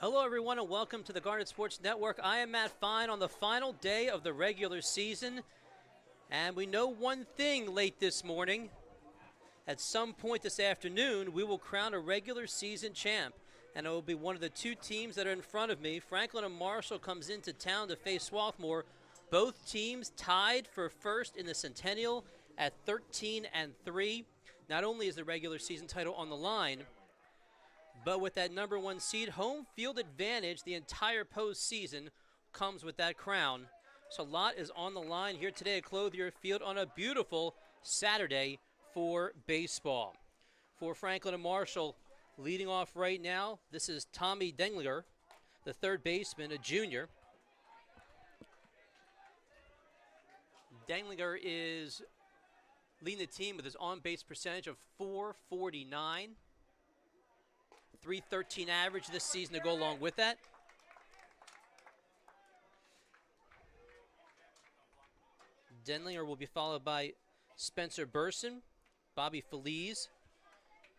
Hello, everyone, and welcome to the Garnet Sports Network. I am Matt Fine on the final day of the regular season, and we know one thing late this morning. At some point this afternoon, we will crown a regular season champ, and it will be one of the two teams that are in front of me. Franklin and Marshall comes into town to face Swarthmore. Both teams tied for first in the Centennial at 13-3. Not only is the regular season title on the line, but with that number one seed, home field advantage the entire postseason comes with that crown. So a lot is on the line here today at Clothier Field on a beautiful Saturday for baseball. For Franklin and Marshall, leading off right now, this is Tommy Denglinger, the third baseman, a junior. Denglinger is leading the team with his on-base percentage of .449. .313 average this season to go along with that. Denlinger will be followed by Spencer Burson, Bobby Feliz,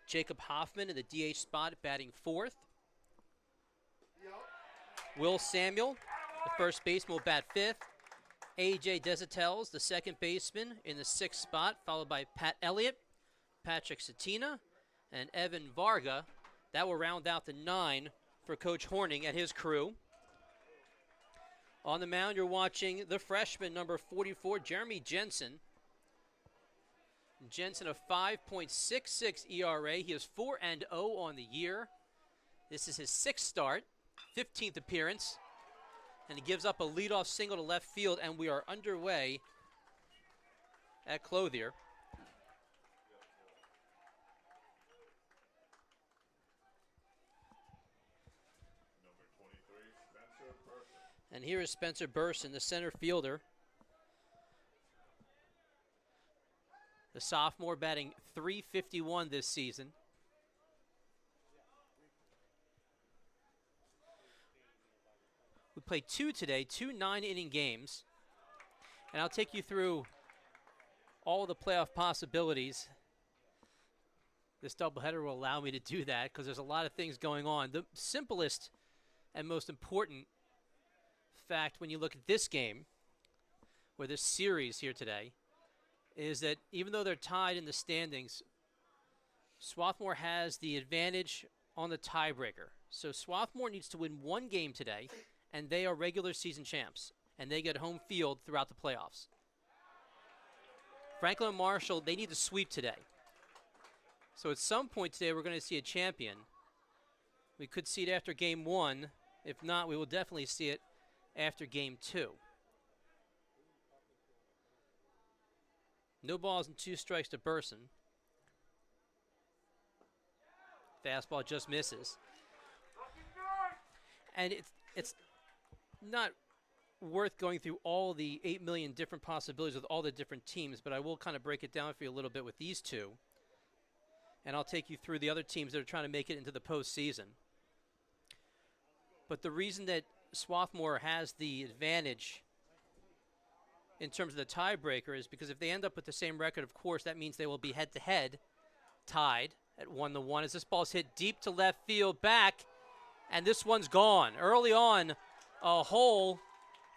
Jacob Hoffman in the DH spot batting fourth. Will Samuel, the first baseman, will bat fifth. A.J. Desitels, the second baseman, in the sixth spot, followed by Pat Elliott, Patrick Satina, and Evan Varga. That will round out the 9 for Coach Horning and his crew. On the mound, you're watching the freshman, number 44, Jeremy Jensen. Jensen, a 5.66 ERA. He is 4-0 on the year. This is his sixth start, 15th appearance. And he gives up a leadoff single to left field, and we are underway at Clothier. And here is Spencer Burson, the center fielder. The sophomore batting .351 this season. We played two today, two 9-inning games. And I'll take you through all the playoff possibilities. This doubleheader will allow me to do that because there's a lot of things going on. The simplest and most important fact when you look at this game, or this series here today, is that even though they're tied in the standings, Swarthmore has the advantage on the tiebreaker. So Swarthmore needs to win one game today, and they are regular season champs, and they get home field throughout the playoffs. Franklin and Marshall, they need to sweep today. So at some point today, we're going to see a champion. We could see it after game one. If not, we will definitely see it after game two. No balls and 2 strikes to Burson. Fastball just misses. And it's not worth going through all the 8 million different possibilities with all the different teams, but I will kind of break it down for you a little bit with these two. And I'll take you through the other teams that are trying to make it into the postseason. But the reason that Swarthmore has the advantage in terms of the tiebreaker is because if they end up with the same record, of course, that means they will be head-to-head tied at 1-1 as this ball's hit deep to left field back, and this one's gone. Early on, a hole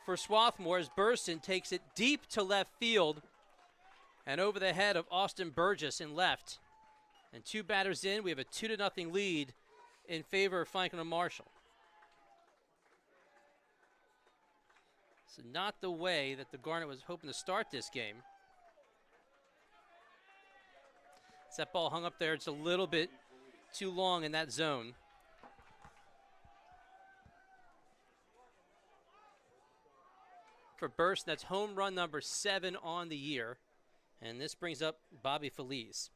for Swarthmore as Burson takes it deep to left field and over the head of Austin Burgess in left. And 2 batters in, we have a 2-0 lead in favor of Franklin and Marshall. So not the way that the Garnet was hoping to start this game. As that ball hung up there, it's a little bit too long in that zone. For Burst, that's home run number 7 on the year. And this brings up Bobby Feliz.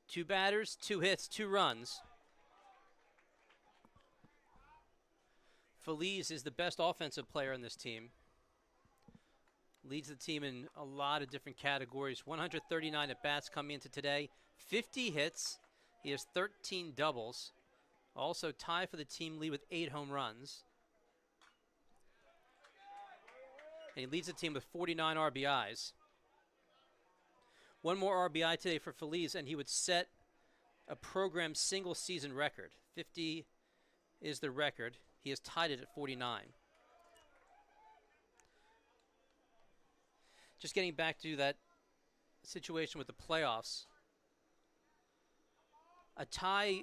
2 batters, 2 hits, 2 runs. Feliz is the best offensive player on this team. Leads the team in a lot of different categories. 139 at-bats coming into today. 50 hits. He has 13 doubles. Also tied for the team lead with 8 home runs. And he leads the team with 49 RBIs. One more RBI today for Feliz, and he would set a program single season record. 50 is the record. He has tied it at 49. Just getting back to that situation with the playoffs. A tie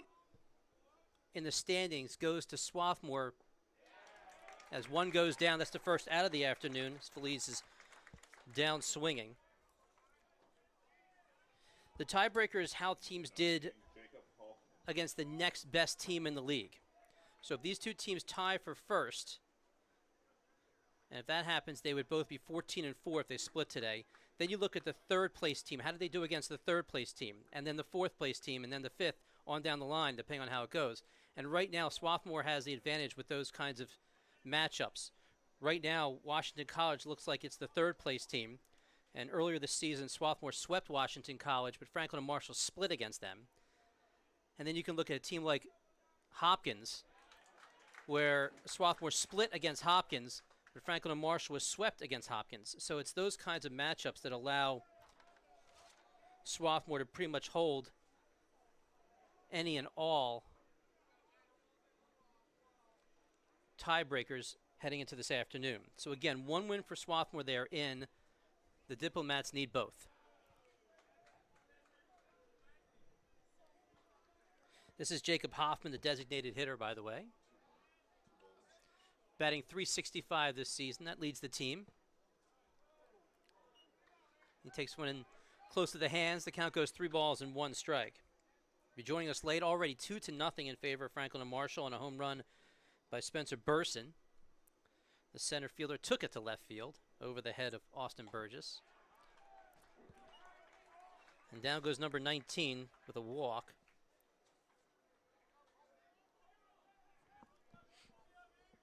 in the standings goes to Swarthmore. As one goes down, that's the first out of the afternoon. Feliz is down swinging. The tiebreaker is how teams did against the next best team in the league. So if these two teams tie for first, and if that happens, they would both be 14-4 if they split today. Then you look at the third place team. How did they do against the third place team? And then the fourth place team, and then the fifth on down the line, depending on how it goes. And right now, Swarthmore has the advantage with those kinds of matchups. Right now, Washington College looks like it's the third place team. And earlier this season, Swarthmore swept Washington College, but Franklin and Marshall split against them. And then you can look at a team like Hopkins, where Swarthmore split against Hopkins, but Franklin and Marshall was swept against Hopkins. So it's those kinds of matchups that allow Swarthmore to pretty much hold any and all tiebreakers heading into this afternoon. So again, one win for Swarthmore. They are in. The Diplomats need both. This is Jacob Hoffman, the designated hitter, by the way. Batting .365 this season. That leads the team. He takes one in close to the hands. The count goes 3 balls and 1 strike. If you're joining us late, already 2-0 in favor of Franklin and Marshall on a home run by Spencer Burson. The center fielder took it to left field over the head of Austin Burgess. And down goes number 19 with a walk.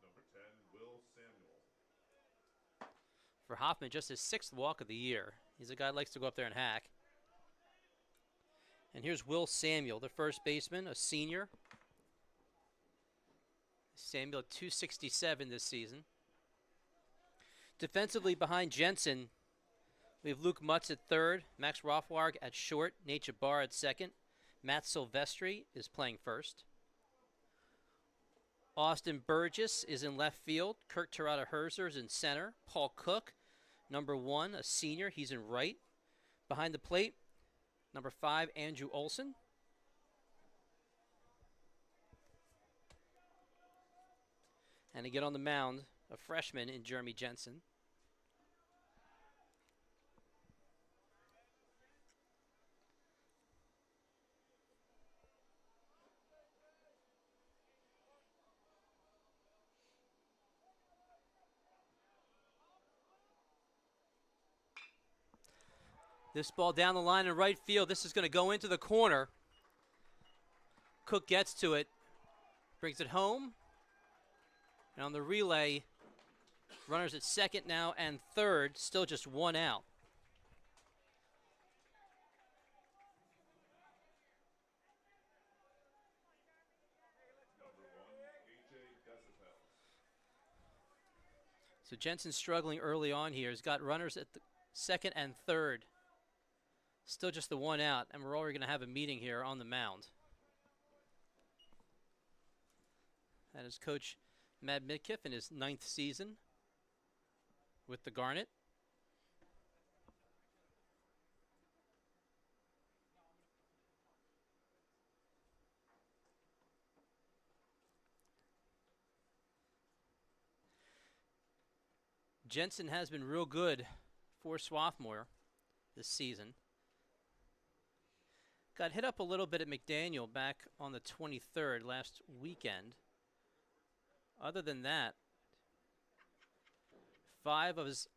Number 10, Will Samuel. For Hoffman, just his 6th walk of the year. He's a guy who likes to go up there and hack. And here's Will Samuel, the first baseman, a senior. Samuel at .267 this season. Defensively behind Jensen, we have Luke Mutz at third, Max Rothwarg at short, Nate Jabbar at second. Matt Silvestri is playing first. Austin Burgess is in left field. Kirk Terada Herzer is in center. Paul Cook, number 1, a senior, he's in right. Behind the plate, number 5, Andrew Olson. And to get on the mound, a freshman in Jeremy Jensen. This ball down the line in right field. This is going to go into the corner. Cook gets to it, brings it home. And on the relay, runners at second now and third, still just 1 out. Number 1, A.J. Desipel. So Jensen's struggling early on here. He's got runners at the second and third. Still just the 1 out, and we're already going to have a meeting here on the mound. That is Coach Matt Midkiff in his 9th season with the Garnet. Jensen has been real good for Swarthmore this season. Got hit up a little bit at McDaniel back on the 23rd last weekend. Other than that, 5 of his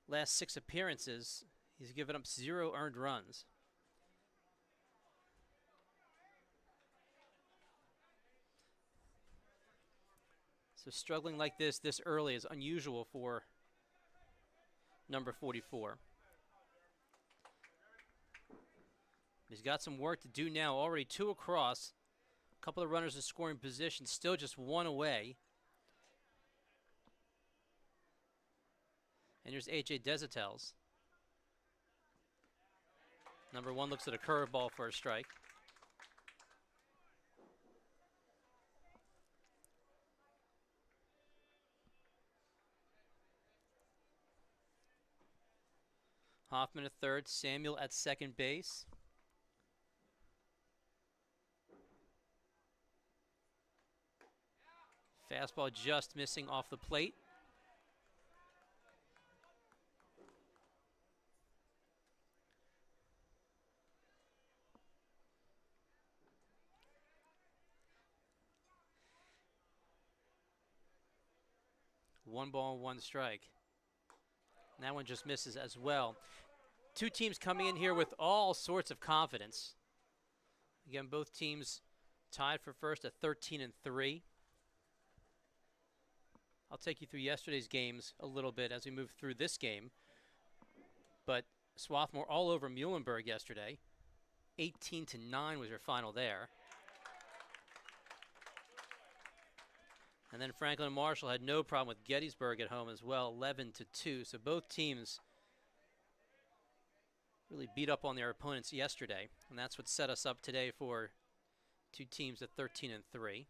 last 6 appearances, he's given up 0 earned runs. So struggling like this early is unusual for number 44. He's got some work to do now. Already 2 across. A couple of runners in scoring position. Still just 1 away. And here's A.J. Desitels. Number 1 looks at a curveball for a strike. Hoffman at third, Samuel at second base. Fastball just missing off the plate. One ball, one strike. And that one just misses as well. Two teams coming in here with all sorts of confidence. Again, both teams tied for first at 13-3. I'll take you through yesterday's games a little bit as we move through this game. But Swarthmore all over Muhlenberg yesterday. 18-9 was your final there. And then Franklin and Marshall had no problem with Gettysburg at home as well, 11-2. So both teams really beat up on their opponents yesterday, and that's what set us up today for two teams at 13-3.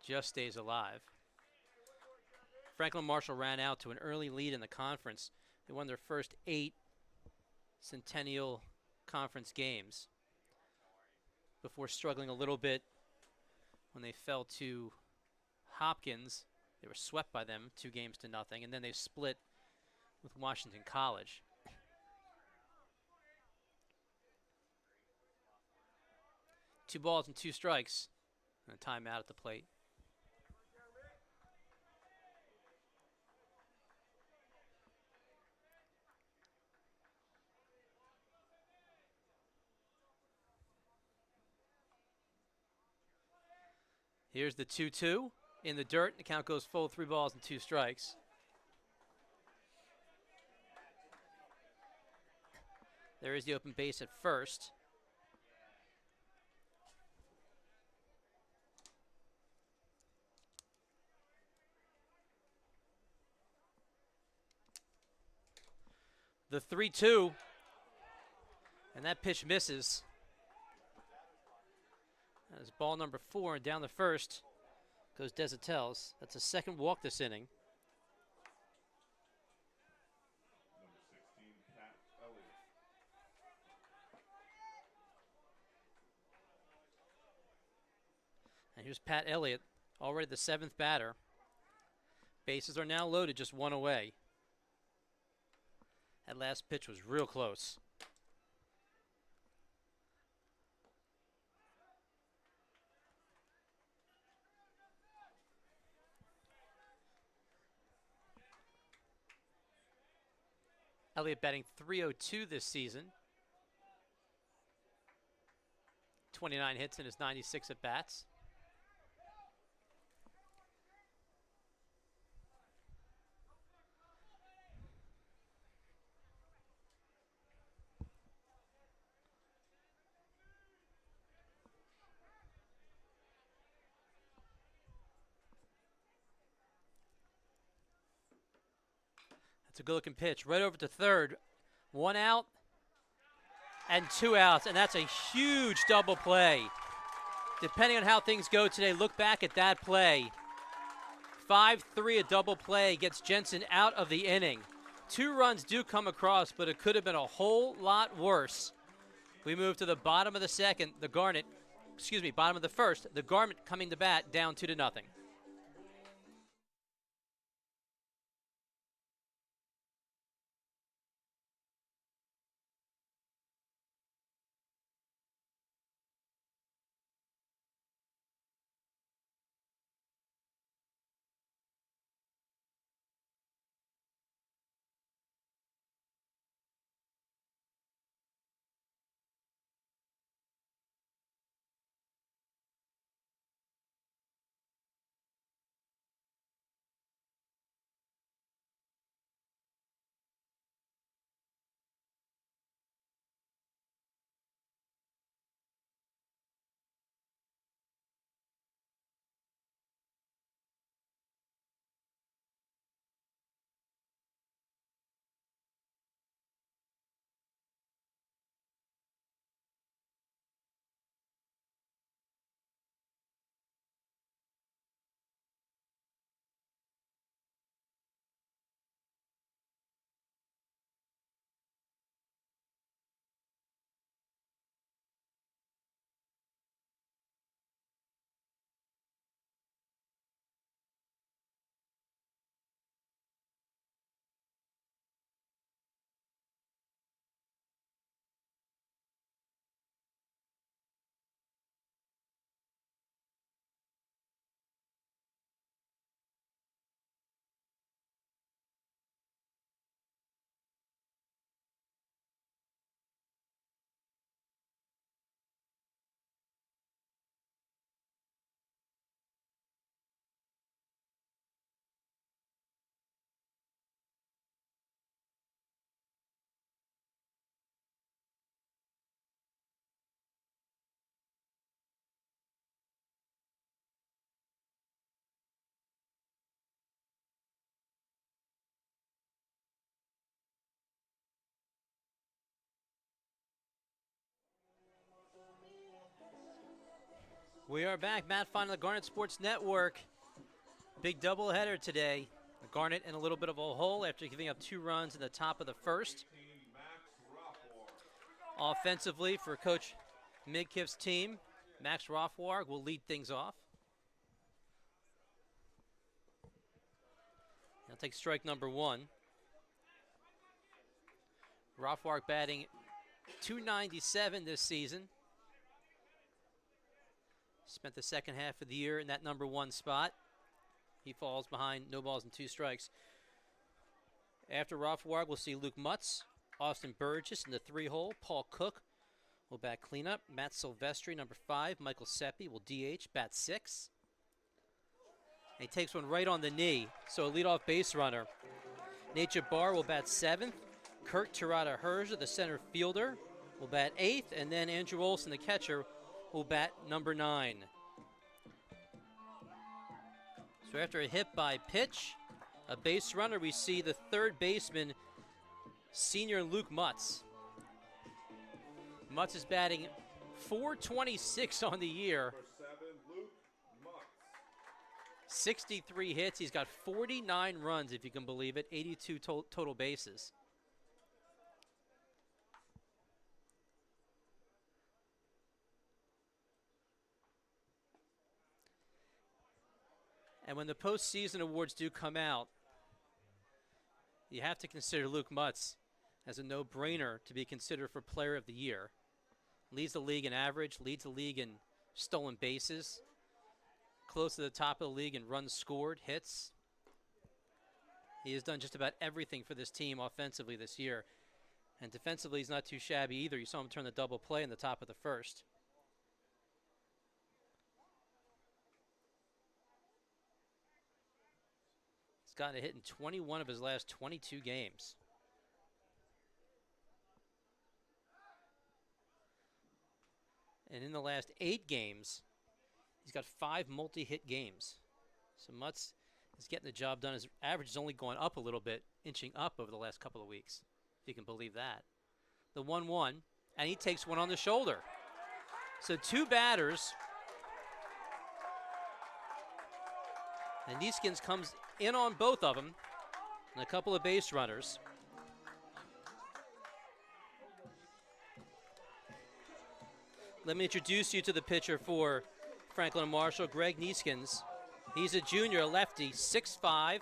Just stays alive. Franklin Marshall ran out to an early lead in the conference. They won their first 8 Centennial Conference games before struggling a little bit when they fell to Hopkins. They were swept by them 2-0, and then they split with Washington College. Two balls and 2 strikes, and a timeout at the plate. Here's the 2-2 in the dirt. The count goes full, 3 balls and 2 strikes. There is the open base at first. The 3-2, and that pitch misses. That is ball number 4, and down the first goes Desautel. That's a second walk this inning. Number 16, Pat Elliott. And here's Pat Elliott, already the 7th batter. Bases are now loaded, just 1 away. That last pitch was real close. Elliott batting .302 this season. 29 hits in his 96 at bats. That's a good looking pitch. Right over to third. 1 out and 2 outs. And that's a huge double play. Depending on how things go today, look back at that play. 5-3, a double play gets Jensen out of the inning. 2 runs do come across, but it could have been a whole lot worse. We move to the bottom of the second. Bottom of the first. The Garment coming to bat down 2-0. We are back. Matt Fine on the Garnet Sports Network. Big doubleheader today. Garnet in a little bit of a hole after giving up 2 runs in the top of the first. Offensively for Coach Midkiff's team, Max Rothwarg will lead things off. He'll take strike number 1. Rothwarg batting .297 this season. Spent the second half of the year in that number 1 spot. He falls behind, no balls and 2 strikes. After Rothwarg, we'll see Luke Mutz, Austin Burgess in the 3-hole. Paul Cook will bat cleanup. Matt Silvestri, number 5. Michael Seppi will DH, bat 6. And he takes one right on the knee, so a leadoff base runner. Nate Jabbar will bat 7th. Kurt Tirada Herja, the center fielder, will bat 8th. And then Andrew Olson, the catcher, will bat number 9. So after a hit by pitch, a base runner, we see the 3rd baseman, senior Luke Mutz. Mutz is batting .426 on the year. 63 hits. He's got 49 runs, if you can believe it, 82 total bases. And when the postseason awards do come out, you have to consider Luke Mutz as a no-brainer to be considered for Player of the Year. Leads the league in average, leads the league in stolen bases, close to the top of the league in runs scored, hits. He has done just about everything for this team offensively this year. And defensively, he's not too shabby either. You saw him turn the double play in the top of the first. Gotten a hit in 21 of his last 22 games. And in the last 8 games, he's got 5 multi-hit games. So Mutz is getting the job done. His average has only gone up a little bit, inching up over the last couple of weeks, if you can believe that. The 1-1, and he takes one on the shoulder. So 2 batters. And Neeskins comes in on both of them, and a couple of base runners. Let me introduce you to the pitcher for Franklin and Marshall, Greg Neeskins. He's a junior, a lefty, 6'5".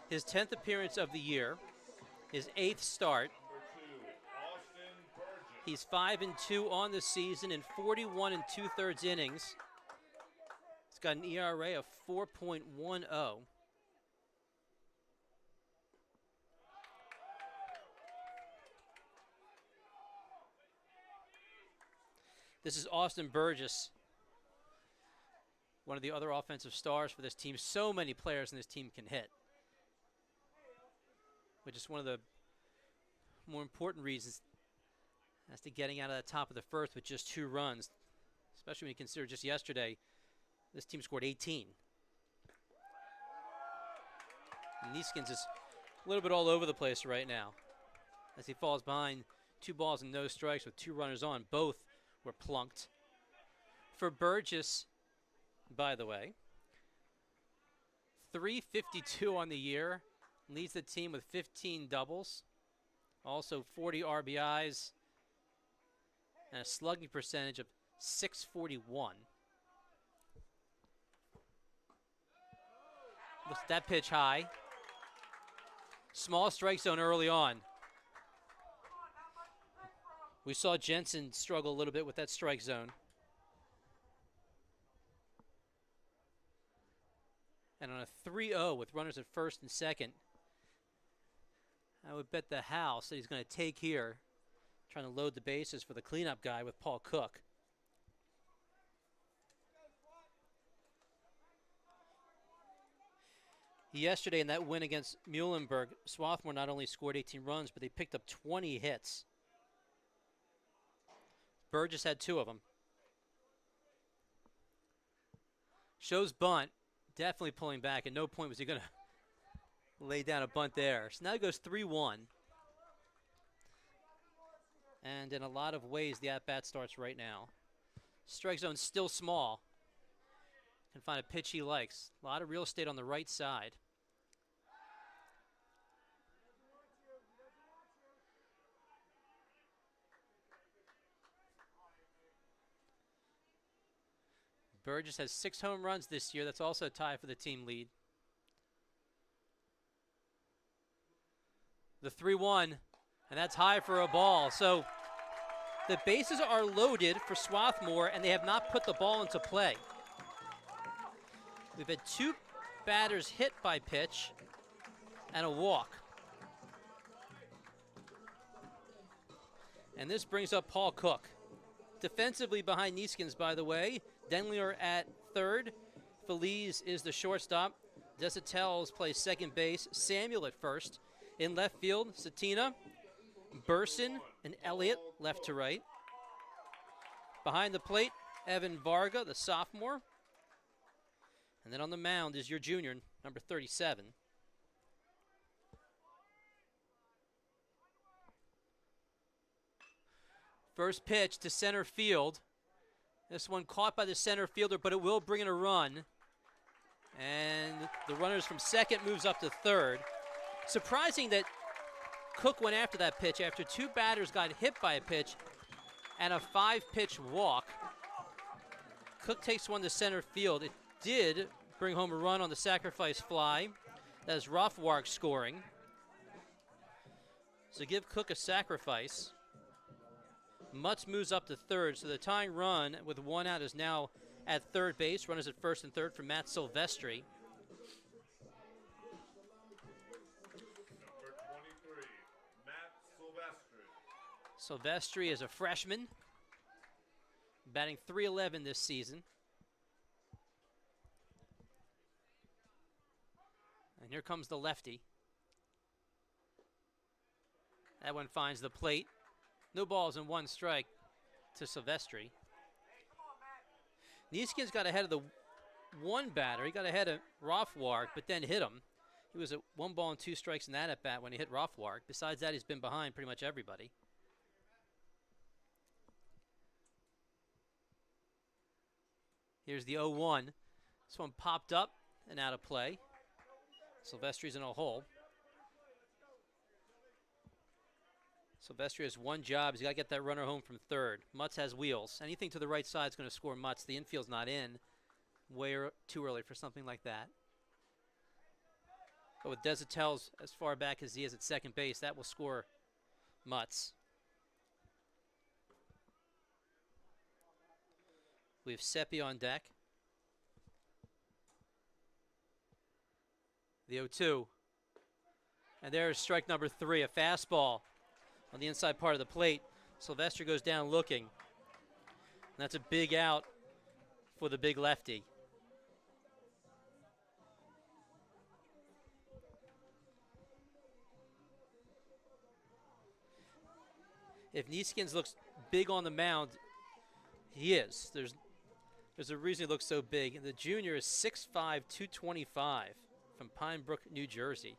His 10th appearance of the year, his 8th start. He's 5-2 on the season in 41 2/3 innings. Got an ERA of 4.10. This is Austin Burgess, one of the other offensive stars for this team. So many players in this team can hit, which is one of the more important reasons as to getting out of the top of the first with just 2 runs, especially when you consider just yesterday this team scored 18. And Neeskins is a little bit all over the place right now as he falls behind 2 balls and no strikes with 2 runners on. Both were plunked. For Burgess, by the way, .352 on the year, leads the team with 15 doubles, also 40 RBIs, and a slugging percentage of .641. Looks at that pitch high. Small strike zone early on. We saw Jensen struggle a little bit with that strike zone. And on a 3-0 with runners at first and second, I would bet the house that he's going to take here, trying to load the bases for the cleanup guy with Paul Cook. Yesterday in that win against Muhlenberg, Swarthmore not only scored 18 runs, but they picked up 20 hits. Burgess had 2 of them. Shows bunt, definitely pulling back. At no point was he going to lay down a bunt there. So now he goes 3-1. And in a lot of ways, the at-bat starts right now. Strike zone still small. Can find a pitch he likes. A lot of real estate on the right side. Burgess has 6 home runs this year. That's also a tie for the team lead. The 3-1, and that's high for a ball. So the bases are loaded for Swarthmore, and they have not put the ball into play. We've had 2 batters hit by pitch and a walk. And this brings up Paul Cook. Defensively behind Neeskens, by the way. Denlinger at third. Feliz is the shortstop. Desautel plays second base. Samuel at first. In left field, Satina, Burson, and Elliott left to right. Behind the plate, Evan Varga, the sophomore. And then on the mound is your junior, number 37. First pitch to center field. This one caught by the center fielder, but it will bring in a run. And the runners from second moves up to third. Surprising that Cook went after that pitch after 2 batters got hit by a pitch and a 5-pitch walk. Cook takes one to center field. It did bring home a run on the sacrifice fly. That is Rothwark scoring. So give Cook a sacrifice. Mutz moves up to third, so the tying run with 1 out is now at third base. Runners at first and third for Matt Silvestri. Silvestri is a freshman, batting .311 this season. And here comes the lefty. That one finds the plate. No balls and 1 strike to Silvestri. Neeskens got ahead of the 1 batter. He got ahead of Rothwark, but then hit him. He was at 1 ball and 2 strikes in that at bat when he hit Rothwark. Besides that, he's been behind pretty much everybody. Here's the 0-1. This one popped up and out of play. Silvestri's in a hole. Silvestri has 1 job. He's got to get that runner home from third. Mutz has wheels. Anything to the right side is going to score Mutz. The infield's not in. Way too early for something like that. But with Desautel as far back as he is at second base, that will score Mutz. We have Seppi on deck. The 0-2. And there's strike number 3, a fastball on the inside part of the plate. Silvestri goes down looking. And that's a big out for the big lefty. If Neeskens looks big on the mound, he is. There's a reason he looks so big. And the junior is 6'5", 225 from Pine Brook, New Jersey.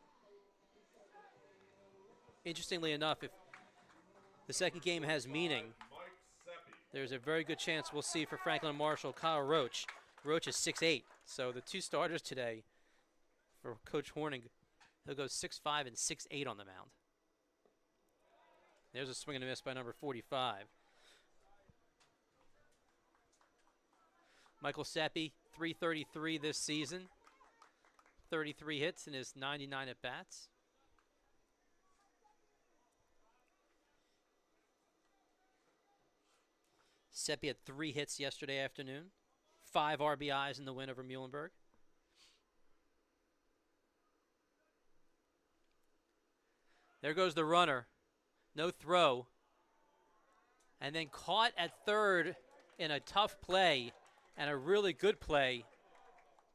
Interestingly enough, if the second game has meaning, there's a very good chance we'll see for Franklin Marshall, Kyle Roach. Roach is 6'8", so the 2 starters today for Coach Horning, he'll go 6'5" and 6'8" on the mound. There's a swing and a miss by number 45. Michael Seppi, .333 this season. 33 hits in his 99 at-bats. Seppi had 3 hits yesterday afternoon. 5 RBIs in the win over Muhlenberg. There goes the runner. No throw. And then caught at third in a tough play and a really good play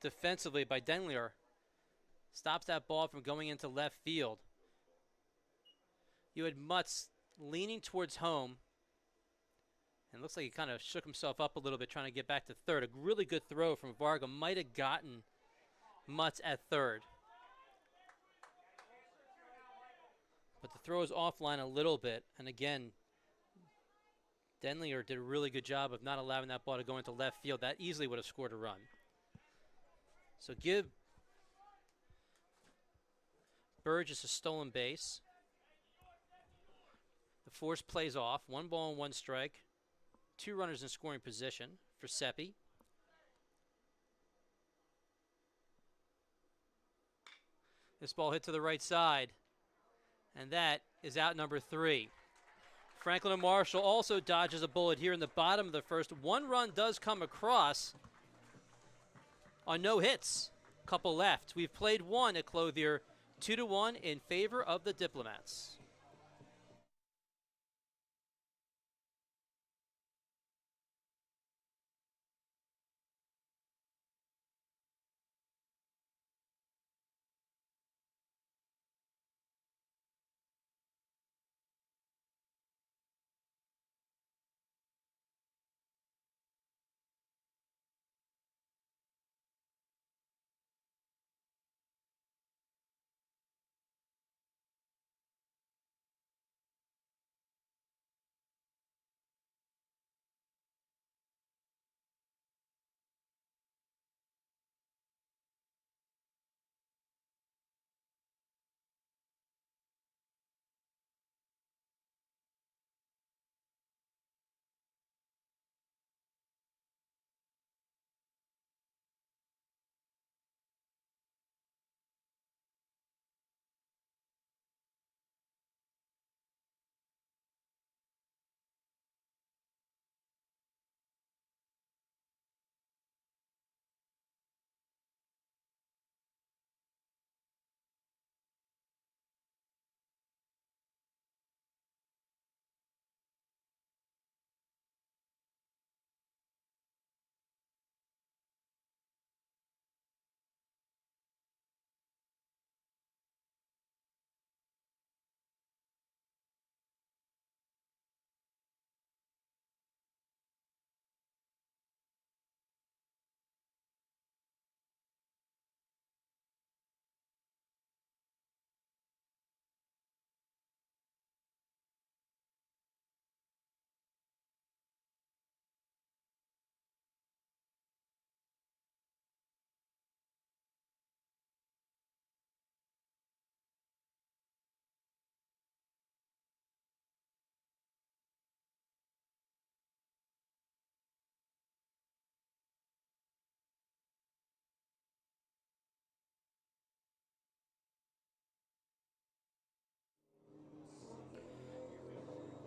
defensively by Denlinger. Stops that ball from going into left field. You had Mutz leaning towards home. And it looks like he kind of shook himself up a little bit trying to get back to third. A really good throw from Varga. Might have gotten Mutz at third. But the throw is offline a little bit. And again, Denlinger did a really good job of not allowing that ball to go into left field. That easily would have scored a run. So give Burgess a stolen base. The force plays off. 1 ball and 1 strike. 2 runners in scoring position for Seppi. This ball hit to the right side. And that is out number 3. Franklin and Marshall also dodges a bullet here in the bottom of the first. 1 run does come across on no hits. Couple left. We've played 1 at Clothier, 2-1 in favor of the Diplomats.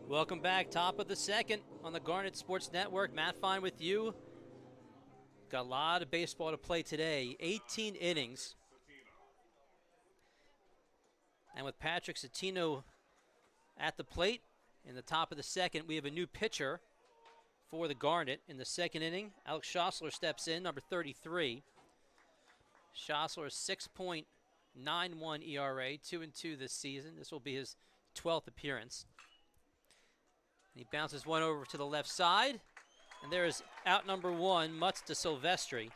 Welcome back, top of the second on the Garnet Sports Network. Matt Fine with you. Got a lot of baseball to play today. 18 innings. And with Patrick Citino at the plate in the top of the second, we have a new pitcher for the Garnet in the second inning. Alex Schossler steps in, number 33. Schossler, 6.91 ERA, 2-2 this season. This will be his 12th appearance. He bounces one over to the left side, and there is out number 1, Mutz to Silvestri.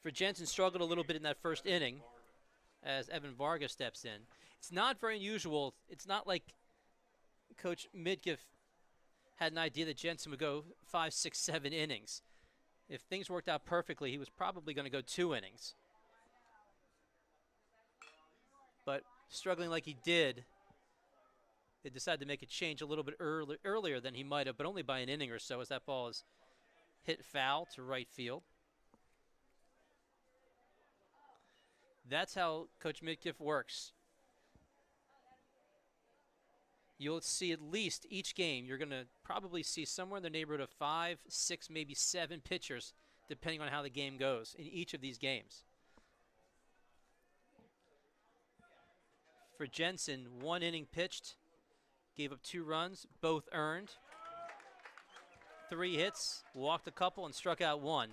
For Jensen, struggled a little bit in that first inning as Evan Vargas steps in. It's not very unusual. It's not like Coach Midgiff had an idea that Jensen would go 5, 6, 7 innings. If things worked out perfectly, he was probably going to go 2 innings. But struggling like he did, they decided to make a change a little bit earlier than he might have, but only by an inning or so, as that ball is hit foul to right field. That's how Coach Midgiff works. You'll see at least each game, you're going to probably see somewhere in the neighborhood of 5, 6, maybe 7 pitchers, depending on how the game goes in each of these games. For Jensen, 1 inning pitched, gave up 2 runs, both earned. 3 hits, walked a couple, and struck out 1.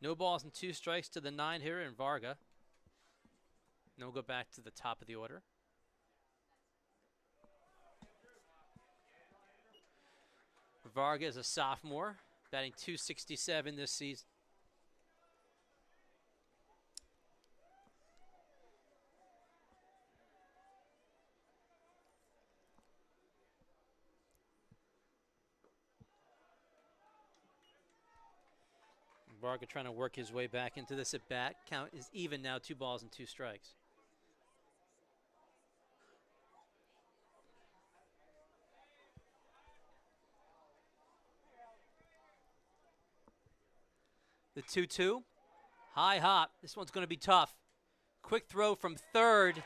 No balls and 2 strikes to the 9 hitter in Varga. Then we'll go back to the top of the order. Varga is a sophomore, batting .267 this season. Varga trying to work his way back into this at bat. Count is even now, 2 balls and 2 strikes. The 2-2. High hop. This one's going to be tough. Quick throw from third.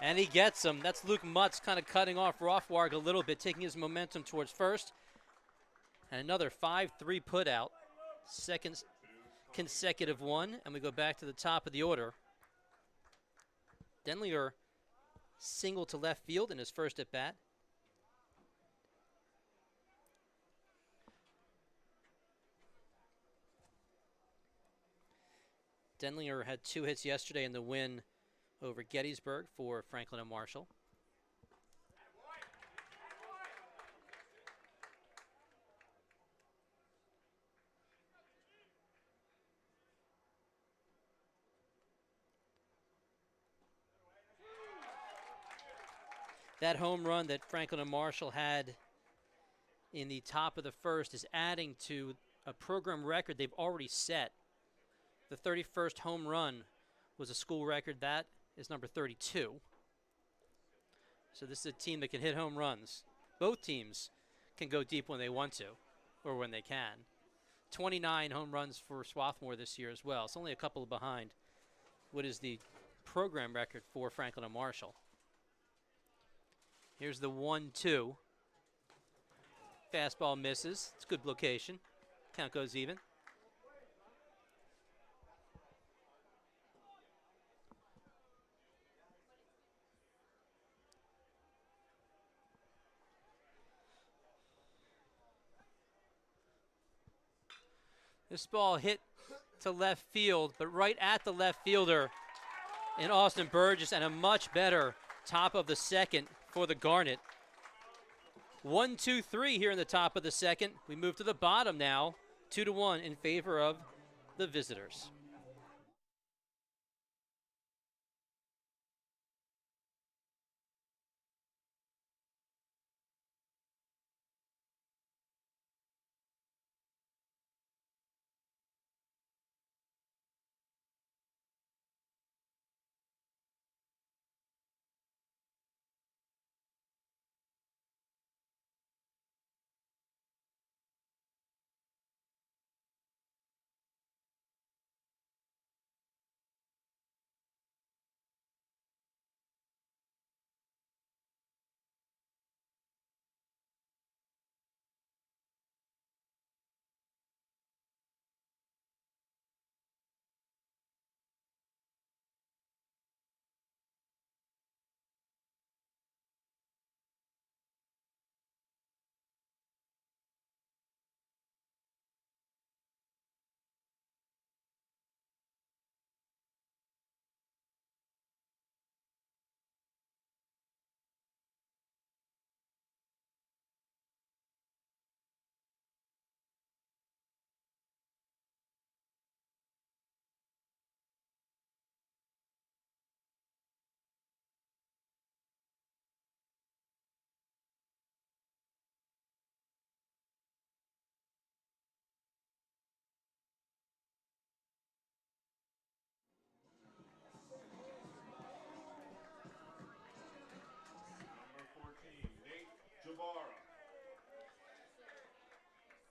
And he gets him. That's Luke Mutz kind of cutting off Rothwarg a little bit, taking his momentum towards first. And another 5-3 put out. Second consecutive one. And we go back to the top of the order. Denlinger single to left field in his first at bat. Denlinger had 2 hits yesterday in the win over Gettysburg for Franklin and Marshall. That home run that Franklin and Marshall had in the top of the first is adding to a program record they've already set. The 31st home run was a school record. That is number 32. So this is a team that can hit home runs. Both teams can go deep when they want to, or when they can. 29 home runs for Swarthmore this year as well. It's only a couple behind what is the program record for Franklin and Marshall. Here's the 1-2. Fastball misses. It's good location. Count goes even. This ball hit to left field, but right at the left fielder in Austin Burgess, and a much better top of the second for the Garnet. 1-2-3 here in the top of the second. We move to the bottom now, 2-1 in favor of the visitors.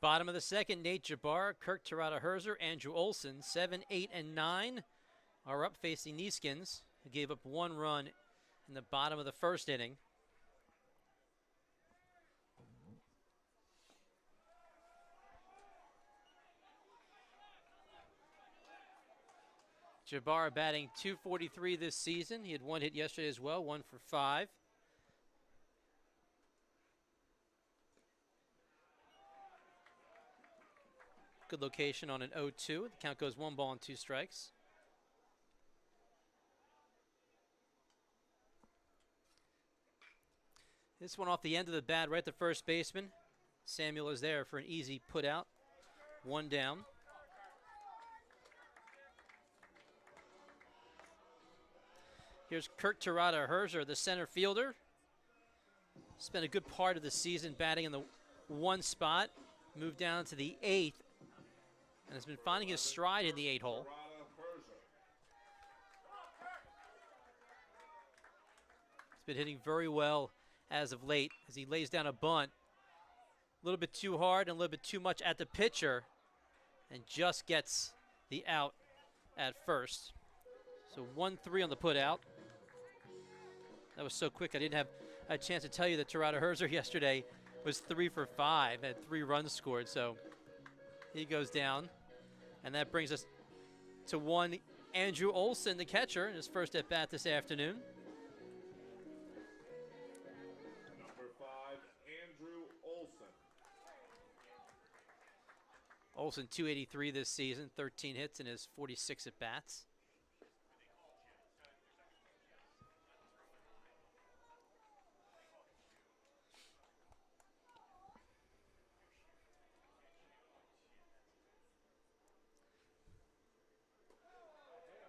Bottom of the second, Nate Jabbar, Kirk Terada-Herzer, Andrew Olson, 7, 8, and 9 are up facing Neeskins, who gave up 1 run in the bottom of the first inning. Jabbar batting .243 this season. He had 1 hit yesterday as well, 1 for 5. Good location on an 0-2. The count goes 1 ball and 2 strikes. This one off the end of the bat, right to first baseman. Samuel is there for an easy put out. 1 down. Here's Kurt Terada-Herzer, the center fielder. Spent a good part of the season batting in the 1 spot. Moved down to the 8th and has been finding his stride in the 8-hole. He's been hitting very well as of late as he lays down a bunt. A little bit too hard and a little bit too much at the pitcher, and just gets the out at first. So 1-3 on the put out. That was so quick I didn't have a chance to tell you that Terada Herzer yesterday was 3 for 5, had 3 runs scored. So he goes down, and that brings us to one Andrew Olson, the catcher, in his first at bat this afternoon. Number 5, Andrew Olson. Olson 283 this season, 13 hits in his 46 at bats.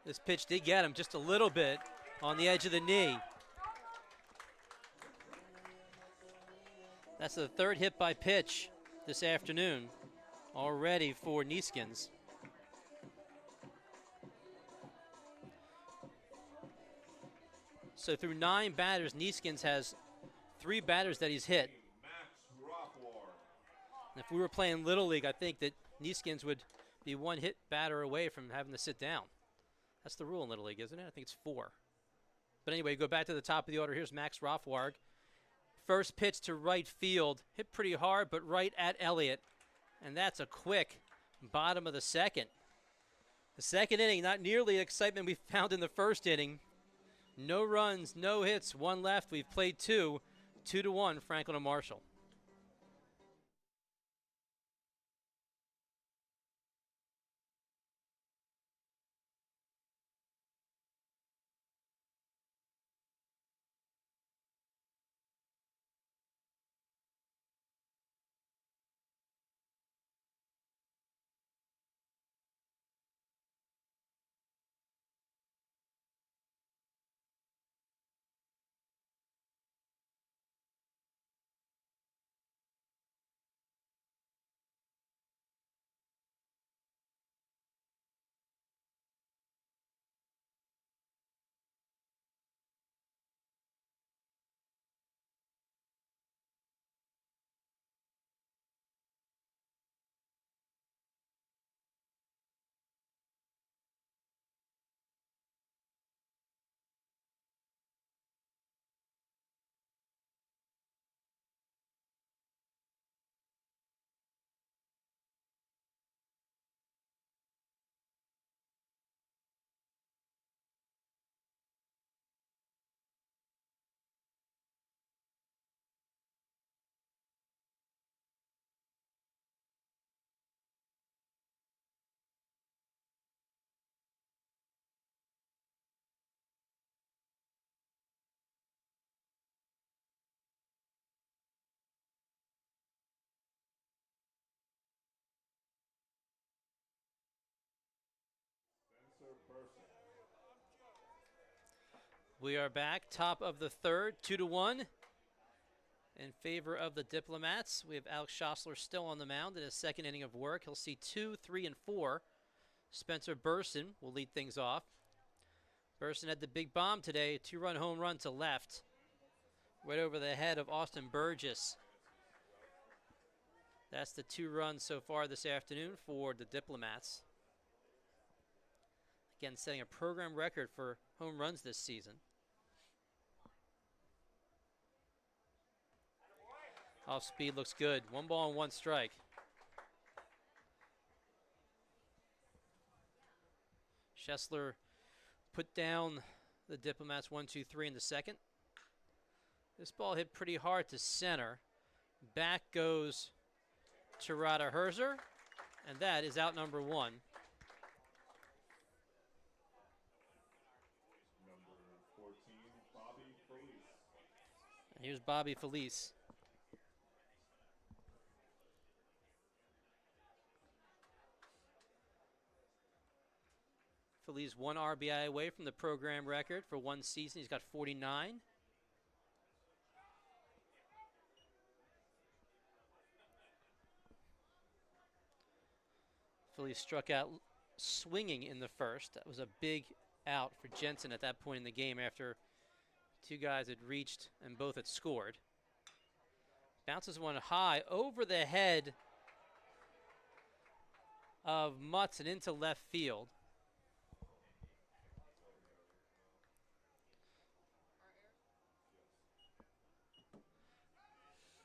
This pitch did get him just a little bit on the edge of the knee. That's the third hit by pitch this afternoon already for Neeskens. So through 9 batters, Neeskens has 3 batters that he's hit. And if we were playing Little League, I think that Neeskens would be 1 hit batter away from having to sit down. That's the rule in Little League, isn't it? I think it's 4. But anyway, go back to the top of the order. Here's Max Rothwarg. First pitch to right field. Hit pretty hard, but right at Elliott. And that's a quick bottom of the second. The second inning, not nearly the excitement we found in the first inning. No runs, no hits, 1 left. We've played 2. 2-1, Franklin and Marshall. We are back, top of the third, 2-1 in favor of the Diplomats. We have Alex Schossler still on the mound in his second inning of work. He'll see 2, 3, and 4. Spencer Burson will lead things off. Burson had the big bomb today, a 2-run home run to left, right over the head of Austin Burgess. That's the 2 runs so far this afternoon for the Diplomats. Again, setting a program record for home runs this season. Off speed looks good. 1 ball and 1 strike. Schessler put down the Diplomats 1-2-3 in the second. This ball hit pretty hard to center. Back goes Terada Herzer, and that is out number 1. Number 14, Bobby Felice. And here's Bobby Felice. Felice 1 RBI away from the program record for 1 season. He's got 49. Feliz struck out swinging in the first. That was a big out for Jensen at that point in the game after two guys had reached and both had scored. Bounces one high over the head of Mutz and into left field.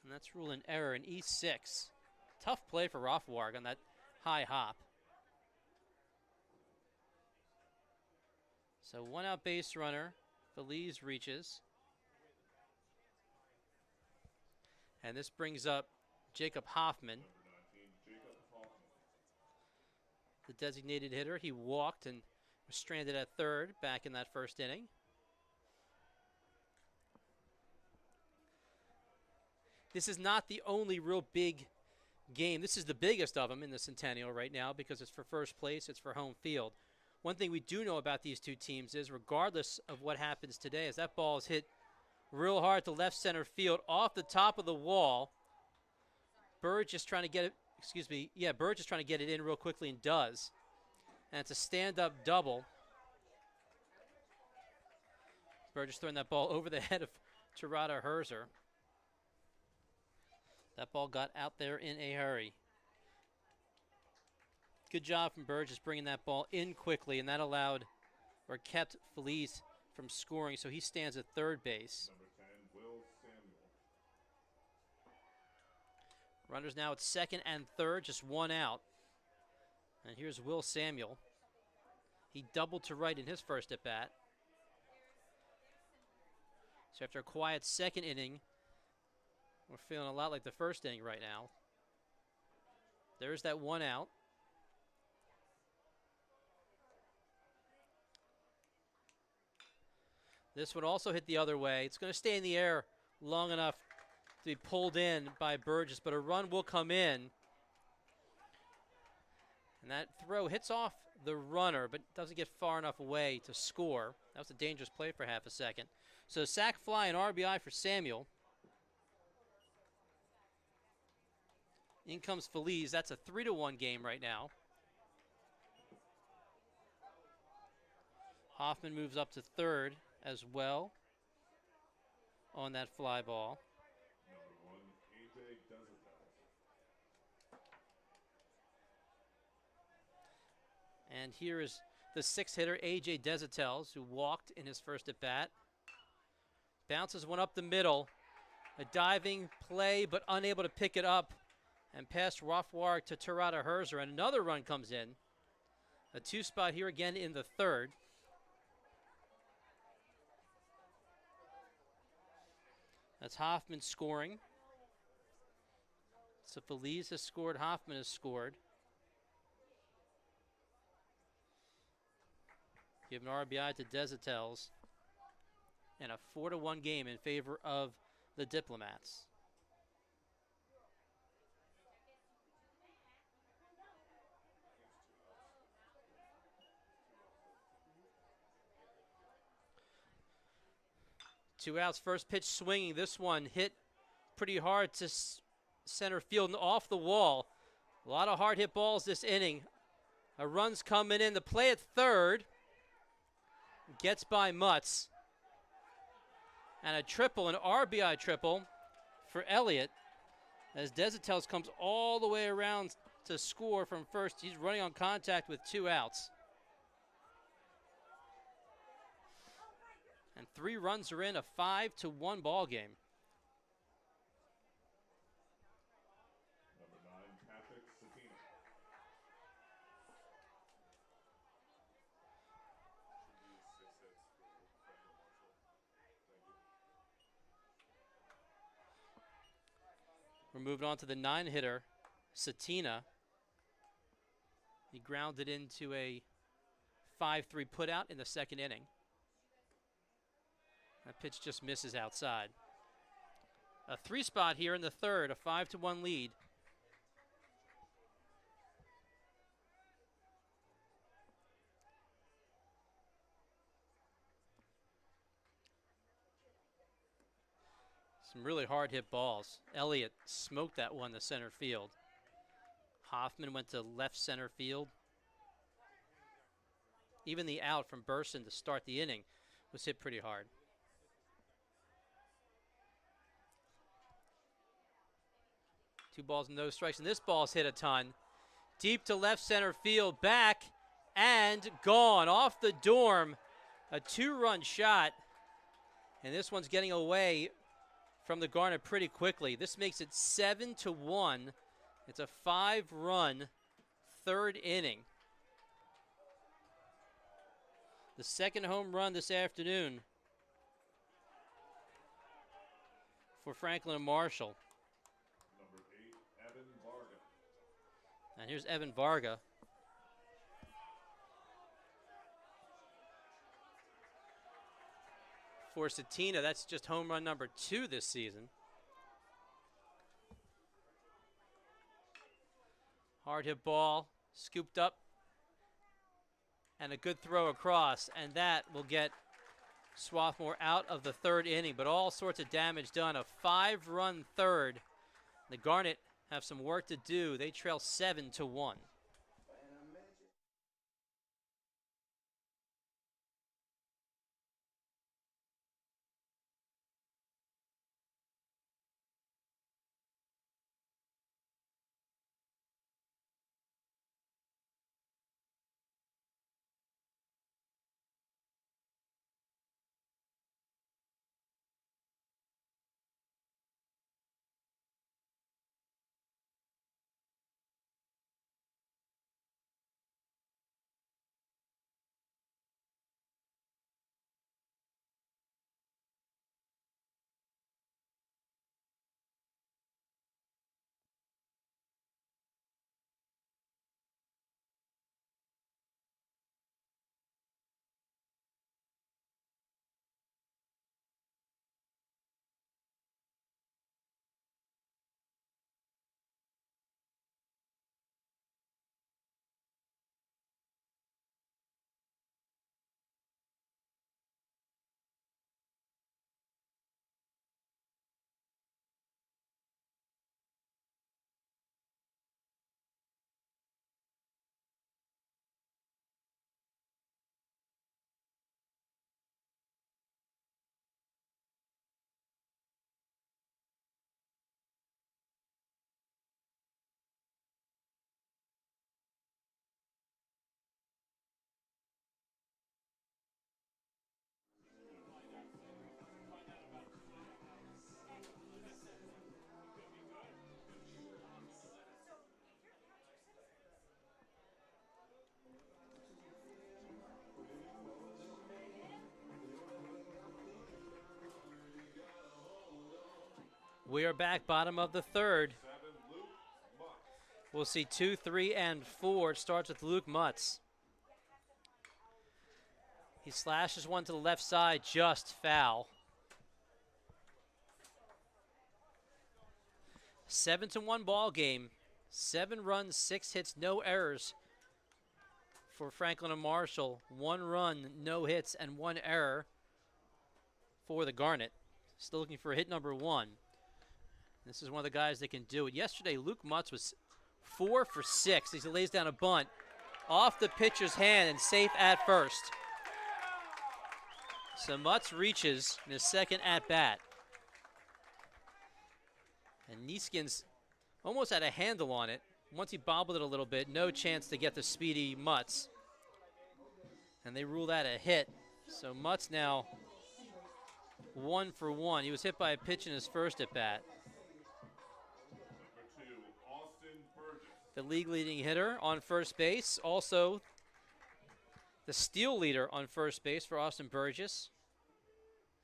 And that's ruled an error in E6. Tough play for Rothwarg on that high hop. So one out base runner. Feliz reaches. And this brings up Jacob Hoffman, the designated hitter. He walked and was stranded at third back in that first inning. This is not the only real big game. This is the biggest of them in the Centennial right now because it's for first place, it's for home field. One thing we do know about these two teams is regardless of what happens today, as that ball is hit real hard to left center field off the top of the wall, Bird just trying to get it, Bird just trying to get it in real quickly and does. And it's a stand-up double. Bird just throwing that ball over the head of Tirada Herzer. That ball got out there in a hurry. Good job from Burgess bringing that ball in quickly, and that allowed or kept Feliz from scoring, so he stands at third base. Number 10, Will Samuel. Runners now at second and third, just one out. And here's Will Samuel. He doubled to right in his first at bat. So after a quiet second inning, we're feeling a lot like the first inning right now. There's that one out. This one also hit the other way. It's going to stay in the air long enough to be pulled in by Burgess, but a run will come in. And that throw hits off the runner, but doesn't get far enough away to score. That was a dangerous play for half a second. So sac fly and RBI for Samuel. In comes Feliz. That's a 3-1 game right now. Hoffman moves up to third as well on that fly ball. Number 1, AJ Desatel. And here is the sixth hitter, AJ Desitels, who walked in his first at bat. Bounces one up the middle. A diving play, but unable to pick it up. And past Rothwarg to Tirada Herzer. And another run comes in. A two spot here again in the third. That's Hoffman scoring. So Feliz has scored, Hoffman has scored. Give an RBI to Desitels. And a 4-1 game in favor of the Diplomats. Two outs, first pitch swinging. This one hit pretty hard to center field and off the wall. A lot of hard hit balls this inning. A run's coming in. The play at third gets by Mutz. And a triple, an RBI triple for Elliott as Desitels comes all the way around to score from first. He's running on contact with two outs. And 3 runs are in, a 5-1 ball game. Number 9, Patrick Satina. We're moving on to the 9-hitter, Satina. He grounded into a 5-3 putout in the second inning. That pitch just misses outside. A 3 spot here in the third, a 5-1 lead. Some really hard hit balls. Elliott smoked that one to center field. Hoffman went to left center field. Even the out from Burson to start the inning was hit pretty hard. Two balls and no strikes, and this ball's hit a ton. Deep to left center field, back and gone off the dorm. A 2-run shot, and this one's getting away from the Garnet pretty quickly. This makes it 7-1. It's a 5-run third inning. The second home run this afternoon for Franklin and Marshall. Number 8, Evan Varga. And here's Evan Varga. For Satina, that's just home run number 2 this season. Hard hit ball, scooped up, and a good throw across, and that will get Swarthmore out of the third inning, but all sorts of damage done. A 5-run third. The Garnet have some work to do. They trail 7-1. We are back, bottom of the third. 7, Luke Muck. We'll see 2, 3, and 4. It starts with Luke Mutz. He slashes one to the left side, just foul. 7-1 ball game. 7 runs, 6 hits, no errors for Franklin and Marshall. 1 run, no hits, and 1 error for the Garnet. Still looking for hit number 1. This is one of the guys that can do it. Yesterday, Luke Mutz was 4 for 6. He lays down a bunt off the pitcher's hand and safe at first. So Mutz reaches in his second at-bat. And Neeskin's almost had a handle on it. Once he bobbled it a little bit, no chance to get the speedy Mutz. And they rule that a hit. So Mutz now 1 for 1. He was hit by a pitch in his first at-bat. Number 2, Austin Burgess. The league leading hitter on first base. Also the steal leader on first base for Austin Burgess.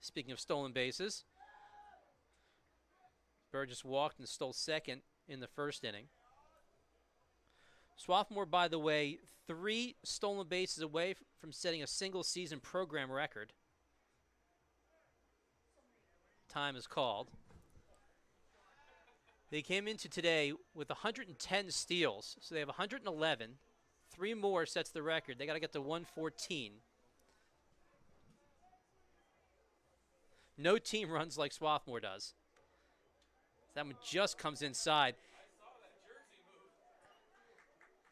Speaking of stolen bases, Burgess walked and stole second in the first inning. Swarthmore, by the way, 3 stolen bases away from setting a single season program record. Time is called. They came into today with 110 steals, so they have 111. 3 more sets the record. They got to get to 114. No team runs like Swarthmore does. That one just comes inside.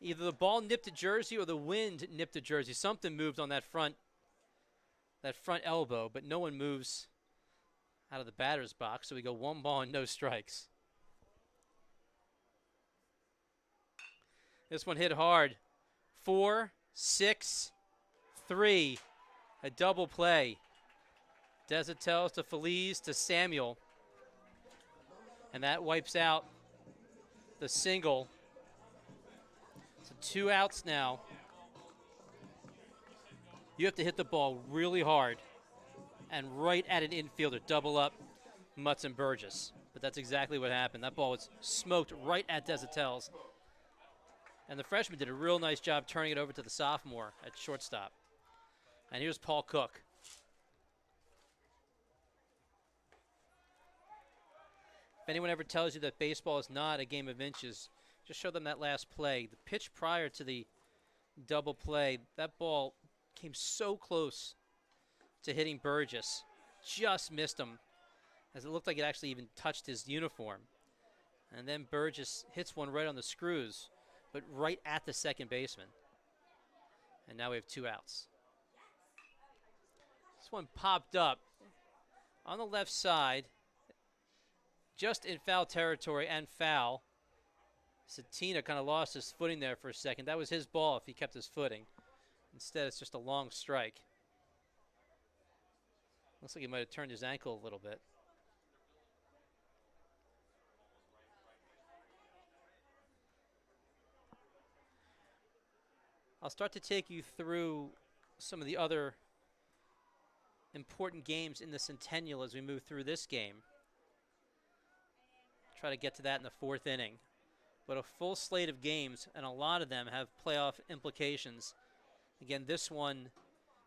Either the ball nipped a jersey or the wind nipped a jersey. Something moved on that front elbow, but no one moves out of the batter's box. So we go 1 ball and no strikes. This one hit hard. 4, 6, 3. A double play. Desautel to Feliz to Samuel. And that wipes out the single. So 2 outs now. You have to hit the ball really hard and right at an infielder. Double up Mutz and Burgess. But that's exactly what happened. That ball was smoked right at Desautel's. And the freshman did a real nice job turning it over to the sophomore at shortstop. And here's Paul Cook. If anyone ever tells you that baseball is not a game of inches, just show them that last play. The pitch prior to the double play, that ball came so close to hitting Burgess. Just missed him, as it looked like it actually even touched his uniform. And then Burgess hits one right on the screws, but right at the second baseman. And now we have 2 outs. This one popped up on the left side, just in foul territory and foul. Satina kind of lost his footing there for a second. That was his ball if he kept his footing. Instead, it's just a long strike. Looks like he might have turned his ankle a little bit. I'll start to take you through some of the other important games in the Centennial as we move through this game. Try to get to that in the 4th inning. But a full slate of games, and a lot of them have playoff implications. Again, this one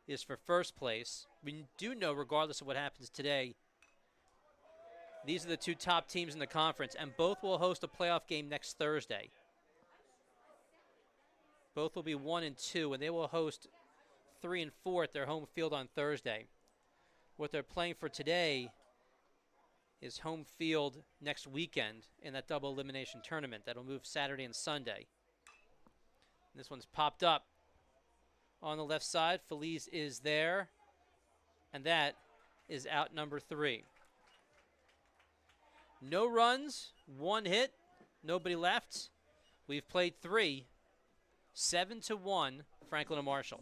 is for first place. We do know, regardless of what happens today, these are the 2 top teams in the conference, and both will host a playoff game next Thursday. Both will be 1 and 2, and they will host 3 and 4 at their home field on Thursday. What they're playing for today is home field next weekend in that double elimination tournament that'll move Saturday and Sunday. This one's popped up on the left side. Feliz is there, and that is out number 3. No runs, 1 hit, nobody left. We've played 3, 7-1, Franklin and Marshall.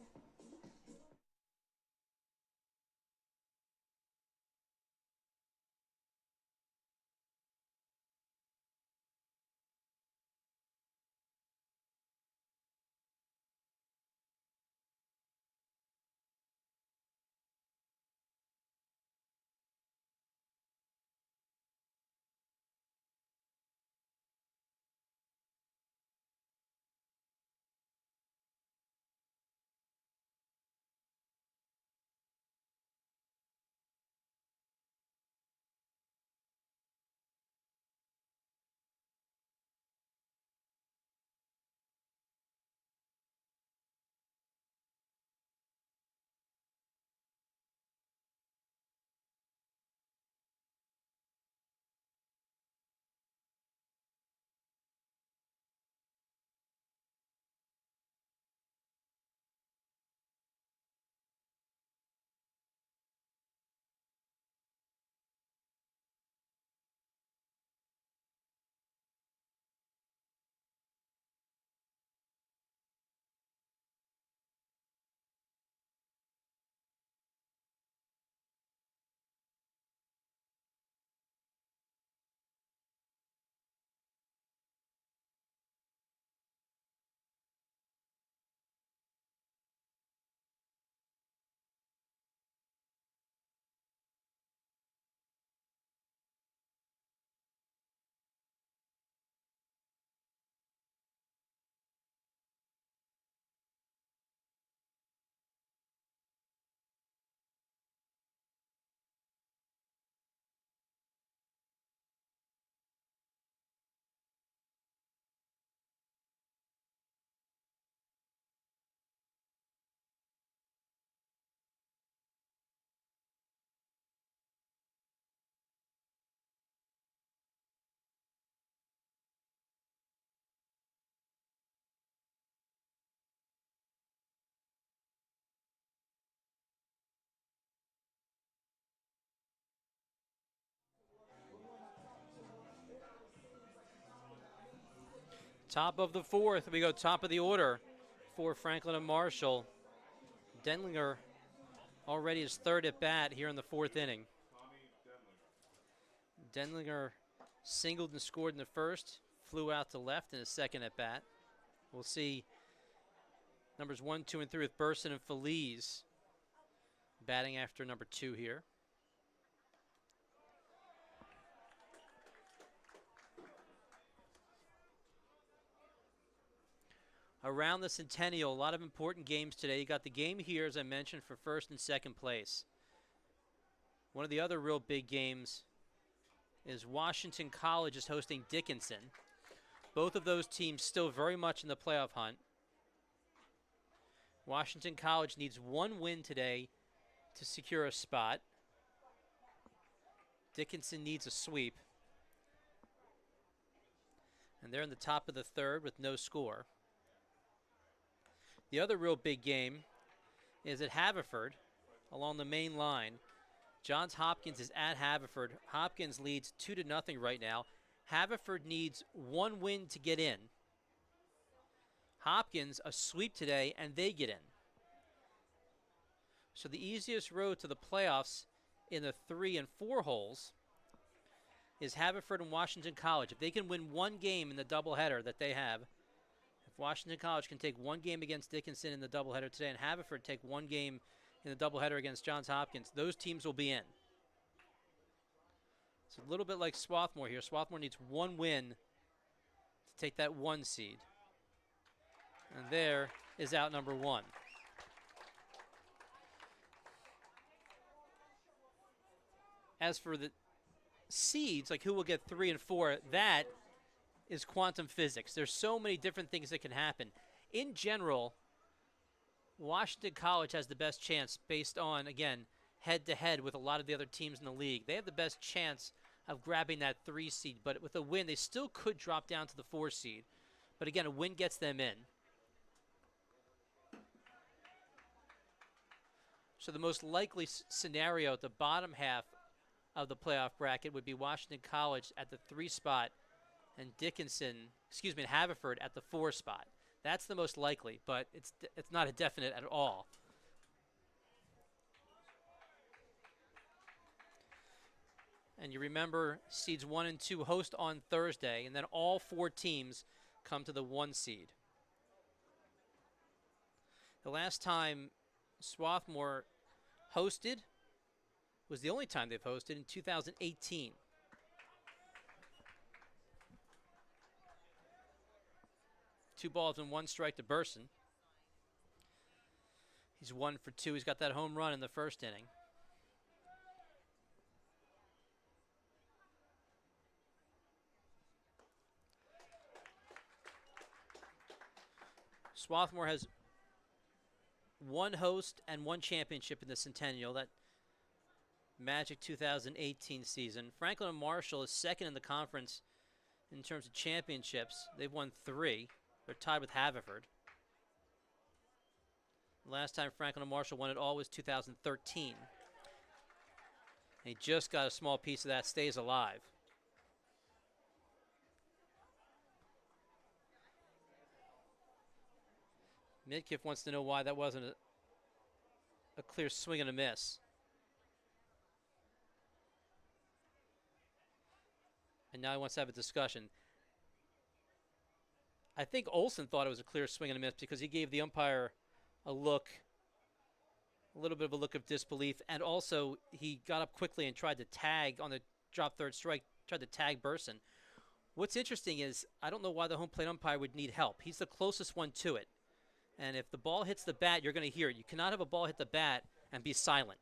Top of the fourth, we go top of the order for Franklin and Marshall. Denlinger already his third at bat here in the fourth inning. Denlinger singled and scored in the first, flew out to left in his second at bat. We'll see numbers 1, 2, and 3 with Burson and Feliz batting after number 2 here. Around the Centennial, a lot of important games today. You got the game here, as I mentioned, for first and second place. One of the other real big games is Washington College is hosting Dickinson. Both of those teams still very much in the playoff hunt. Washington College needs one win today to secure a spot. Dickinson needs a sweep. And they're in the top of the third with no score. The other real big game is at Haverford along the main line. Johns Hopkins is at Haverford. Hopkins leads 2-0 right now. Haverford needs one win to get in. Hopkins a sweep today and they get in. So the easiest road to the playoffs in the 3 and 4 holes is Haverford and Washington College. If they can win one game in the doubleheader that they have, if Washington College can take one game against Dickinson in the doubleheader today and Haverford take one game in the doubleheader against Johns Hopkins, those teams will be in. It's a little bit like Swarthmore here. Swarthmore needs one win to take that 1 seed. And there is out number 1. As for the seeds, like who will get 3 and 4, that is quantum physics. There's so many different things that can happen. In general, Washington College has the best chance based on, again, head-to-head with a lot of the other teams in the league. They have the best chance of grabbing that 3 seed, but with a win, they still could drop down to the 4 seed. But again, a win gets them in. So the most likely scenario at the bottom half of the playoff bracket would be Washington College at the 3 spot and Haverford at the 4 spot. That's the most likely, but it's not a definite at all. And you remember seeds 1 and 2 host on Thursday, and then all 4 teams come to the 1 seed. The last time Swarthmore hosted was the only time they've hosted in 2018. Two balls and 1 strike to Burson. He's 1 for 2. He's got that home run in the first inning. Swarthmore has 1 host and 1 championship in the Centennial, that Magic 2018 season. Franklin and Marshall is second in the conference in terms of championships. They've won 3. They're tied with Haverford. Last time Franklin and Marshall won it all was 2013. He just got a small piece of that, stays alive. Midkiff wants to know why that wasn't a clear swing and a miss. And now he wants to have a discussion. I think Olson thought it was a clear swing and a miss because he gave the umpire a little bit of a look of disbelief, and also he got up quickly and tried to tag on the drop third strike, tried to tag Burson. What's interesting is I don't know why the home plate umpire would need help. He's the closest one to it. And if the ball hits the bat, you're going to hear it. You cannot have a ball hit the bat and be silent.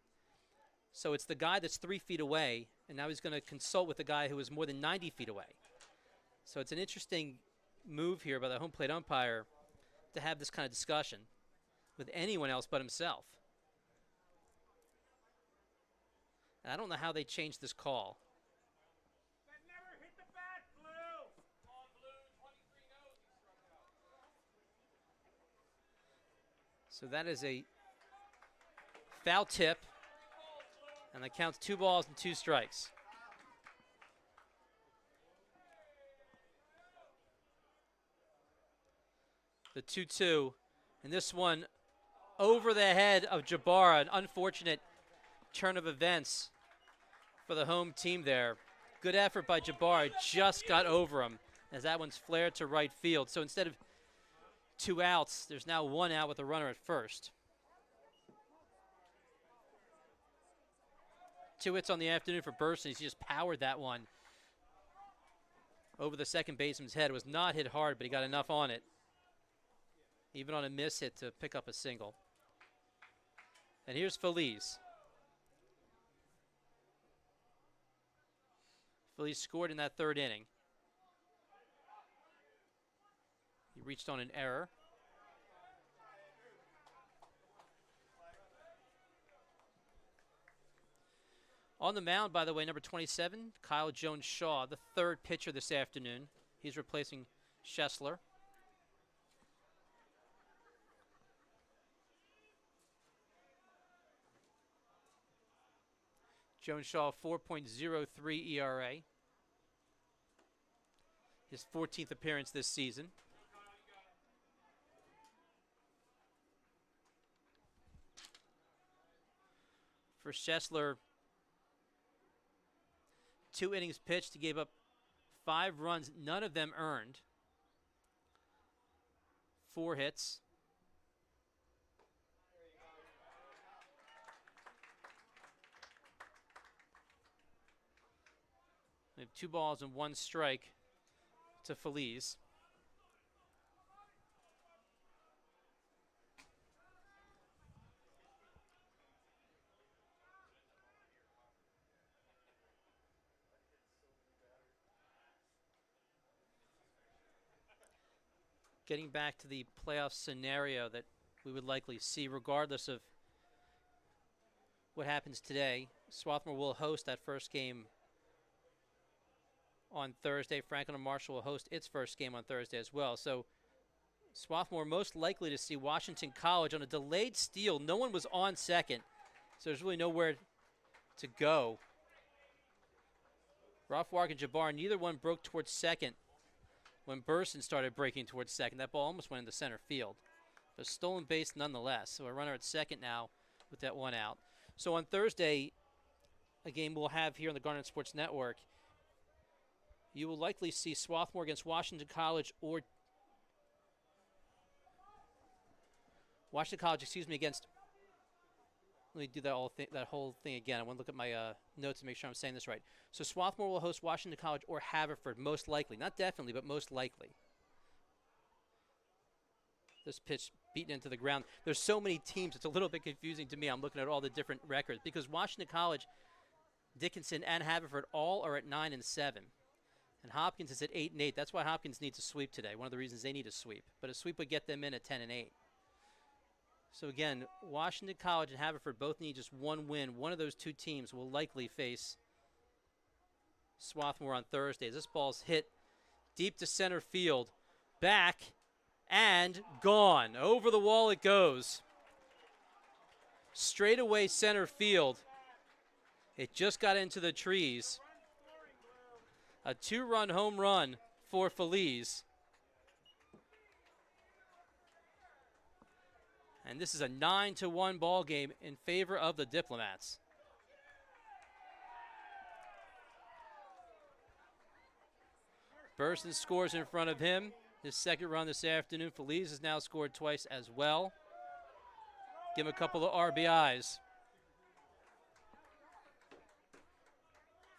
So it's the guy that's 3 feet away, and now he's going to consult with the guy who is more than 90 feet away. So it's an interesting move here by the home plate umpire to have this kind of discussion with anyone else but himself. And I don't know how they changed this call. That never hit the bat, Blue. Come on, Blue. 23 knows he struck out. So that is a foul tip, and that counts 2 balls and 2 strikes. The 2-2. And this one over the head of Jabara. An unfortunate turn of events for the home team there. Good effort by Jabara. Just got over him as that one's flared to right field. So instead of 2 outs, there's now 1 out with a runner at first. 2 hits on the afternoon for Burson. He just powered that one over the second baseman's head. It was not hit hard, but he got enough on it, even on a miss hit, to pick up a single. And here's Feliz. Feliz scored in that 3rd inning. He reached on an error. On the mound, by the way, number 27, Kyle Jones-Shaw, the 3rd pitcher this afternoon. He's replacing Schessler. Jones-Shaw, 4.03 ERA. His 14th appearance this season. For Schessler, 2 innings pitched. He gave up 5 runs, none of them earned. 4 hits. We have 2 balls and 1 strike to Feliz. Getting back to the playoff scenario that we would likely see regardless of what happens today. Swarthmore will host that first game on Thursday. Franklin and Marshall will host its first game on Thursday as well. So Swarthmore most likely to see Washington College on a delayed steal. No one was on second, so there's really nowhere to go. Rothwark and Jabbar, neither one broke towards second when Burson started breaking towards second. That ball almost went into center field. But stolen base nonetheless. So a runner at second now with that 1 out. So on Thursday, a game we'll have here on the Garnet Sports Network, you will likely see Swarthmore against Washington College or against, let me do that whole thing again. I want to look at my notes to make sure I'm saying this right. So Swarthmore will host Washington College or Haverford, most likely. Not definitely, but most likely. This pitch beaten into the ground. There's so many teams, it's a little bit confusing to me. I'm looking at all the different records because Washington College, Dickinson, and Haverford all are at 9 and 7. And Hopkins is at 8 and 8. That's why Hopkins needs a sweep today. One of the reasons they need a sweep. But a sweep would get them in at 10 and 8. So again, Washington College and Haverford both need just 1 win. One of those 2 teams will likely face Swarthmore on Thursday. This ball's hit deep to center field. Back and gone. Over the wall it goes. Straight away center field. It just got into the trees. A 2-run home run for Feliz. And this is a 9-1 ball game in favor of the Diplomats. Burson scores in front of him. His 2nd run this afternoon. Feliz has now scored twice as well. Give him a couple of RBIs.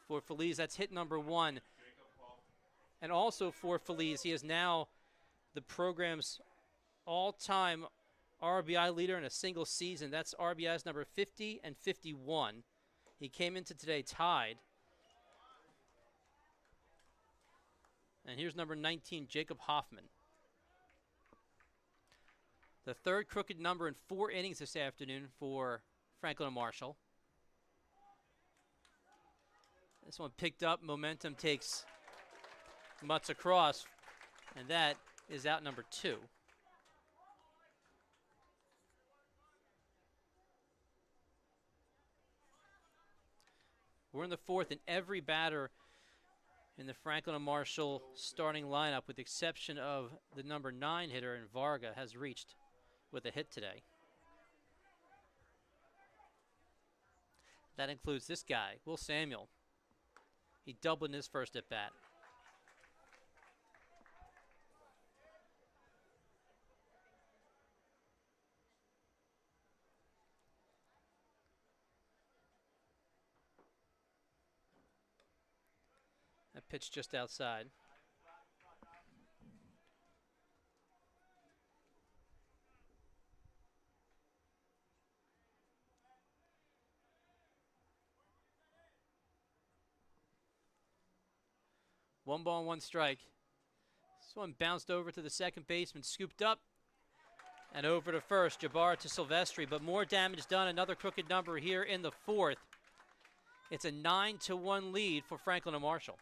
For Feliz, that's hit number 1. And also for Feliz, he is now the program's all-time RBI leader in a single season. That's RBIs number 50 and 51. He came into today tied. And here's number 19, Jacob Hoffman. The 3rd crooked number in 4 innings this afternoon for Franklin and Marshall. This one picked up. Momentum takes Mutz across. And that is out number 2. We're in the 4th, and every batter in the Franklin and Marshall starting lineup, with the exception of the number 9 hitter, and Varga has reached with a hit today. That includes this guy, Will Samuel. He doubled in his first at bat. That pitch just outside. One ball and one strike. This one bounced over to the second baseman, scooped up, and over to first. Jabbar to Silvestri, but more damage done. Another crooked number here in the fourth. It's a 9-1 lead for Franklin and Marshall.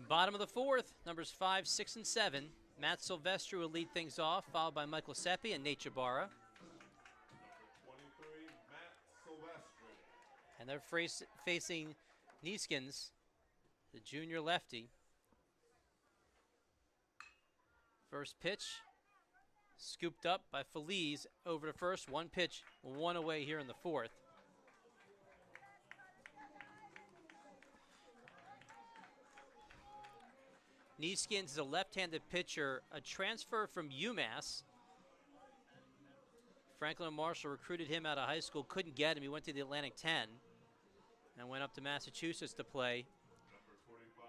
Bottom of the fourth, numbers 5, 6, and 7. Matt Silvestri will lead things off, followed by Michael Seppi and Nate Jabara. Number 23, Matt Silvestri. And they're facing Neeskins, the junior lefty. First pitch, scooped up by Feliz over to first. One pitch, one away here in the fourth. Neeskins is a left-handed pitcher, a transfer from UMass. Franklin and Marshall recruited him out of high school, couldn't get him. He went to the Atlantic 10 and went up to Massachusetts to play. Number 45,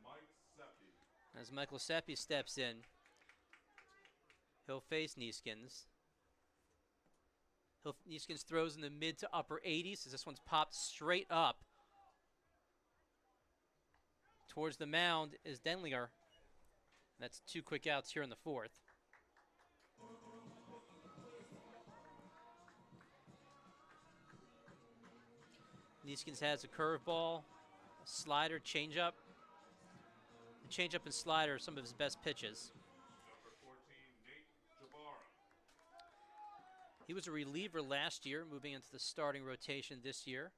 Mike Seppi. As Michael Seppi steps in, he'll face Neeskins. Neeskins throws in the mid to upper 80s as this one's popped straight up. Towards the mound is Denlinger. That's 2 quick outs here in the fourth. Neeskins has a curveball, a slider, changeup. The changeup and slider are some of his best pitches. Number 14, Nate Jabara. He was a reliever last year, moving into the starting rotation this year,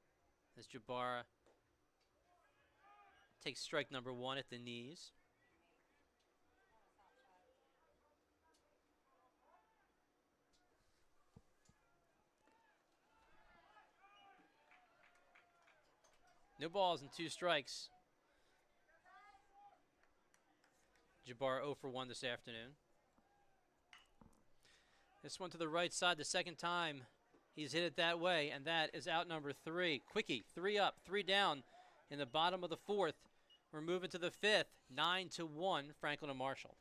as Jabara takes strike number 1 at the knees. No balls and 2 strikes. Jabbar 0 for 1 this afternoon. This one to the right side the second time he's hit it that way, and that is out number 3. Quickie, 3 up, 3 down in the bottom of the fourth. We're moving to the fifth, 9-1, Franklin and Marshall.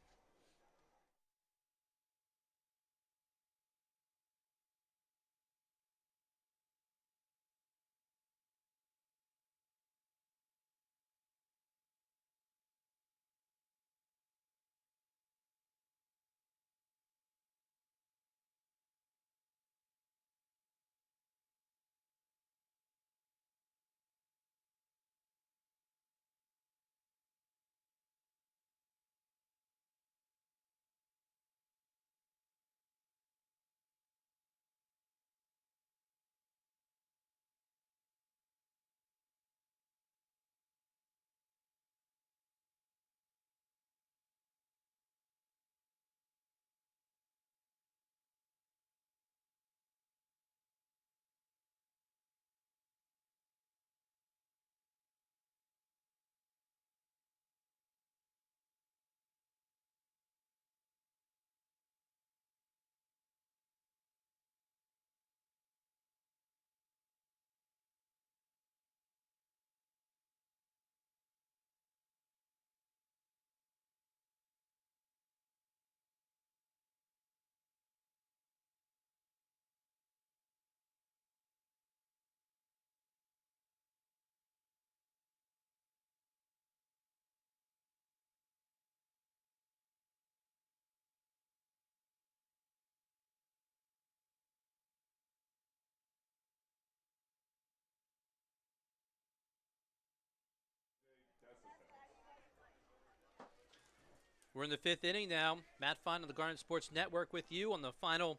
We're in the 5th inning now. Matt Fine on the Garnet Sports Network with you on the final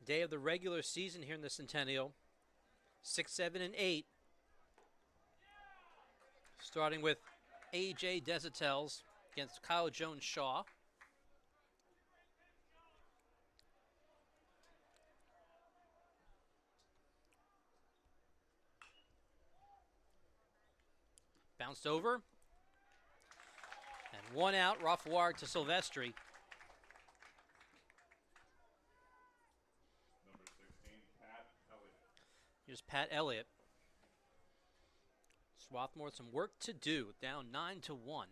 day of the regular season here in the Centennial. 6, 7, and 8. Starting with A.J. Desitels against Kyle Jones-Shaw. Bounced over. And 1 out, rough wire to Silvestri. Number 16, Pat Elliott. Here's Pat Elliott. Swarthmore with some work to do, down 9-1.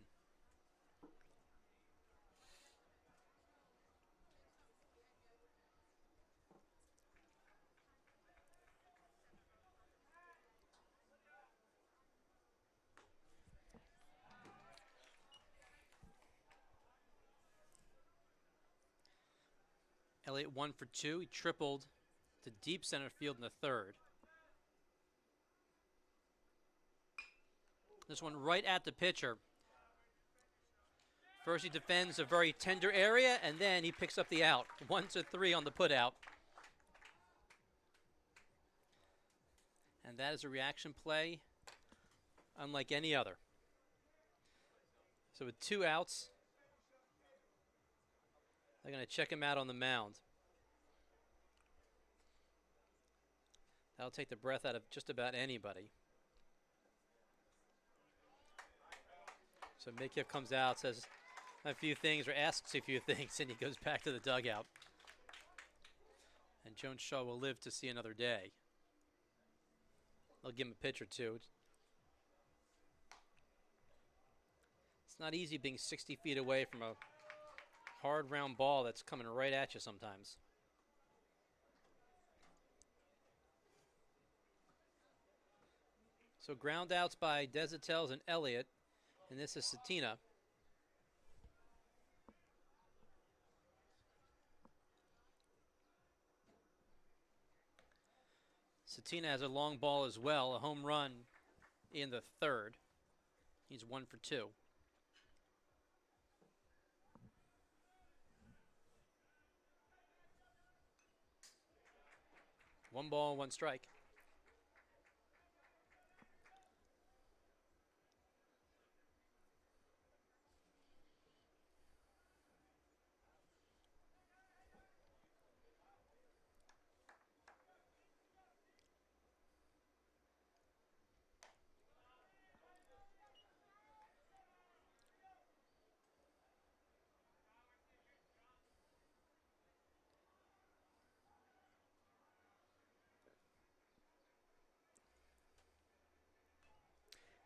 Elliott 1 for 2. He tripled to deep center field in the 3rd. This one right at the pitcher. First he defends a very tender area, and then he picks up the out. 1-3 on the putout. And that is a reaction play unlike any other. So with 2 outs, they're going to check him out on the mound. That'll take the breath out of just about anybody. So Mikiv comes out, says a few things, or asks a few things, and he goes back to the dugout. And Jones-Shaw will live to see another day. They'll give him a pitch or two. It's not easy being 60 feet away from a hard round ball that's coming right at you sometimes. So ground outs by Desitels and Elliott, and this is Satina. Satina has a long ball as well, a home run in the 3rd. He's 1 for 2. 1 ball, 1 strike.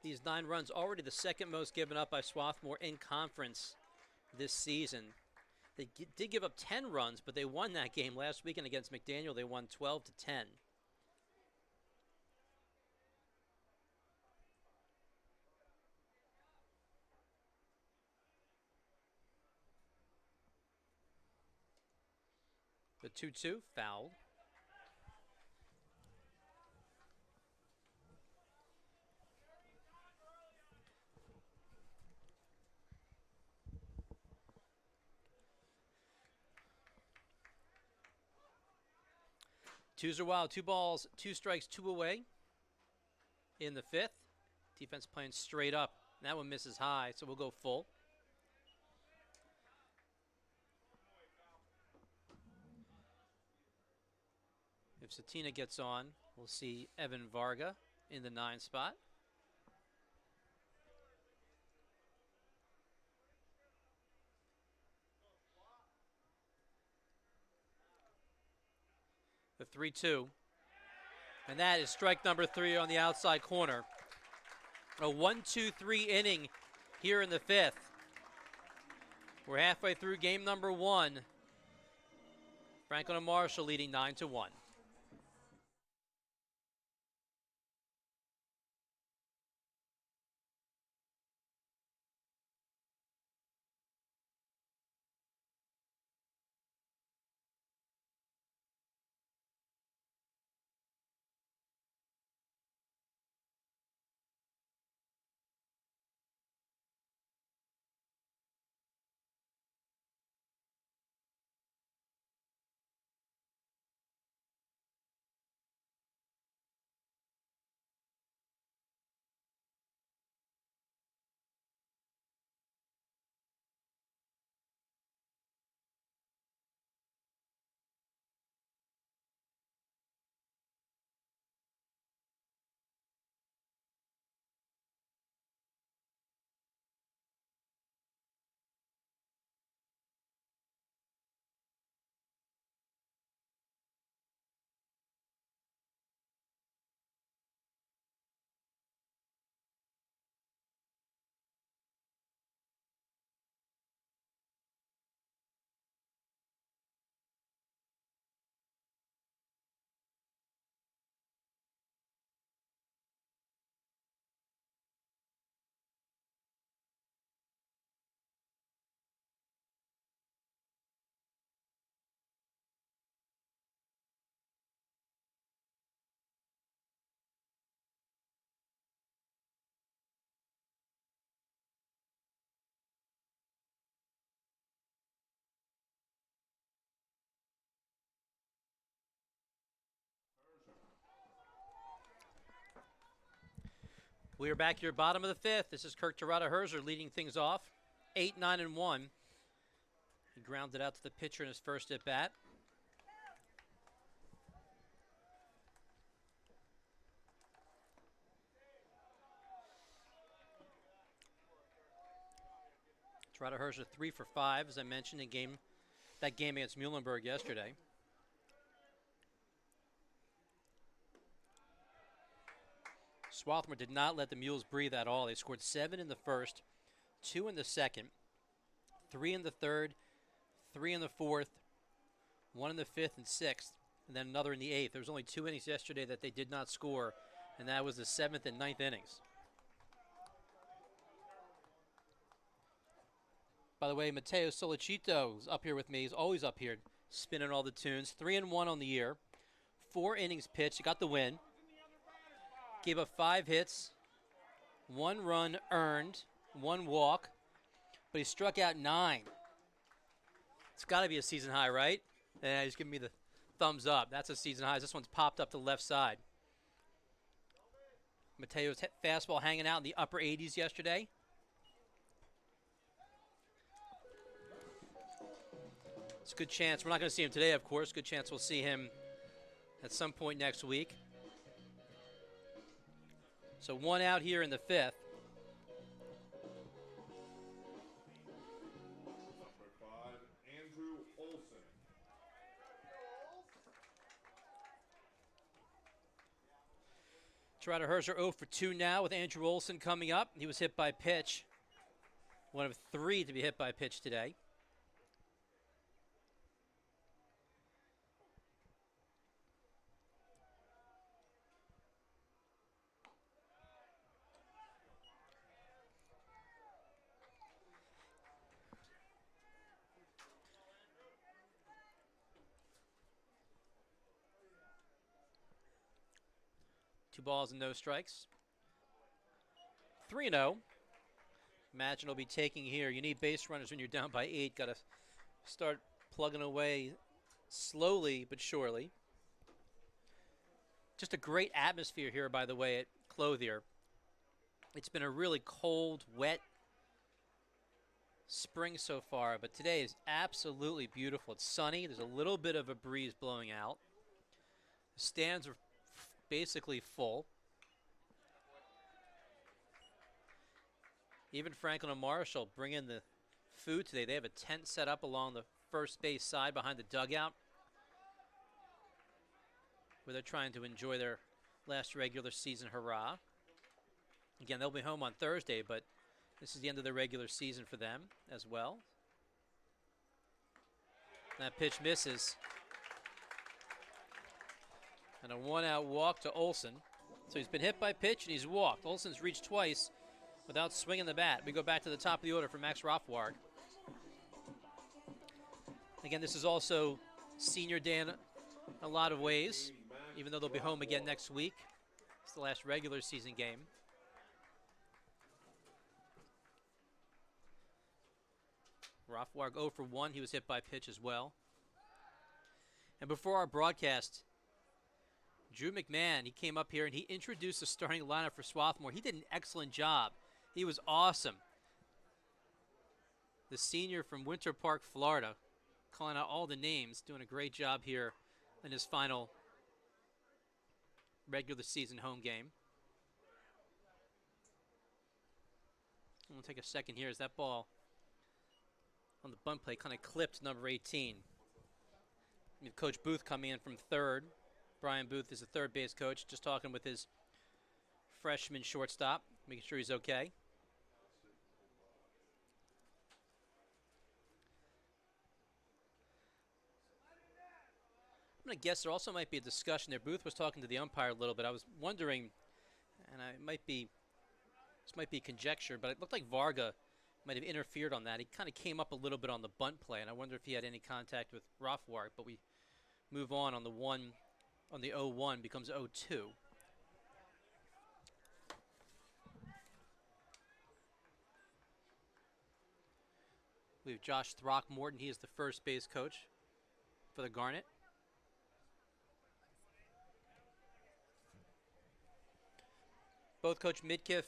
These 9 runs, already the 2nd most given up by Swarthmore in conference this season. They did give up 10 runs, but they won that game last weekend against McDaniel. They won 12-10. The 2-2 fouled. Twos are wild. 2 balls, 2 strikes, 2 away in the 5th. Defense playing straight up. That one misses high, so we'll go full. If Satina gets on, we'll see Evan Varga in the 9 spot. The 3-2. And that is strike number 3 on the outside corner. A 1-2-3 inning here in the 5th. We're halfway through game number 1. Franklin and Marshall leading 9-1. We are back here, bottom of the fifth. This is Kirk Terada-Herzer leading things off. 8, 9, and 1. He grounded out to the pitcher in his first at bat. Terada-Herzer 3 for 5, as I mentioned in that game against Muhlenberg yesterday. Swarthmore did not let the Mules breathe at all. They scored 7 in the first, 2 in the second, 3 in the third, 3 in the fourth, 1 in the fifth and sixth, and then another in the eighth. There was only 2 innings yesterday that they did not score, and that was the 7th and 9th innings. By the way, Mateo Solicito is up here with me. He's always up here spinning all the tunes. 3 and 1 on the year, 4 innings pitched. He got the win. Gave up 5 hits, 1 run earned, 1 walk, but he struck out 9. It's got to be a season high, right? Yeah, he's giving me the thumbs up. That's a season high. This one's popped up to the left side. Mateo's fastball hanging out in the upper 80s yesterday. It's a good chance. We're not going to see him today, of course. Good chance we'll see him at some point next week. So 1 out here in the fifth. Number 5, Andrew Olson. Terada-Herzer 0 for 2 now with Andrew Olson coming up. He was hit by pitch. One of 3 to be hit by pitch today. Two balls and no strikes. 3-0. Imagine will be taking here. You need base runners when you're down by 8. Got to start plugging away slowly but surely. Just a great atmosphere here, by the way, at Clothier. It's been a really cold, wet spring so far, but today is absolutely beautiful. It's sunny. There's a little bit of a breeze blowing out. The stands are basically full. Even Franklin and Marshall bring in the food today. They have a tent set up along the first base side behind the dugout where they're trying to enjoy their last regular season hurrah. Again, they'll be home on Thursday, but this is the end of the regular season for them as well. That pitch misses. And a 1-out walk to Olson. So he's been hit by pitch and he's walked. Olson's reached twice without swinging the bat. We go back to the top of the order for Max Rothward. Again, this is also senior day in a lot of ways, even though they'll be home again next week. It's the last regular season game. Rothward 0 for 1. He was hit by pitch as well. And before our broadcast, Drew McMahon, he came up here and he introduced the starting lineup for Swarthmore. He did an excellent job. He was awesome. The senior from Winter Park, Florida, calling out all the names, doing a great job here in his final regular season home game. I'm going to take a second here as that ball on the bunt play kind of clipped number 18. We have Coach Booth coming in from third. Brian Booth is the third base coach, just talking with his freshman shortstop, making sure he's okay. I'm going to guess there also might be a discussion there. Booth was talking to the umpire a little bit. I was wondering, and this might be conjecture, but it looked like Varga might have interfered on that. He kind of came up a little bit on the bunt play, and I wonder if he had any contact with Rothward, but we move on the 0-1 becomes 0-2. We have Josh Throckmorton. He is the first base coach for the Garnet. both Coach Midkiff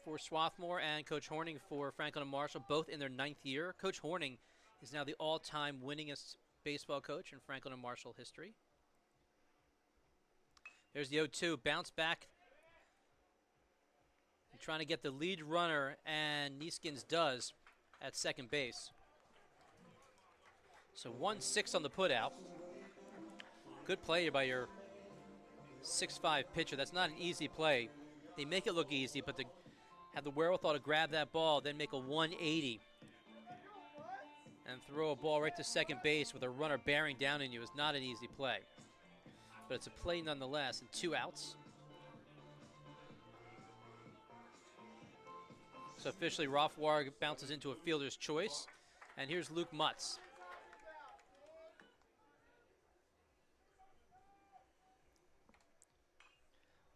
for Swarthmore and Coach Horning for Franklin and Marshall, both in their 9th year. Coach Horning is now the all-time winningest baseball coach in Franklin and Marshall history. There's the 0-2, bounce back. Trying to get the lead runner, and Neeskins does at second base. So 1-6 on the putout. Good play by your 6'5" pitcher. That's not an easy play. They make it look easy, but to have the wherewithal to grab that ball, then make a 180 and throw a ball right to second base with a runner bearing down on you is not an easy play. But it's a play nonetheless, and 2 outs. So officially, Rothwarg bounces into a fielder's choice. And here's Luke Mutz.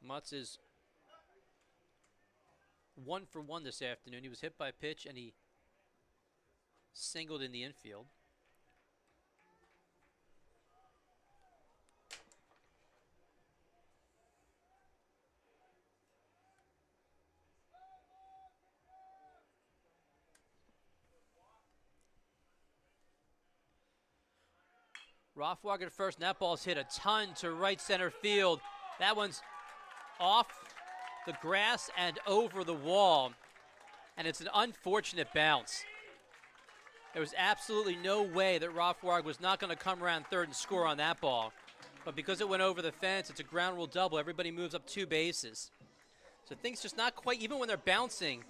Mutz is 1 for 1 this afternoon. He was hit by a pitch, and he singled in the infield. Rothwarg at first, and that ball's hit a ton to right center field. That one's off the grass and over the wall, and it's an unfortunate bounce. There was absolutely no way that Rothwarg was not going to come around third and score on that ball, but because it went over the fence, it's a ground rule double. Everybody moves up 2 bases. So things just not quite, even when they're bouncing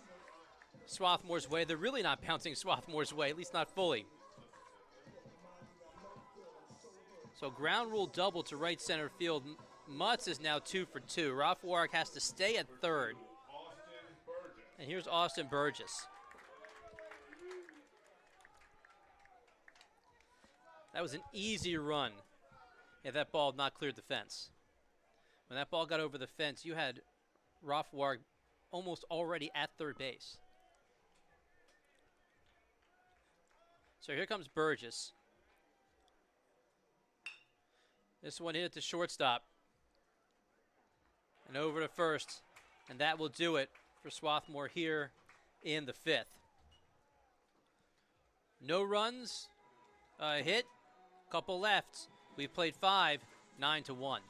Swarthmore's way, they're really not bouncing Swarthmore's way, at least not fully. So ground rule double to right center field. Mutz is now 2 for 2. Rothwarg has to stay at third. And here's Austin Burgess. That was an easy run if that ball had not cleared the fence. When that ball got over the fence, you had Rothwarg almost already at third base. So here comes Burgess. This one hit at the shortstop. And over to first. And that will do it for Swarthmore here in the 5th. No runs, a hit, couple left. We've played 5, 9-1.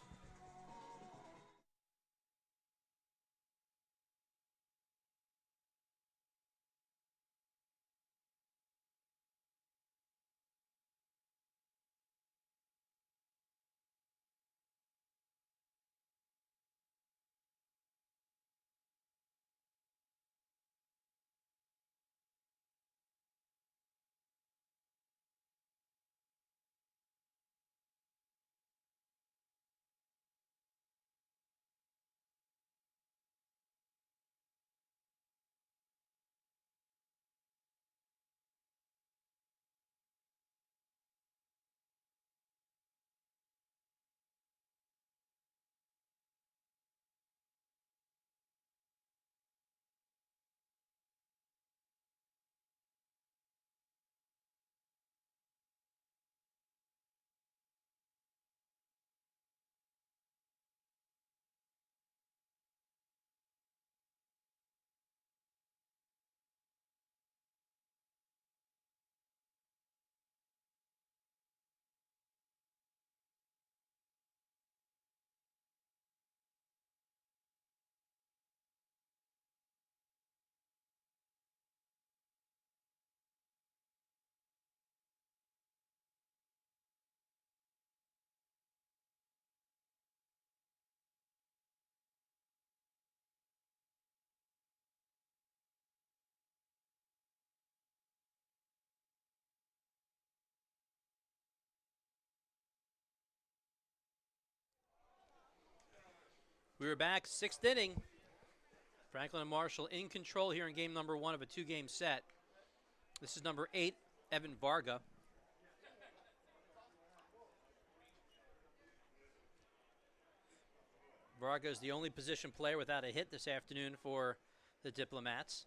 We were back, 6th inning. Franklin and Marshall in control here in game number 1 of a 2-game set. This is number 8, Evan Varga. Varga is the only position player without a hit this afternoon for the Diplomats.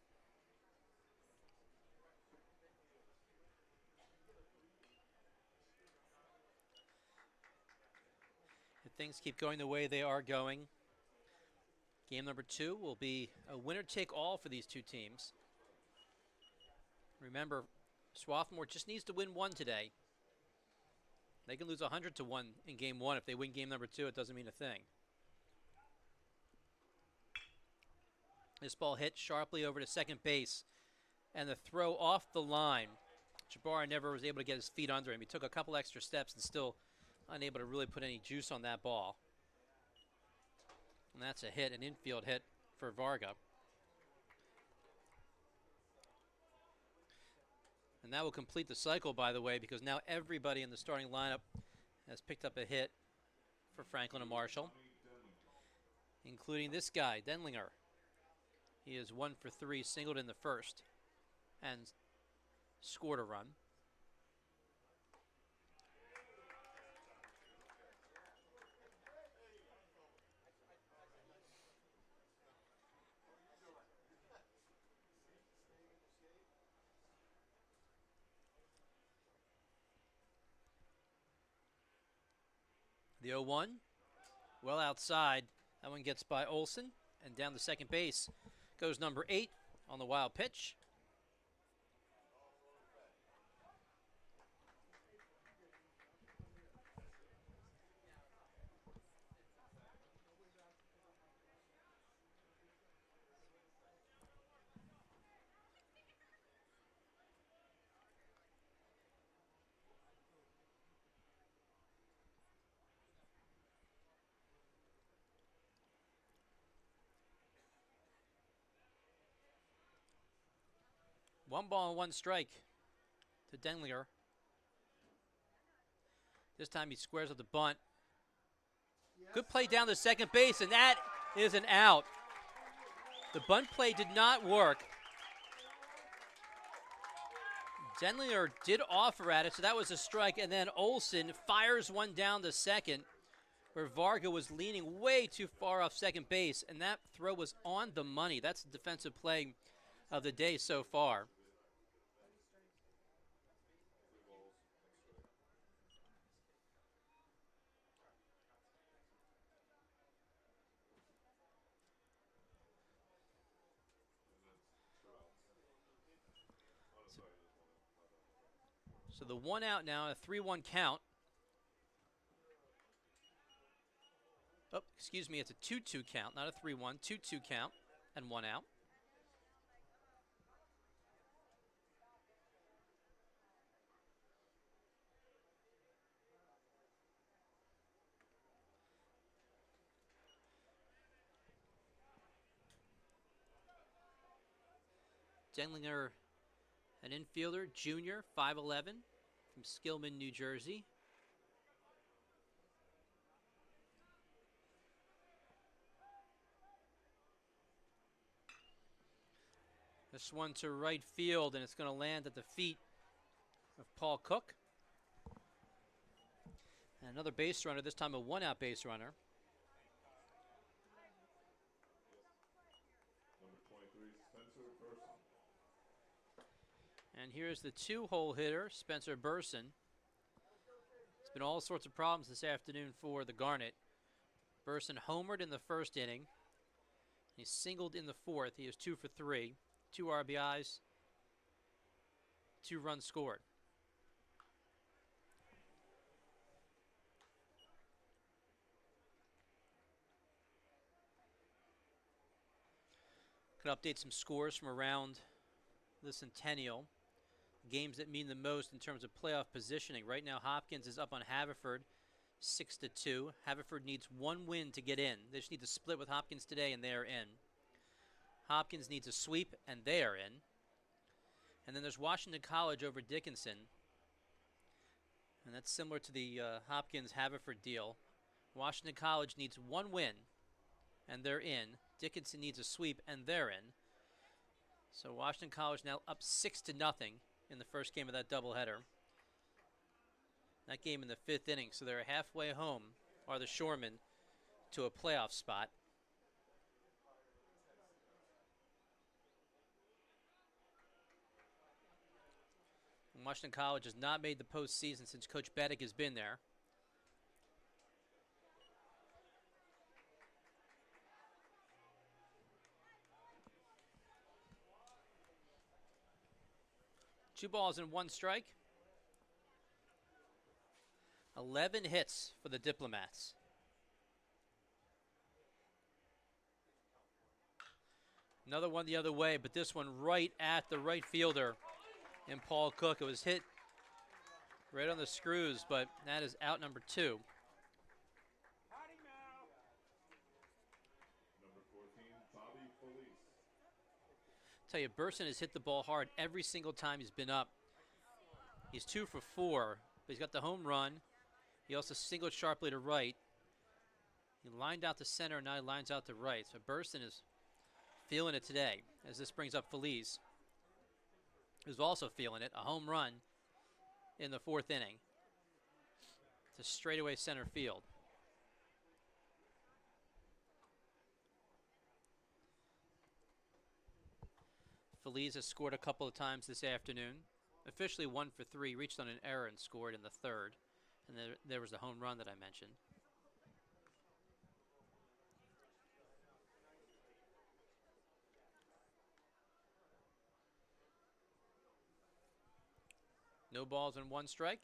If things keep going the way they are going, Game number 2 will be a winner-take-all for these two teams. Remember, Swarthmore just needs to win one today. They can lose 100-1 in game 1. If they win game number 2, it doesn't mean a thing. This ball hit sharply over to second base, and the throw off the line. Jabbar never was able to get his feet under him. He took a couple extra steps and still unable to really put any juice on that ball. And that's a hit, an infield hit for Varga. And that will complete the cycle, by the way, because now everybody in the starting lineup has picked up a hit for Franklin and Marshall, including this guy, Denlinger. He is 1 for 3, singled in the first, and scored a run. The 0-1, well outside. That one gets by Olson, and down to second base goes number 8 on the wild pitch. One ball and one strike to Denlinger. This time he squares up the bunt. Good play down to second base, and that is an out. The bunt play did not work. Denlinger did offer at it, so that was a strike, and then Olson fires one down to second, where Varga was leaning way too far off second base, and that throw was on the money. That's the defensive play of the day so far. So the 1 out now, a 3-1 count. Oh, excuse me, it's a 2-2 count, not a 3-1, 2-2 count, and 1 out. Denlinger, an infielder, junior, 5'11", from Skillman, New Jersey. This one to right field, and it's going to land at the feet of Paul Cook. And another base runner, this time a 1-out base runner. And here's the 2-hole hitter, Spencer Burson. It's been all sorts of problems this afternoon for the Garnet. Burson homered in the first inning. He singled in the fourth. He is 2 for 3, 2 RBIs, 2 runs scored. Could update some scores from around the Centennial. Games that mean the most in terms of playoff positioning. Right now, Hopkins is up on Haverford, 6-2. Haverford needs 1 win to get in. They just need to split with Hopkins today, and they are in. Hopkins needs a sweep, and they are in. And then there's Washington College over Dickinson. And that's similar to the Hopkins-Haverford deal. Washington College needs 1 win, and they're in. Dickinson needs a sweep, and they're in. So Washington College now up 6-0 in the first game of that doubleheader. That game in the 5th inning, so they're halfway home, are the Shoremen, to a playoff spot. And Washington College has not made the postseason since Coach Beddick has been there. 2 balls and 1 strike. 11 hits for the Diplomats. Another one the other way, but this one right at the right fielder in Paul Cook. It was hit right on the screws, but that is out number 2. Patty Mel. Number 14, Bobby Felice. Tell you, Burson has hit the ball hard every single time he's been up. He's 2 for 4, but he's got the home run. He also singled sharply to right. He lined out to center, and now he lines out to right. So Burson is feeling it today as this brings up Feliz, who's also feeling it. A home run in the 4th inning to straightaway center field. Feliz has scored a couple of times this afternoon. Officially 1 for 3, reached on an error and scored in the 3rd. And there was the home run that I mentioned. No balls and 1 strike.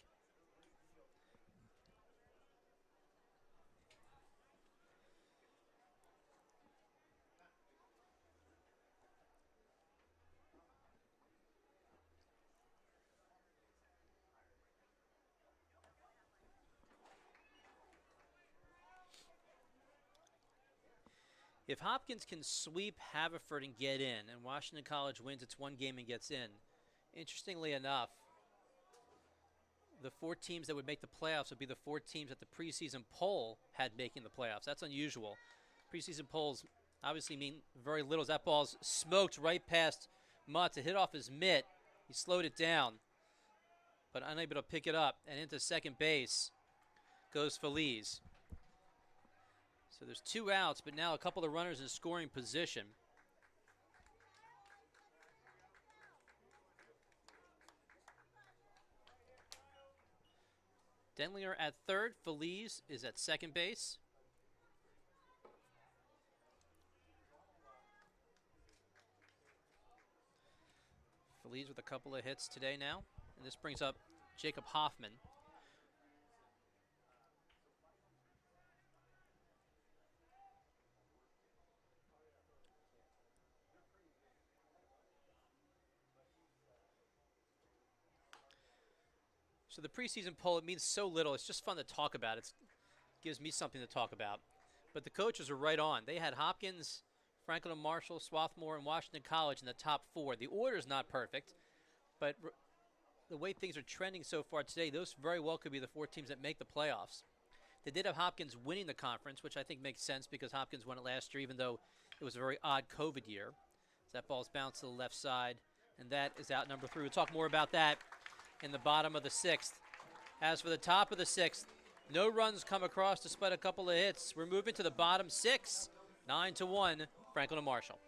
If Hopkins can sweep Haverford and get in, and Washington College wins its 1 game and gets in, interestingly enough, the 4 teams that would make the playoffs would be the 4 teams that the preseason poll had making the playoffs. That's unusual. Preseason polls obviously mean very little, as that ball's smoked right past Mutt to hit off his mitt. He slowed it down, but unable to pick it up, and into second base goes Feliz. So there's 2 outs, but now a couple of runners in scoring position. Denlinger at third. Feliz is at second base. Feliz with a couple of hits today now. And this brings up Jacob Hoffman. So the preseason poll, it means so little. It's just fun to talk about. It gives me something to talk about. But the coaches are right on. They had Hopkins, Franklin and Marshall, Swarthmore, and Washington College in the top 4. The order is not perfect, but the way things are trending so far today, those very well could be the 4 teams that make the playoffs. They did have Hopkins winning the conference, which I think makes sense because Hopkins won it last year, even though it was a very odd COVID year. So that ball's bounced to the left side, and that is out number 3. We'll talk more about that in the bottom of the 6th. As for the top of the 6th, no runs come across despite a couple of hits. We're moving to the bottom 6, 9-1, Franklin and Marshall.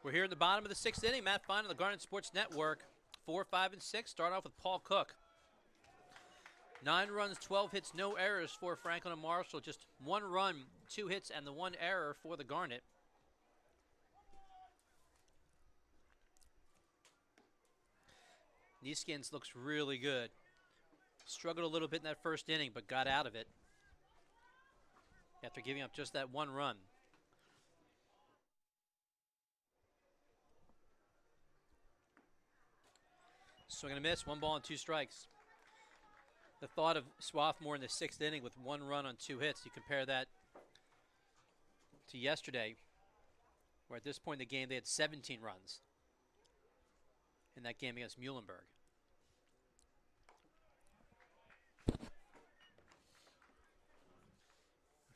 We're here in the bottom of the 6th inning. Matt Fine on the Garnet Sports Network. 4, 5, and 6. Start off with Paul Cook. 9 runs, 12 hits, no errors for Franklin and Marshall. Just 1 run, 2 hits, and the 1 error for the Garnet. Neeskins looks really good. Struggled a little bit in that first inning, but got out of it after giving up just that 1 run. Swing and a miss, 1 ball and 2 strikes. The thought of Swarthmore in the 6th inning with 1 run on 2 hits, you compare that to yesterday, where at this point in the game they had 17 runs in that game against Muhlenberg.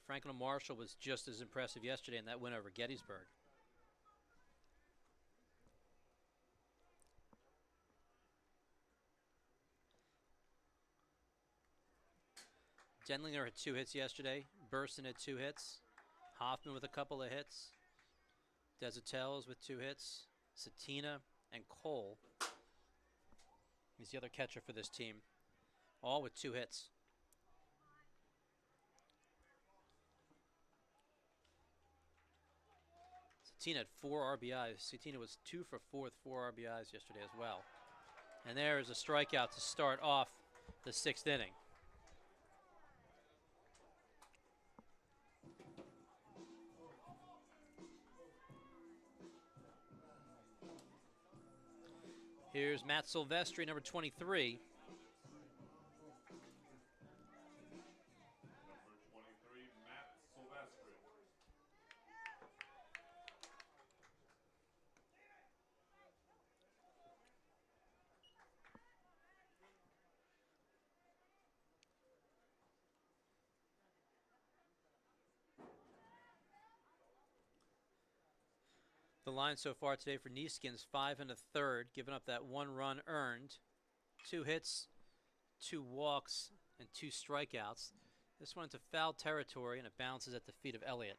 Franklin Marshall was just as impressive yesterday in that win over Gettysburg. Denlinger had 2 hits yesterday. Burston had 2 hits. Hoffman with a couple of hits. Desautel with 2 hits. Satina and Cole, he's the other catcher for this team, all with 2 hits. Satina had 4 RBIs. Satina was 2 for 4 with 4 RBIs yesterday as well. And there is a strikeout to start off the 6th inning. Here's Matt Silvestri, number 23. Number 23, Matt Silvestri. The line so far today for Neeskins, 5 1/3, giving up that 1 run earned, 2 hits, 2 walks, and 2 strikeouts. This one into foul territory, and it bounces at the feet of Elliott.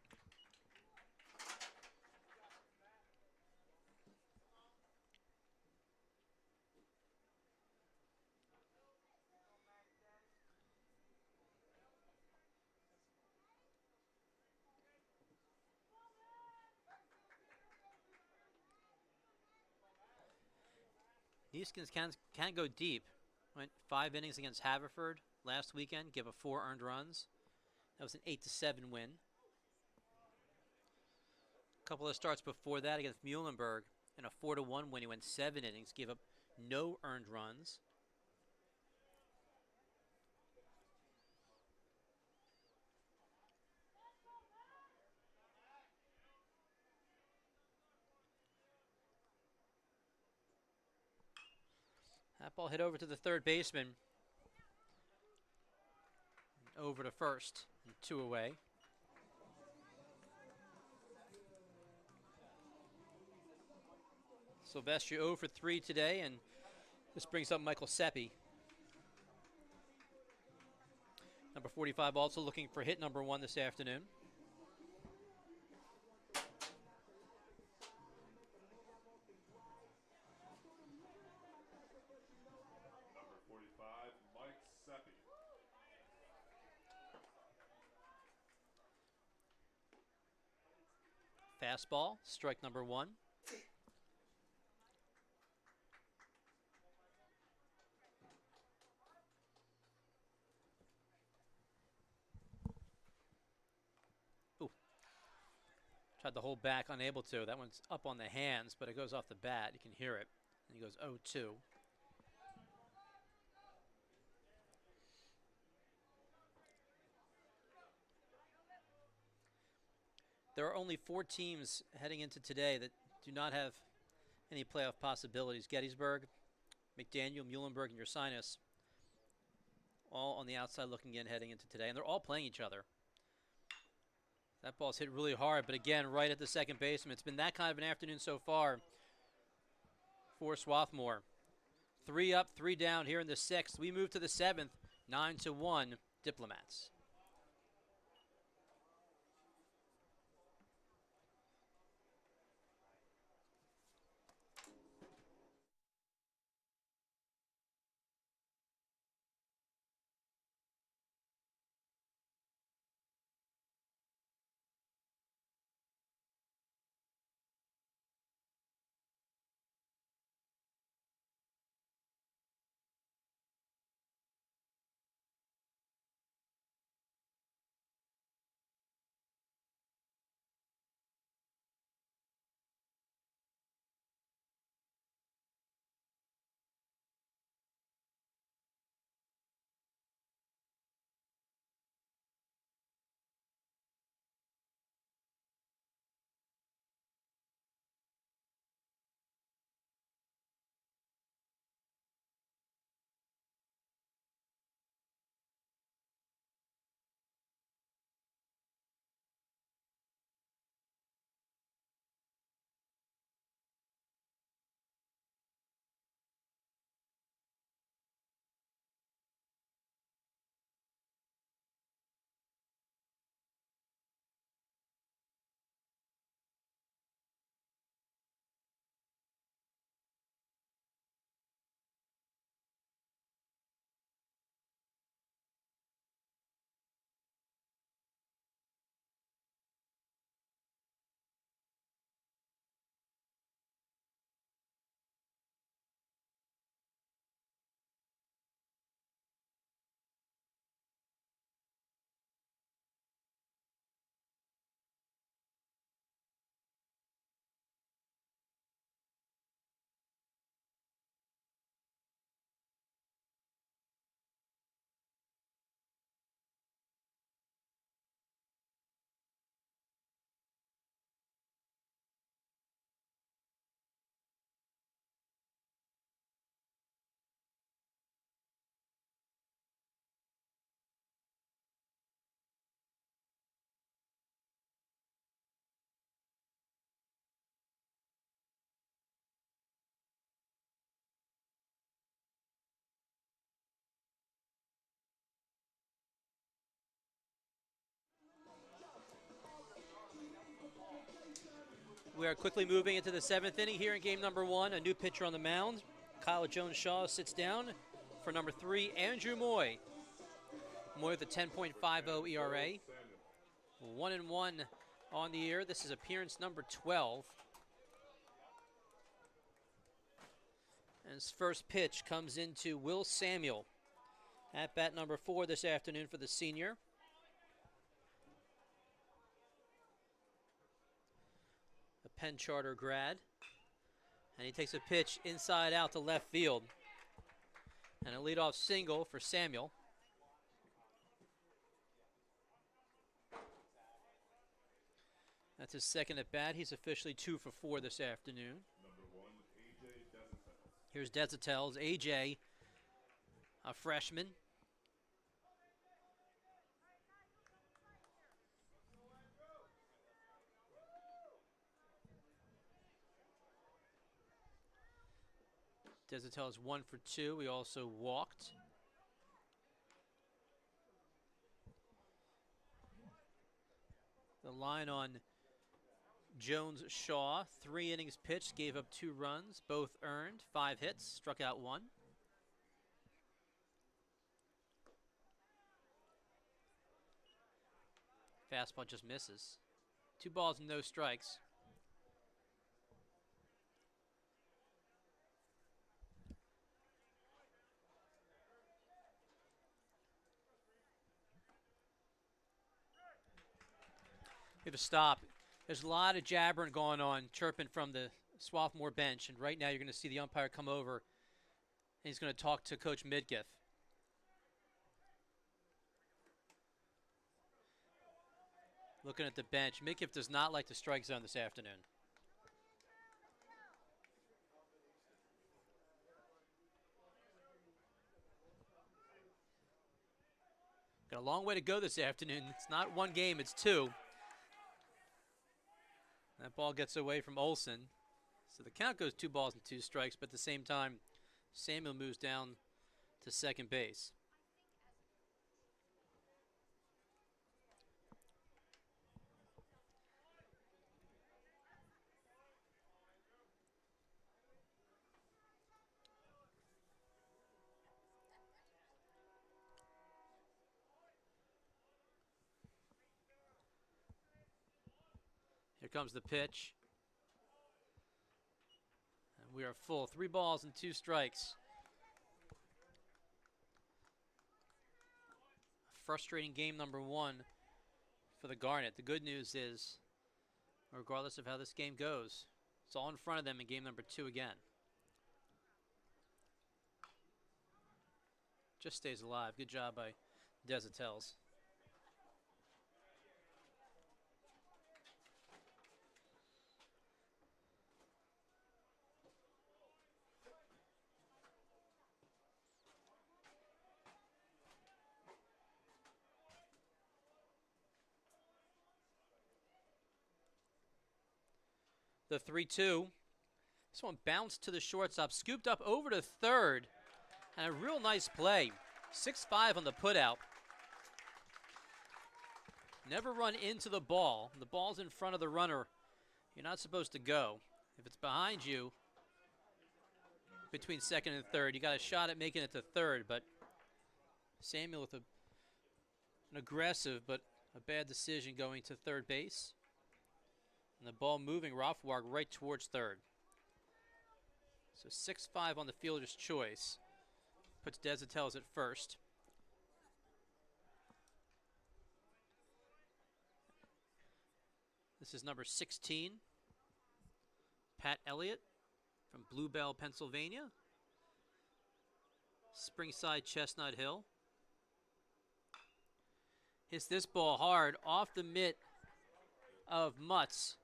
Neeskins can go deep. Went 5 innings against Haverford last weekend, gave up 4 earned runs. That was an 8-7 win. A couple of starts before that against Muhlenberg in a 4-1 win. He went 7 innings, gave up no earned runs. That ball hit over to the third baseman. Over to first, and 2 away. Silvestri 0 for 3 today, and this brings up Michael Seppi. Number 45 also looking for hit number 1 this afternoon. Number 45, Mike Seppi. Fastball, strike number 1. Ooh. Tried to hold back, unable to. That one's up on the hands, but it goes off the bat. You can hear it. And he goes 0-2. There are only 4 teams heading into today that do not have any playoff possibilities. Gettysburg, McDaniel, Muhlenberg, and Ursinus, all on the outside looking in heading into today. And they're all playing each other. That ball's hit really hard, but again, right at the second baseman. It's been that kind of an afternoon so far for Swarthmore. 3 up, 3 down here in the 6th. We move to the 7th, 9-1 Diplomats. We are quickly moving into the 7th inning here in game number 1. A new pitcher on the mound. Kyle Jones-Shaw sits down for number 3, Andrew Moy. Moy with a 10.50 ERA. 1-1 on the year. This is appearance number 12. And his first pitch comes into Will Samuel. At bat number 4 this afternoon for the senior. A Penn Charter grad. And he takes a pitch inside out to left field. And a leadoff single for Samuel. That's his second at bat. He's officially 2 for 4 this afternoon. Number 1, AJ Desitels. Here's Desitels. AJ, a freshman. Desitels 1 for 2. He also walked. The line on Jones-Shaw, 3 innings pitched, gave up 2 runs, both earned, 5 hits, struck out 1. Fastball just misses. 2 balls and no strikes. We have a stop. There's a lot of jabbering going on, chirping from the Swarthmore bench, and right now you're going to see the umpire come over, and he's going to talk to Coach Midgiff. Looking at the bench, Midgiff does not like the strike zone this afternoon. Got a long way to go this afternoon. It's not 1 game, it's 2. That ball gets away from Olsen. So the count goes 2 balls and 2 strikes, but at the same time, Samuel moves down to second base. Here comes the pitch. And we are full. 3 balls and 2 strikes. A frustrating game number 1 for the Garnet. The good news is, regardless of how this game goes, it's all in front of them in game number 2 again. Just stays alive. Good job by Desitels. The 3-2. This one bounced to the shortstop, scooped up over to third, and a real nice play. 6-5 on the putout. Never run into the ball. The ball's in front of the runner. You're not supposed to go. If it's behind you, between second and third, you got a shot at making it to third, but Samuel with an aggressive but a bad decision going to third base. And the ball moving Rothwag right towards third. So 6-5 on the fielder's choice. Puts Desitels at first. This is number 16. Pat Elliott from Bluebell, Pennsylvania. Springside, Chestnut Hill. Hits this ball hard off the mitt of Mutz.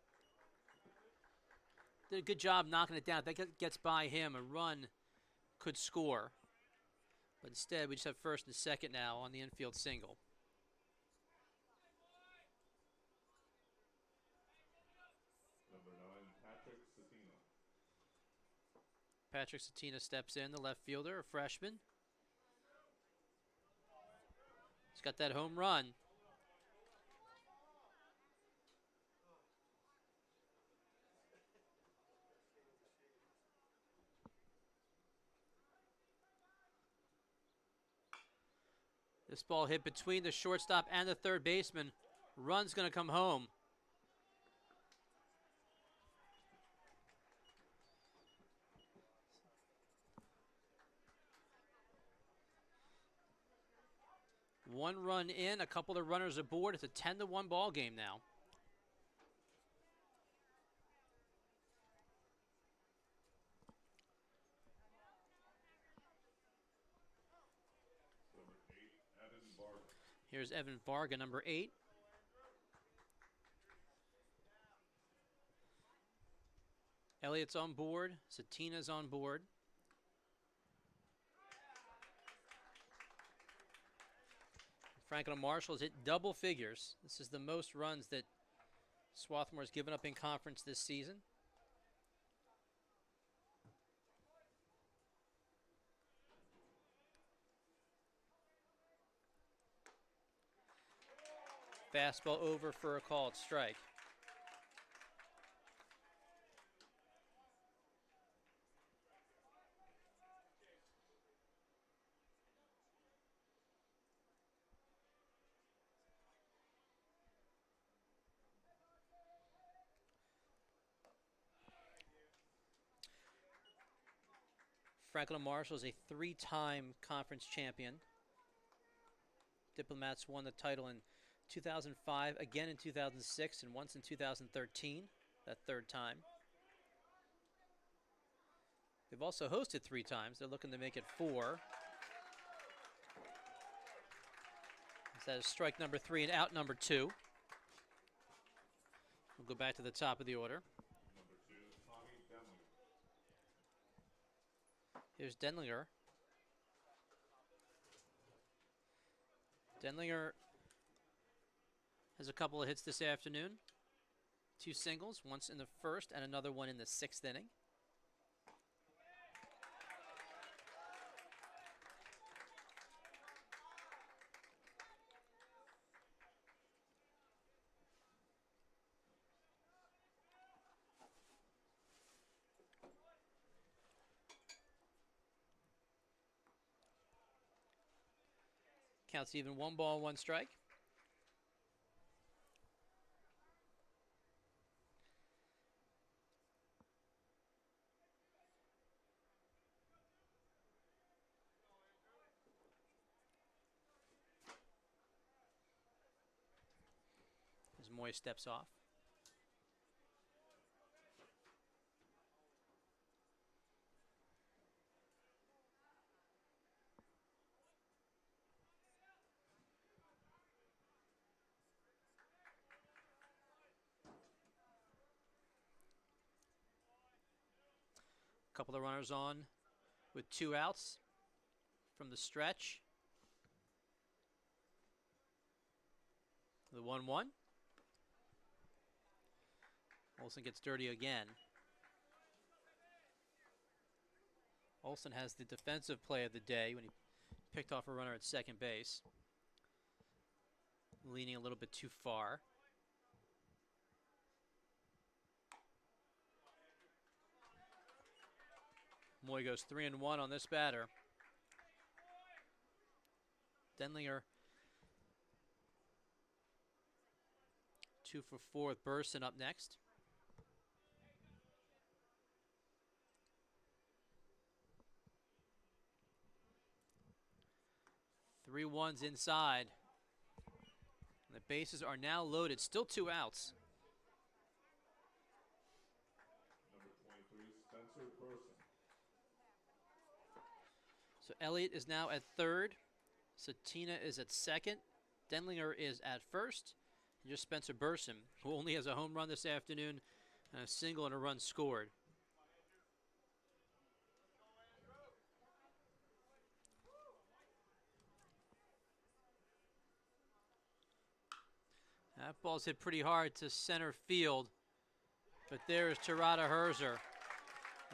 Did a good job knocking it down. If that gets by him, a run could score. But instead, we just have first and second now on the infield single. Number 9, Patrick Satina. Patrick Satina steps in, the left fielder, a freshman. He's got that home run. This ball hit between the shortstop and the third baseman. Run's going to come home. One run in, a couple of runners aboard. It's a 10-1 ball game now. Number 8, Evan Vargas. Here's Evan Varga, number 8. Elliott's on board. Satina's on board. Franklin Marshall has hit double figures. This is the most runs that Swarthmore has given up in conference this season. Fastball over for a called strike. Franklin Marshall is a 3-time conference champion. Diplomats won the title in 2005, again in 2006, and once in 2013, that third time. They've also hosted 3 times. They're looking to make it 4. That is strike number 3 and out number 2. We'll go back to the top of the order. Number 2, Tommy Denlinger. Here's Denlinger. Denlinger has a couple of hits this afternoon. 2 singles, once in the first and another one in the 6th inning. Counts even, 1 ball, 1 strike. As Moy steps off. Couple of runners on with 2 outs from the stretch. The 1-1. Olsen gets dirty again. Olsen has the defensive play of the day when he picked off a runner at second base. Leaning a little bit too far. Moy goes 3-1 on this batter. Denlinger 2 for 4 with Burson up next. 3-1's inside. And the bases are now loaded. Still 2 outs. Number 23, Spencer Burson. So Elliott is now at third. Satina is at second. Denlinger is at first. And just Spencer Burson, who only has a home run this afternoon and a single and a run scored. That ball's hit pretty hard to center field. But there is Tirada Herzer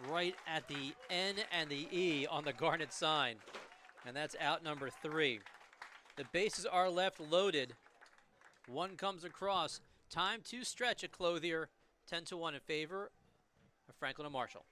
right at the N and the E on the Garnet sign. And that's out number 3. The bases are left loaded. One comes across. Time to stretch a Clothier. 10-1 in favor of Franklin and Marshall.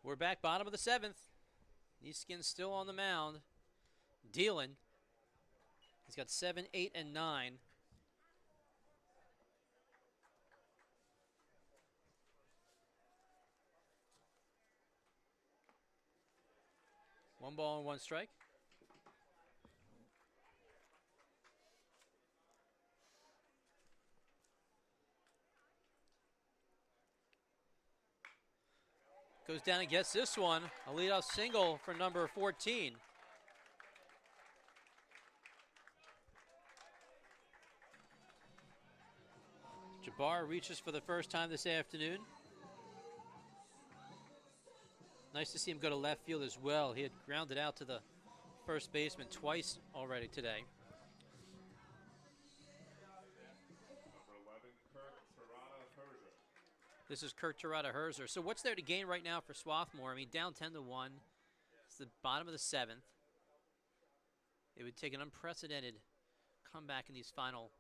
We're back, bottom of the 7th. Neeskin's still on the mound. Dealing. He's got 7, 8, and 9. One ball and one strike. Goes down and gets this one. A leadoff single for number 14. Jabbar reaches for the first time this afternoon. Nice to see him go to left field as well. He had grounded out to the first baseman twice already today. Number 11, Kurt Terada-Herzer. This is Kurt Terada-Herzer. So what's there to gain right now for Swarthmore? I mean, down 10-1. It's the bottom of the 7th. It would take an unprecedented comeback in these final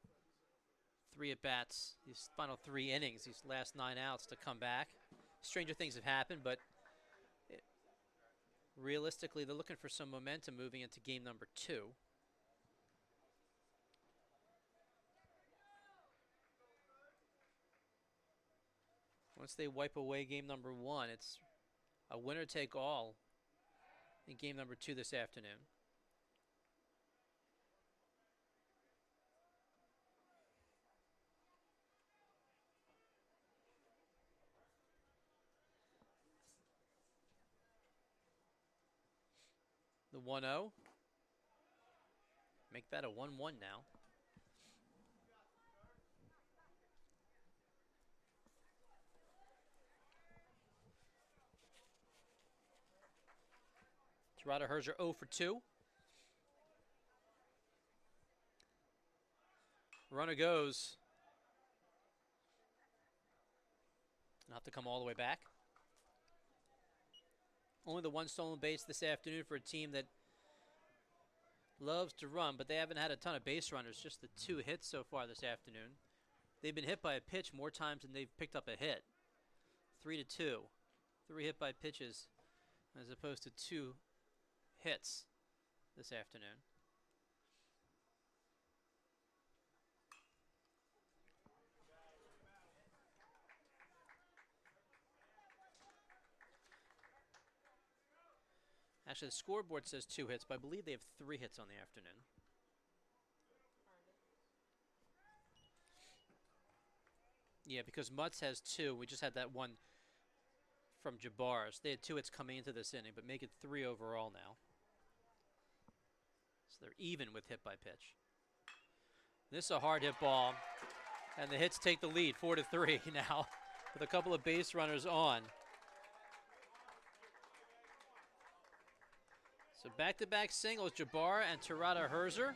3 at-bats, these final 3 innings, these last 9 outs to come back. Stranger things have happened, but realistically, they're looking for some momentum moving into game number 2. Once they wipe away game number 1, it's a winner-take-all in game number 2 this afternoon. The 1-0. Make that a 1-1 now. Terada-Herzer 0 for 2. Runner goes. I'll have to come all the way back. Only the 1 stolen base this afternoon for a team that loves to run, but they haven't had a ton of base runners, just the 2 hits so far this afternoon. They've been hit by a pitch more times than they've picked up a hit. 3-2. 3 hit by pitches as opposed to 2 hits this afternoon. Actually, the scoreboard says 2 hits, but I believe they have 3 hits on the afternoon. Yeah, because Mutz has 2. We just had that one from Jabbar's. They had 2 hits coming into this inning, but make it 3 overall now. So they're even with hit by pitch. This is a hard hit ball, and the hits take the lead, 4-3 now, with a couple of base runners on. So back-to-back singles, Jabbar and Terada-Herzer.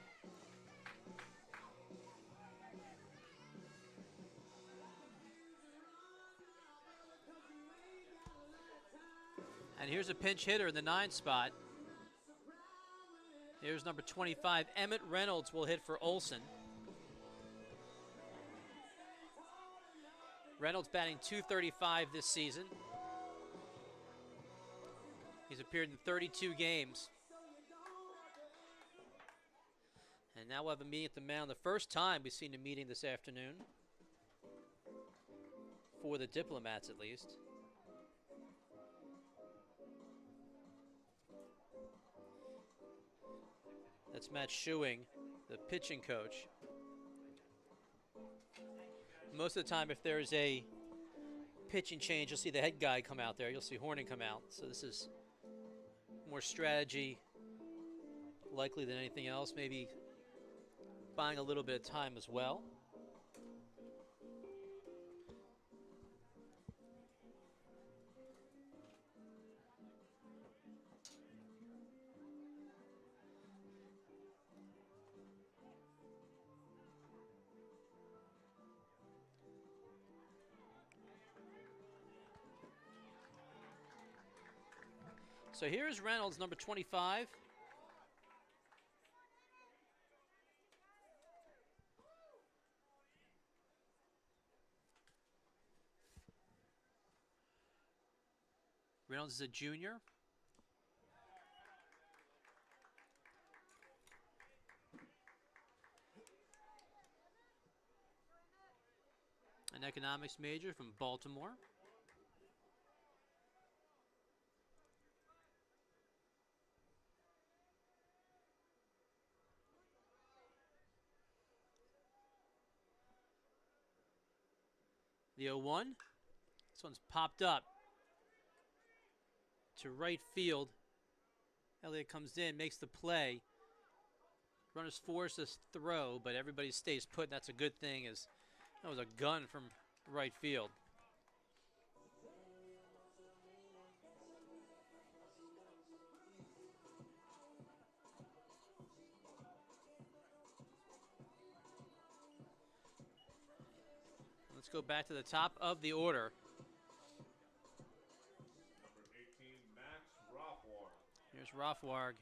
And here's a pinch hitter in the 9 spot. Here's number 25, Emmett Reynolds will hit for Olson. Reynolds batting .235 this season. He's appeared in 32 games. And now we'll have a meeting at the mound. The first time we've seen a meeting this afternoon. For the Diplomats, at least. That's Matt Schuing, the pitching coach. Most of the time, if there's a pitching change, you'll see the head guy come out there. You'll see Horning come out. So this is more strategy likely than anything else. Maybe buying a little bit of time as well. So here's Reynolds, number 25. Reynolds is a junior. An economics major from Baltimore. The 0-1. This one's popped up to right field. Elliott comes in, makes the play. Runners force a throw, but everybody stays put, and that's a good thing, as that was a gun from right field. Let's go back to the top of the order. Number 18, Max Rothward. Here's Rothward.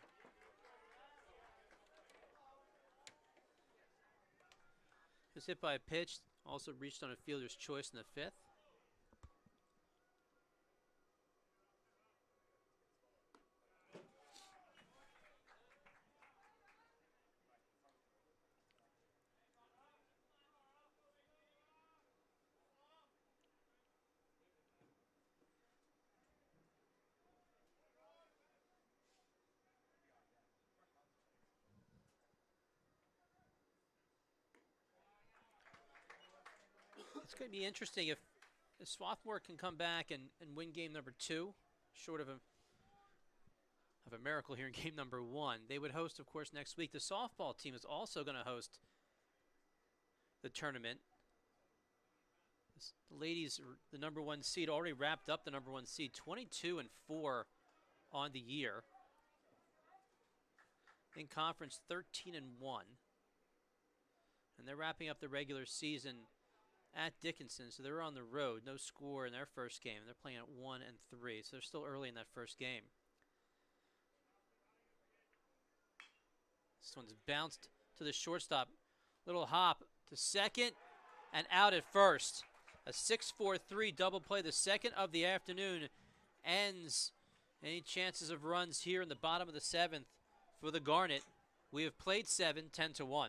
Was hit by a pitch, also reached on a fielder's choice in the 5th. It's going to be interesting if Swarthmore can come back and win game number 2, short of a miracle here in game number 1. They would host, of course, next week. The softball team is also going to host the tournament. The ladies, the number 1 seed, already wrapped up the number 1 seed, 22-4 on the year. In conference, 13-1. And they're wrapping up the regular season at Dickinson, so they're on the road. No score in their first game. They're playing at 1-3, so they're still early in that first game. This one's bounced to the shortstop. Little hop to second and out at first. A 6-4-3 double play, the second of the afternoon, ends any chances of runs here in the bottom of the 7th for the Garnet. We have played 7, 10-1.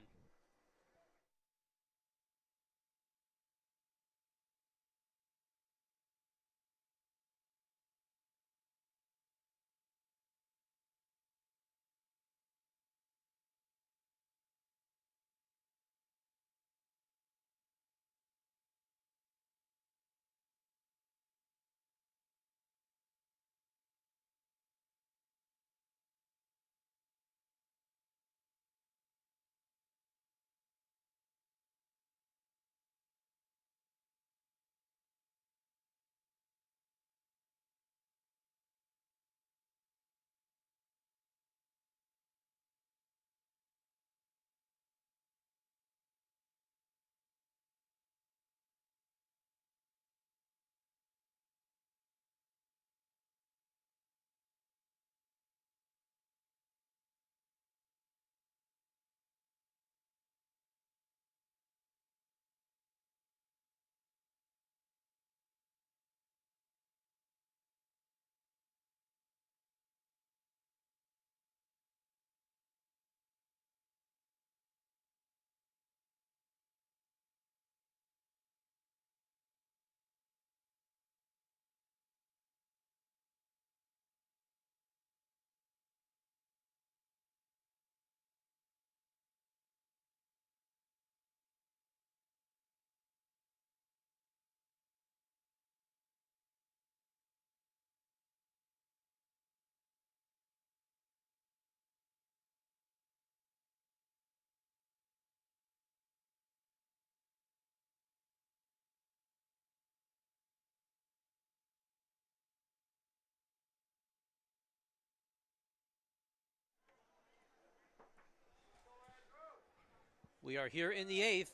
We are here in the 8th.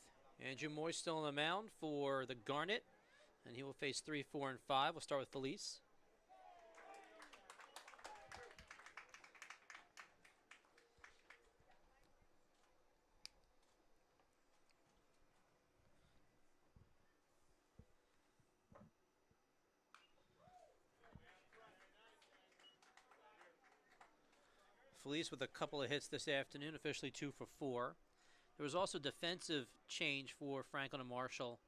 Andrew Moy still on the mound for the Garnet, and he will face 3, 4, and 5. We'll start with Felice. Felice with a couple of hits this afternoon, officially 2 for 4. There was also defensive change for Franklin and Marshall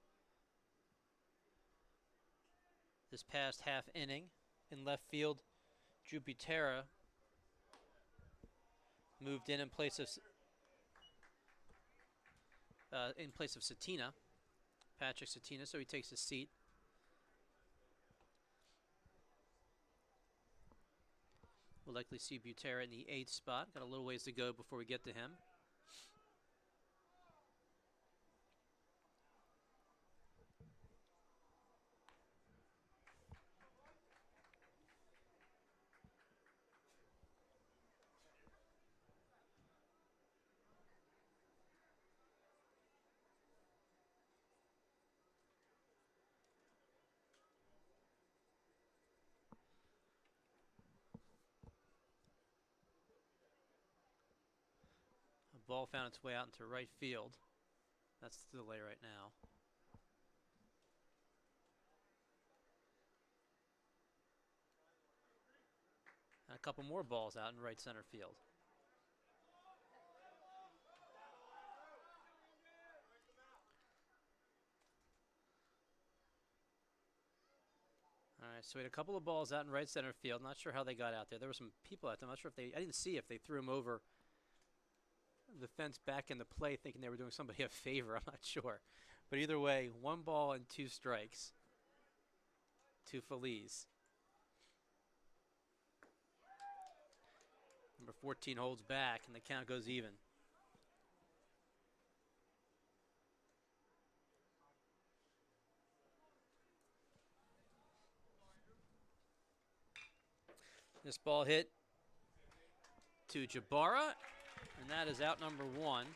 this past half inning. In left field, Drew Butera moved in place of Satina, Patrick Satina, so he takes his seat. We'll likely see Butera in the 8th spot. Got a little ways to go before we get to him. Ball found its way out into right field. That's the delay right now. And a couple more balls out in right center field. All right, so we had a couple of balls out in right center field. Not sure how they got out there. There were some people out there. I'm not sure if I didn't see if they threw him over the fence back in the play thinking they were doing somebody a favor. I'm not sure. But either way, 1 ball and 2 strikes to Feliz. Number 14 holds back, and the count goes even. This ball hit to Jabara, and that is out number 1.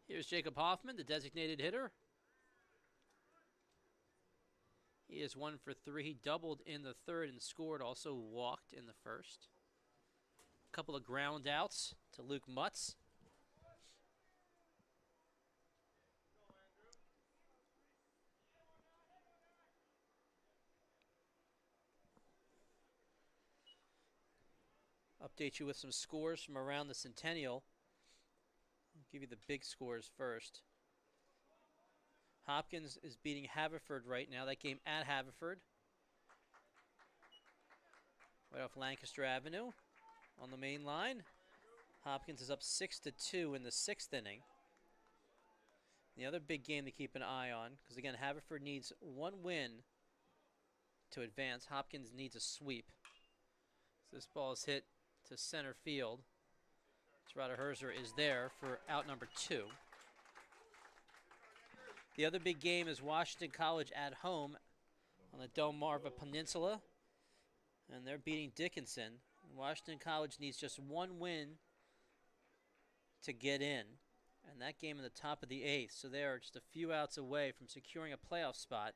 Here's Jacob Hoffman, the designated hitter. He is 1 for 3. He doubled in the 3rd and scored, also walked in the 1st. A couple of ground outs to Luke Mutz. Update you with some scores from around the Centennial. I'll give you the big scores first. Hopkins is beating Haverford right now. That game at Haverford. Right off Lancaster Avenue on the main line. Hopkins is up 6-2 in the 6th inning. The other big game to keep an eye on, because again, Haverford needs 1 win to advance. Hopkins needs a sweep. So this ball is hit to center field. Serrata Herzer is there for out number 2. The other big game is Washington College at home on the Delmarva Peninsula, and they're beating Dickinson. Washington College needs just 1 win to get in, and that game in the top of the 8th, so they are just a few outs away from securing a playoff spot.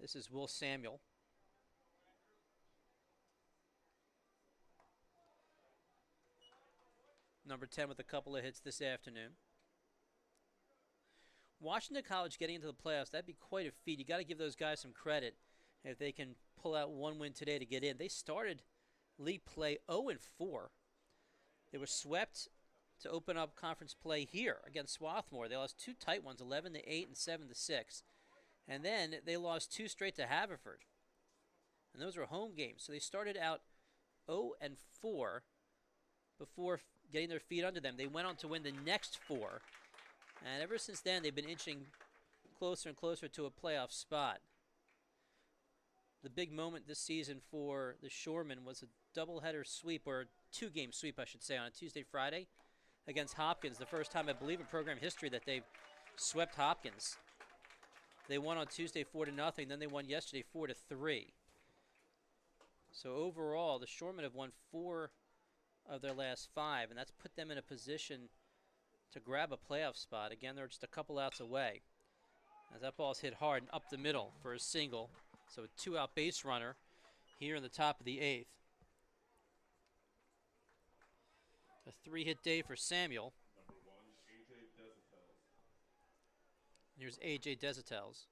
This is Will Samuel. Number 10 with a couple of hits this afternoon. Washington College getting into the playoffs, that'd be quite a feat. You got to give those guys some credit if they can pull out 1 win today to get in. They started league play 0-4. They were swept to open up conference play here against Swarthmore. They lost 2 tight ones, 11-8 and 7-6. And then they lost 2 straight to Haverford. And those were home games. So they started out 0-4 before getting their feet under them. They went on to win the next 4. And ever since then, they've been inching closer and closer to a playoff spot. The big moment this season for the Shoremen was a doubleheader sweep, or a 2-game sweep, I should say, on a Tuesday, Friday against Hopkins. The first time, I believe, in program history that they've swept Hopkins. They won on Tuesday 4-0, then they won yesterday 4-3. So overall, the Shoremen have won 4 of their last 5, and that's put them in a position to grab a playoff spot. Again, they're just a couple outs away. As that ball's hit hard and up the middle for a single. So a 2-out base runner here in the top of the 8th. A 3-hit day for Samuel. Number 1, AJ Desitels. Here's AJ Desitels.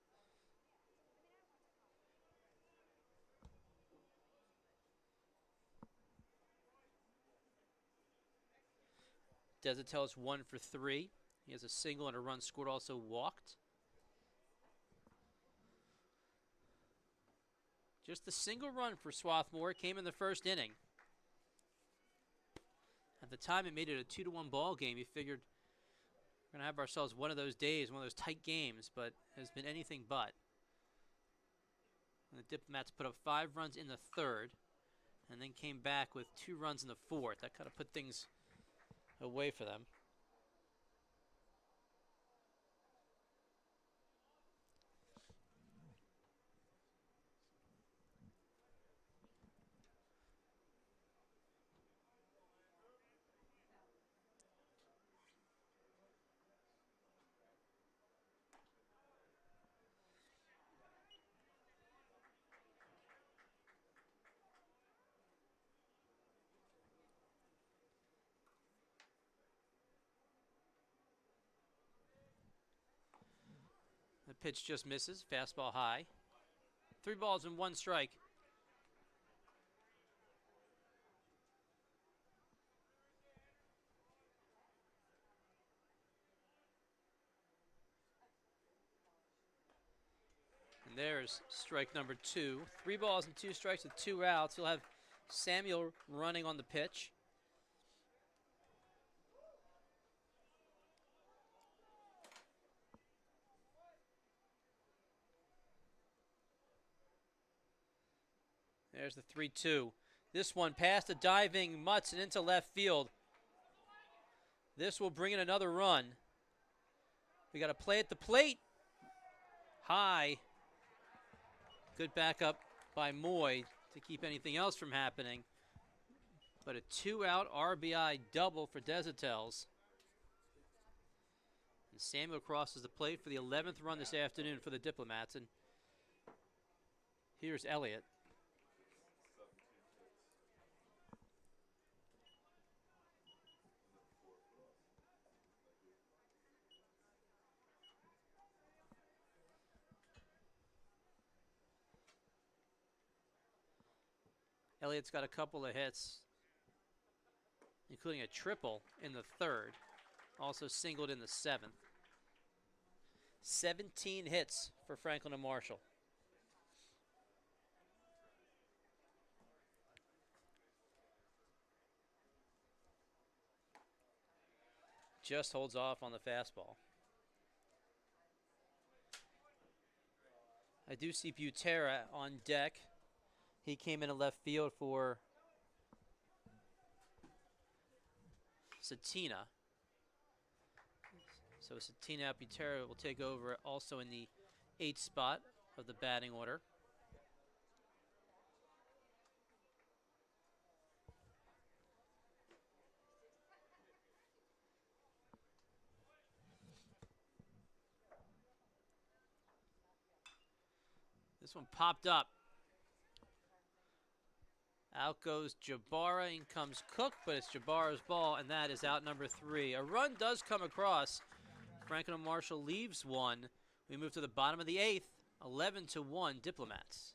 Desitels 1 for 3. He has a single and a run scored, also walked. Just the single run for Swarthmore came in the first inning. At the time, it made it a 2-1 ball game. You figured we're going to have ourselves one of those days, one of those tight games, but it has been anything but. And the Diplomats put up 5 runs in the third and then came back with 2 runs in the fourth. That kind of put things away for them. The pitch just misses. Fastball high. 3 balls and 1 strike. And there's strike number 2. 3 balls and 2 strikes with 2 outs. You'll have Samuel running on the pitch. There's the 3-2. This one past a diving Mutz and into left field. This will bring in another run. We got a play at the plate. High. Good backup by Moy to keep anything else from happening. But a 2-out RBI double for Desitels. And Samuel crosses the plate for the 11th run this afternoon for the Diplomats. And here's Elliott. Elliott's got a couple of hits, including a triple in the third. Also singled in the 7th. 17 hits for Franklin and Marshall. Just holds off on the fastball. I do see Butera on deck. He came in left field for Satina. So Satina Butera will take over also in the 8th spot of the batting order. This one popped up. Out goes Jabara, in comes Cook, but it's Jabara's ball, and that is out number 3. A run does come across. Franklin and Marshall leaves one. We move to the bottom of the 8th, 11-1 Diplomats.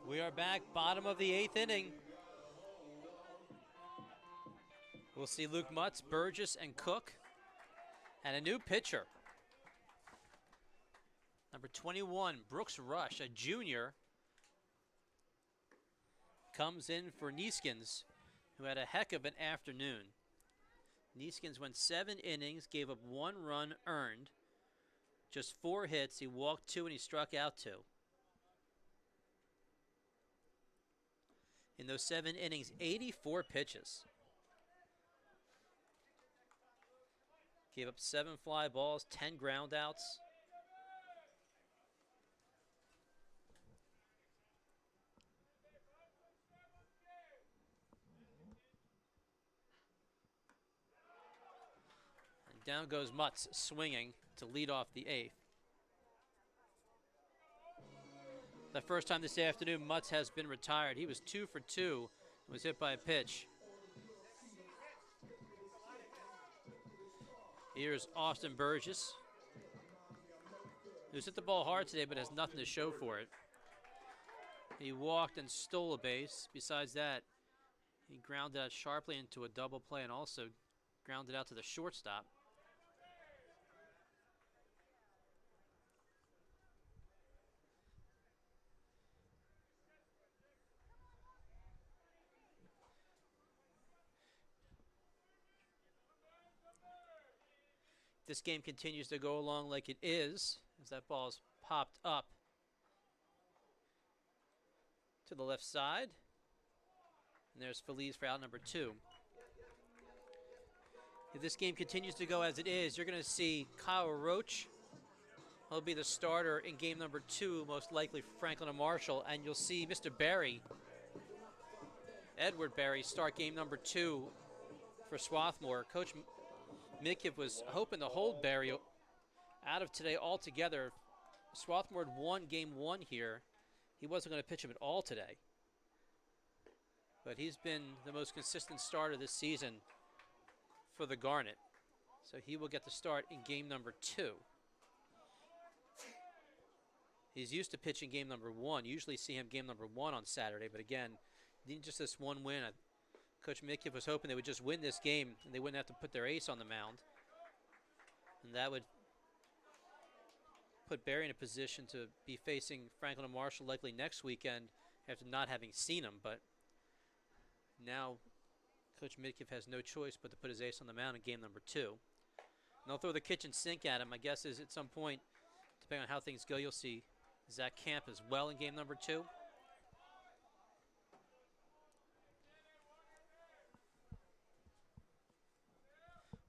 We are back, bottom of the 8th inning. We'll see Luke Mutz, Burgess, and Cook, and a new pitcher. Number 21, Brooks Rush, a junior, comes in for Neeskens, who had a heck of an afternoon. Neeskens went 7 innings, gave up 1 run earned, just 4 hits. He walked 2 and he struck out 2. In those 7 innings, 84 pitches. Gave up 7 fly balls, 10 ground outs. And down goes Mutz, swinging to lead off the 8th. The first time this afternoon, Mutz has been retired. He was 2 for 2, was hit by a pitch. Here's Austin Burgess, who's hit the ball hard today but has nothing to show for it. He walked and stole a base. Besides that, he grounded out sharply into a double play and also grounded out to the shortstop. This game continues to go along like it is, as that ball is popped up to the left side. And there's Feliz for out number 2. If this game continues to go as it is, you're going to see Kyle Roach. He'll be the starter in game number 2, most likely for Franklin and Marshall. And you'll see Mr. Barry, Edward Barry, start game number 2 for Swarthmore. Coach Midkiff was hoping to hold Barry out of today altogether. Swarthmore had won game 1 here. He wasn't going to pitch him at all today. But he's been the most consistent starter this season for the Garnet. So he will get the start in game number 2. He's used to pitching game number 1. Usually see him game number 1 on Saturday. But again, just this one win. Coach Midkiff was hoping they would just win this game and they wouldn't have to put their ace on the mound. And that would put Barry in a position to be facing Franklin and Marshall likely next weekend after not having seen him. But now Coach Midkiff has no choice but to put his ace on the mound in game number 2. And they'll throw the kitchen sink at him. My guess is at some point, depending on how things go, you'll see Zach Camp as well in game number 2.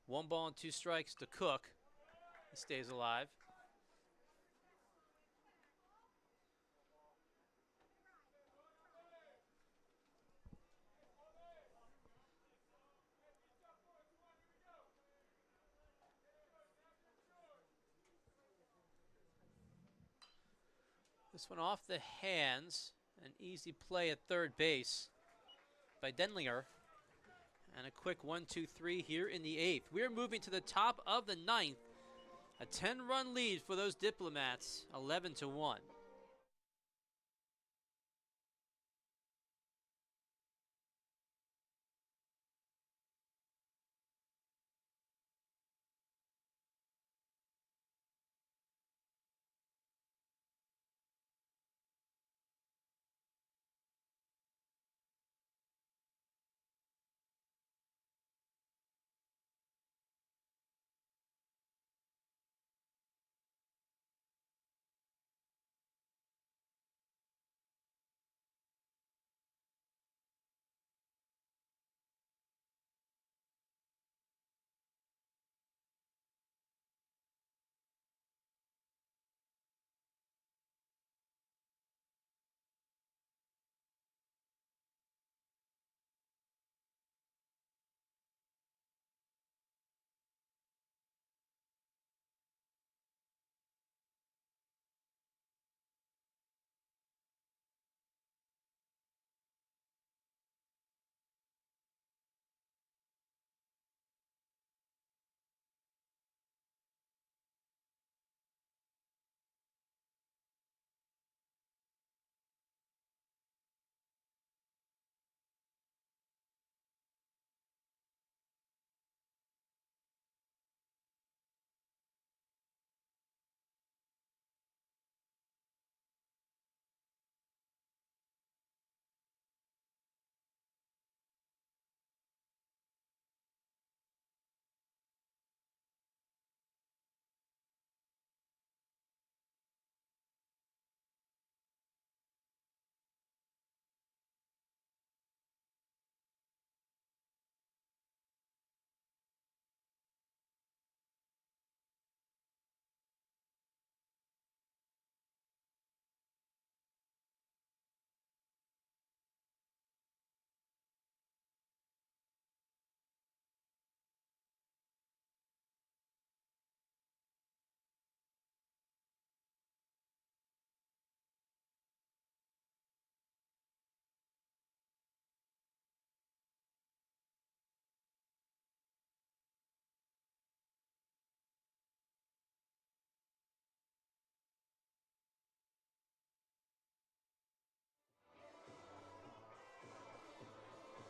One ball and 2 strikes to Cook. He stays alive. This one off the hands. An easy play at third base by Denlinger. And a quick 1-2-3 here in the 8th. We're moving to the top of the 9th. A 10-run lead for those Diplomats, 11-1.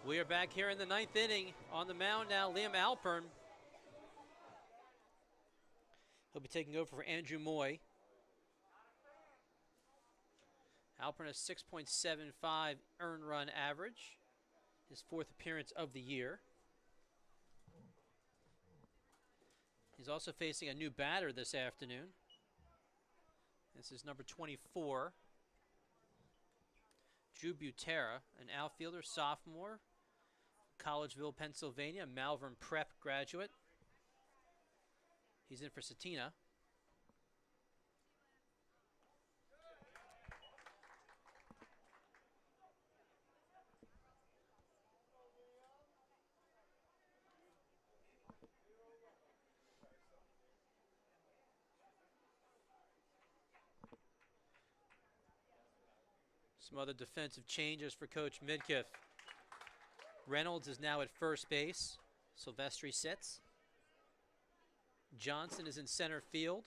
We are back here in the 9th inning. On the mound now, Liam Alpern. He'll be taking over for Andrew Moy. Alpern has 6.75 earned run average, his 4th appearance of the year. He's also facing a new batter this afternoon. This is number 24, Drew Butera, an outfielder, sophomore, Collegeville, Pennsylvania, Malvern Prep graduate. He's in for Satina. Some other defensive changes for Coach Midkiff. Reynolds is now at first base. Silvestri sits. Johnson is in center field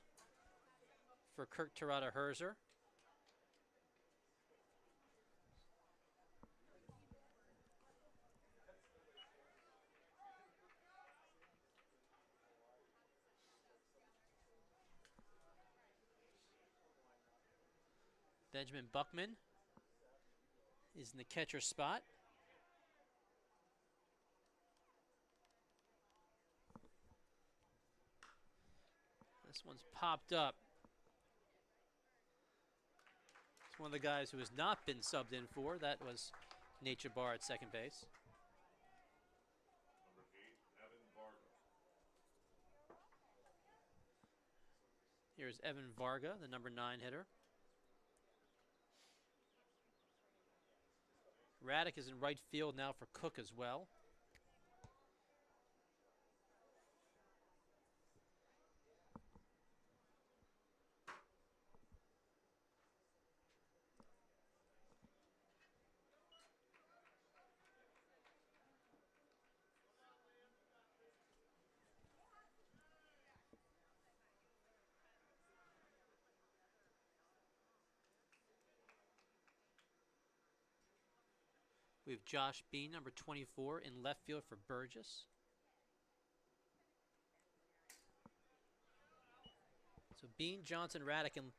for Kirk Terada Herzer. Benjamin Buckman is in the catcher spot. This one's popped up. It's one of the guys who has not been subbed in for. That was Nature Bar at second base. Number 8, Evan Varga. Here's Evan Varga, the number 9 hitter. Raddick is in right field now for Cook as well. We have Josh Bean, number 24, in left field for Burgess. So Bean, Johnson, Raddick, and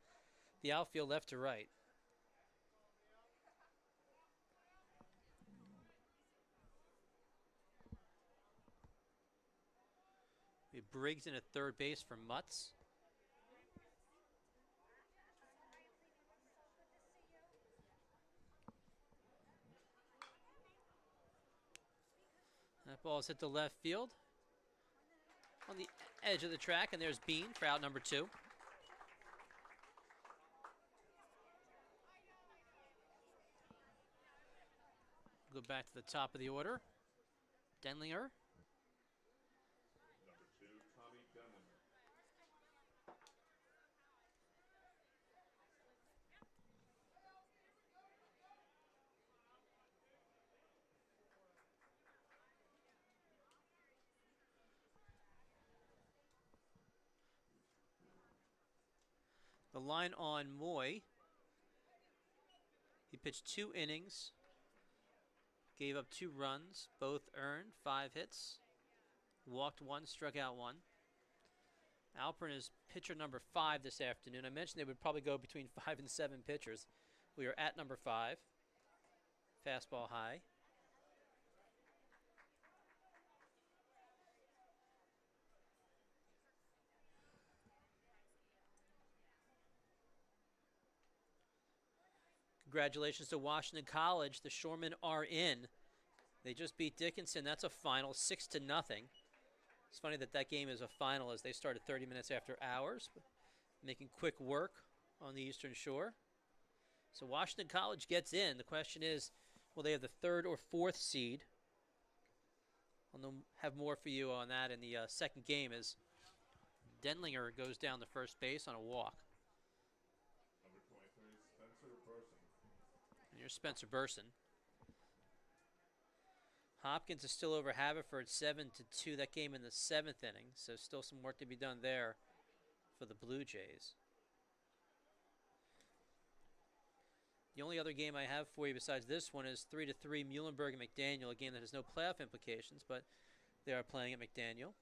the outfield left to right. We have Briggs in at third base for Mutz. That ball is hit to left field on the edge of the track, and there's Bean for out number 2. Go back to the top of the order. Denlinger. Number 2, Tommy Denlinger. The line on Moy. He pitched 2 innings, gave up 2 runs, both earned, 5 hits, walked 1, struck out 1. Alpern is pitcher number 5 this afternoon. I mentioned they would probably go between 5 and 7 pitchers. We are at number 5. Fastball high. Congratulations to Washington College. The Shoremen are in. They just beat Dickinson. That's a final, 6-0. It's funny that that game is a final as they started 30 minutes after hours, making quick work on the Eastern Shore. So Washington College gets in. The question is, will they have the 3rd or 4th seed? I'll have more for you on that in the second game as Denlinger goes down to first base on a walk. Number 23, Spencer Burson. And here's Spencer Burson. Hopkins is still over Haverford 7-2. That game in the 7th inning, so still some work to be done there for the Blue Jays. The only other game I have for you besides this one is 3-3 Muhlenberg and McDaniel, a game that has no playoff implications, but they are playing at McDaniel.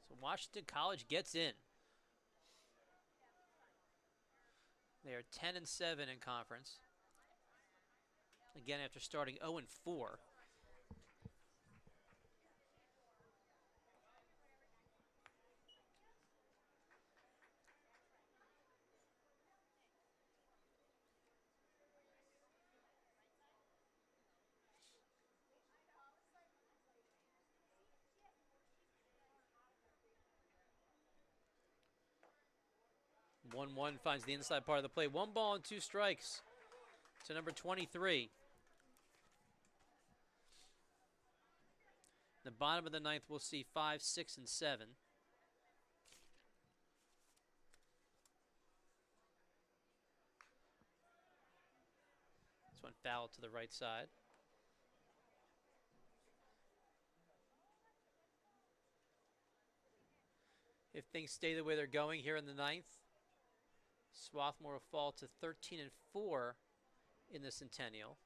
So Washington College gets in. They are 10-7 in conference. Again, after starting 0-4. One finds the inside part of the play. 1 ball and 2 strikes to number 23. The bottom of the ninth, we'll see 5, 6, and 7. This one fouled to the right side. If things stay the way they're going here in the ninth, Swarthmore will fall to 13-4 in the Centennial.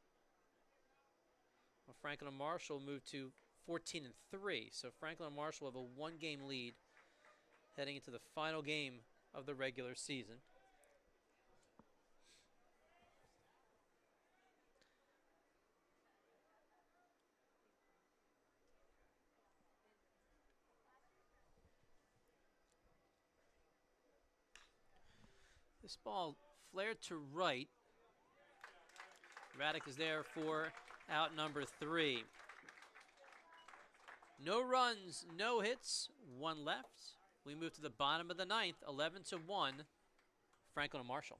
Well, Franklin and Marshall move to 14-3. So Franklin and Marshall have a 1-game lead heading into the final game of the regular season. This ball flared to right. Raddick is there for out number 3. No runs, no hits, 1 left. We move to the bottom of the ninth, 11-1, Franklin and Marshall.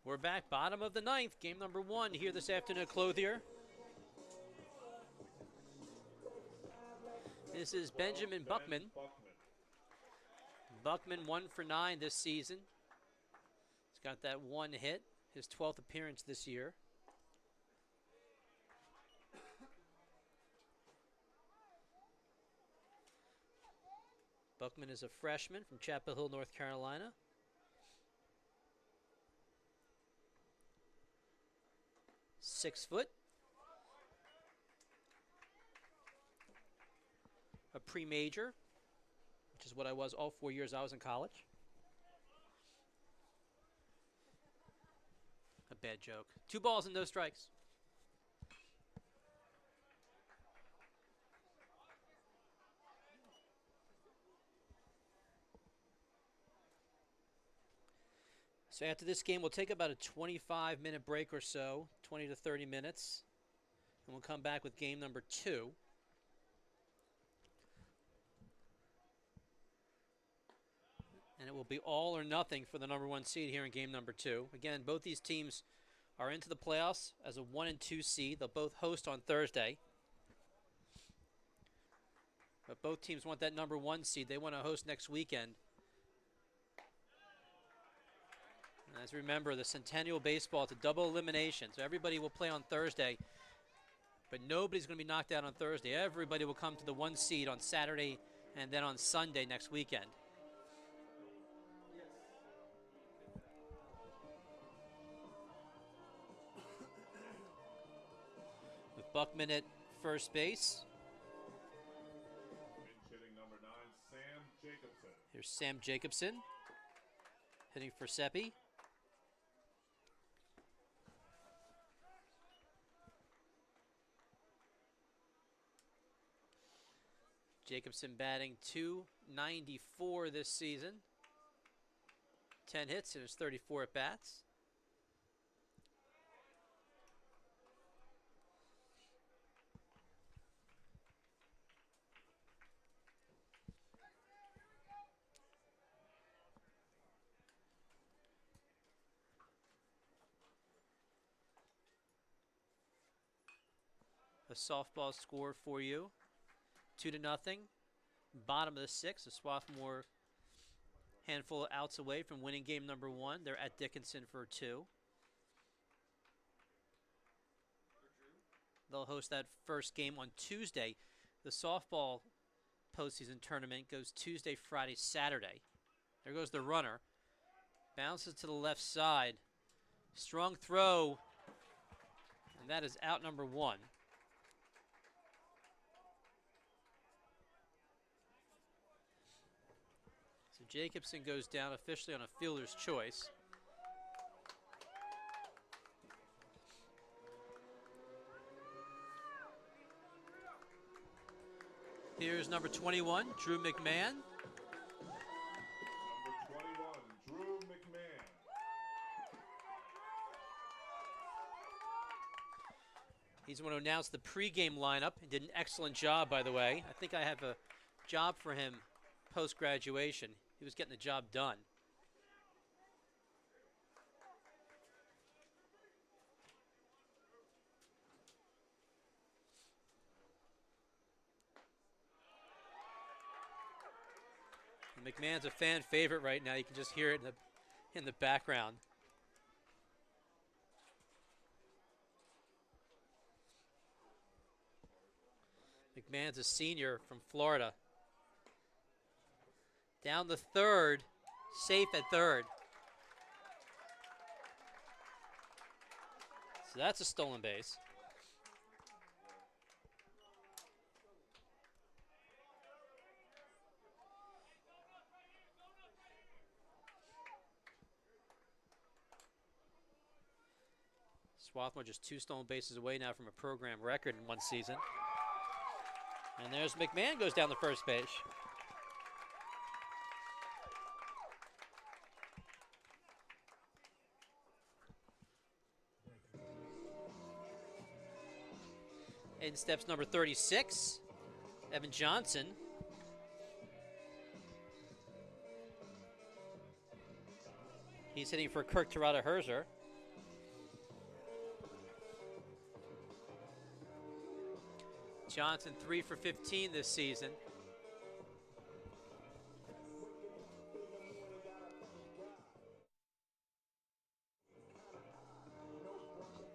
We're back, bottom of the ninth, game number 1 here this afternoon at Clothier. This is Benjamin Buckman. Buckman 1 for 9 this season. He's got that 1 hit, his 12th appearance this year. Buckman is a freshman from Chapel Hill, North Carolina. Six foot. A pre-major, which is what I was all 4 years I was in college. A bad joke. 2 balls and no strikes. So after this game, we'll take about a 25-minute break or so, 20 to 30 minutes, and we'll come back with game number 2. And it will be all or nothing for the number 1 seed here in game number 2. Again, both these teams are into the playoffs as a 1 and 2 seed. They'll both host on Thursday. But both teams want that number 1 seed. They want to host next weekend. And as remember, the Centennial Baseball, it's a double elimination. So everybody will play on Thursday. But nobody's going to be knocked out on Thursday. Everybody will come to the 1 seed on Saturday and then on Sunday next weekend. With Buckman at first base. Pinch hitting number 9, Sam Jacobson. Here's Sam Jacobson hitting for Seppi. Jacobson batting .294 this season. 10 hits in his 34 at-bats. A softball score for you. 2-0. Bottom of the 6th. The Swarthmore handful of outs away from winning game number 1. They're at Dickinson for 2. They'll host that first game on Tuesday. The softball postseason tournament goes Tuesday, Friday, Saturday. There goes the runner. Bounces to the left side. Strong throw. And that is out number 1. So Jacobson goes down officially on a fielder's choice. Here's number 21, Drew McMahon. Number 21, Drew McMahon. He's the one who announced the pregame lineup. He did an excellent job, by the way. I think I have a job for him post-graduation. He was getting the job done. And McMahon's a fan favorite right now. You can just hear it in the background. McMahon's a senior from Florida. Down the third, safe at third. So that's a stolen base. Swarthmore just 2 stolen bases away now from a program record in 1 season. And there's McMahon goes down the first base. In steps number 36, Evan Johnson. He's hitting for Kirk Terada Herzer. Johnson 3 for 15 this season.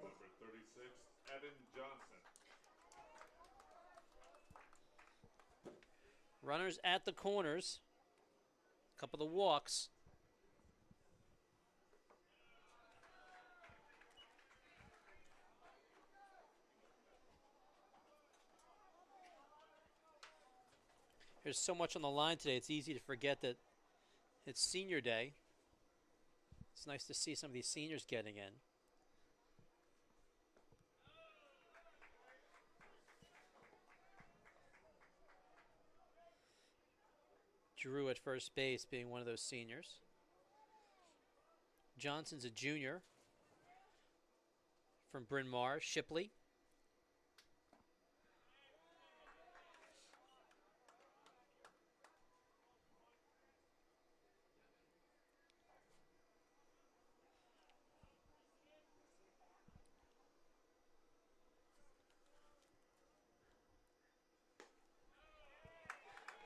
Number 36, Evan Johnson. Runners at the corners. A couple of walks. There's so much on the line today, it's easy to forget that it's senior day. It's nice to see some of these seniors getting in. Drew at first base being one of those seniors. Johnson's a junior from Bryn Mawr. Shipley.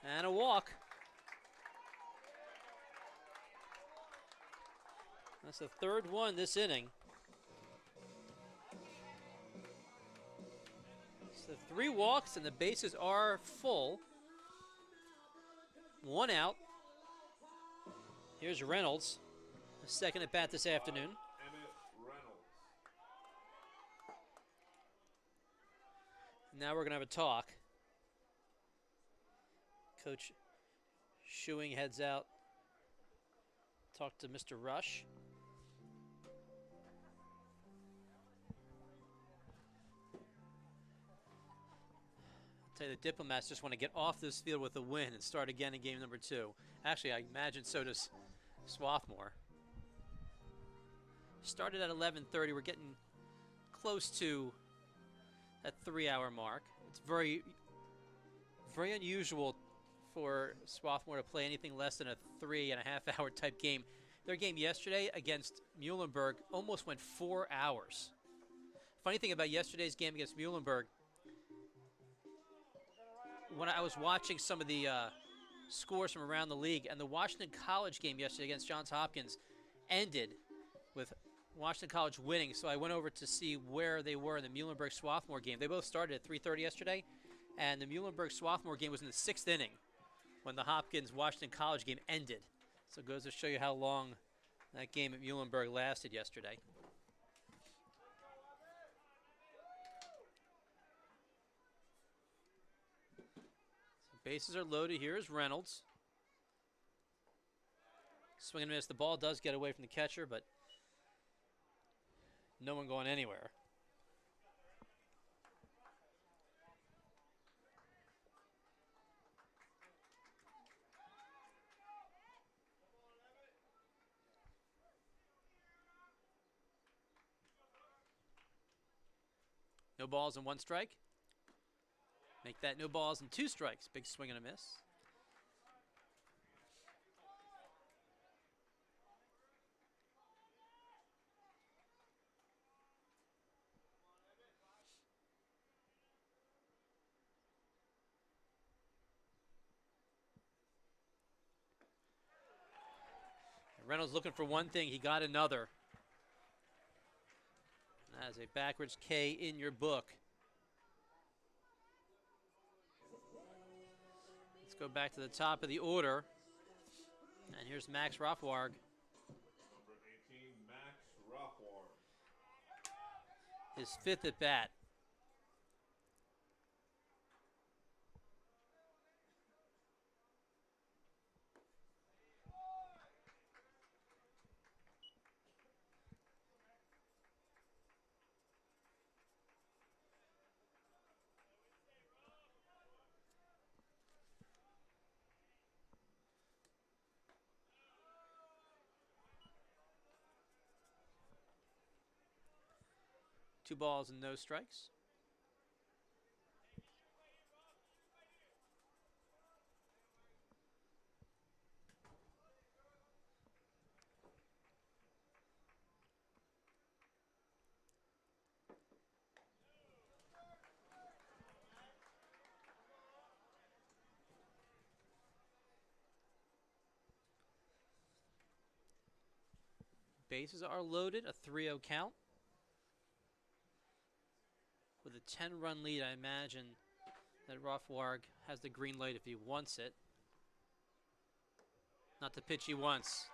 And a walk. That's the third one this inning. So 3 walks and the bases are full. 1 out. Here's Reynolds, the second at bat this afternoon. Emmett Reynolds. Now we're going to have a talk. Coach Schuing heads out. Talk to Mr. Rush. I'll tell you, the Diplomats just want to get off this field with a win and start again in game number 2. Actually, I imagine so does Swarthmore. Started at 11:30. We're getting close to that 3-hour mark. It's very, very unusual for Swarthmore to play anything less than a 3.5-hour type game. Their game yesterday against Muhlenberg almost went 4 hours. Funny thing about yesterday's game against Muhlenberg, when I was watching some of the scores from around the league, and the Washington College game yesterday against Johns Hopkins ended with Washington College winning, so I went over to see where they were in the Muhlenberg-Swarthmore game. They both started at 3:30 yesterday, and the Muhlenberg-Swarthmore game was in the 6th inning when the Hopkins-Washington College game ended. So it goes to show you how long that game at Muhlenberg lasted yesterday. So bases are loaded. Here's Reynolds. Swing and miss. The ball does get away from the catcher, but no one going anywhere. No balls and 1 strike. Make that no balls and 2 strikes. Big swing and a miss. Reynolds looking for one thing. He got another. That is a backwards K in your book. Let's go back to the top of the order. And here's Max Rothwarg. Number 18, Max Rothwarg. His 5th at bat. Two balls and no strikes. Bases are loaded, a 3-0 count. With a 10-run lead, I imagine that Rothwarg has the green light if he wants it. Not the pitch he wants.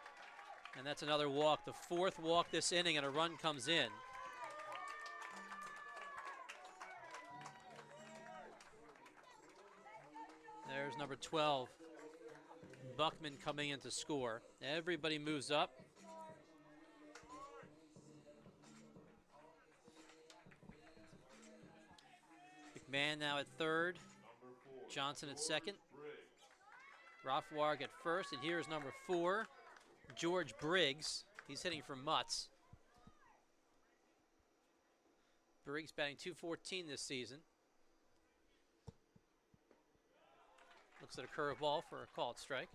And that's another walk, the 4th walk this inning, and a run comes in. There's number 12, Buckman, coming in to score. Everybody moves up. McMahon now at 3rd. Johnson at 2nd. Rothwarg at 1st. And here's number 4, George Briggs. He's hitting for Mutz. Briggs batting .214 this season. Looks at a curveball for a called strike.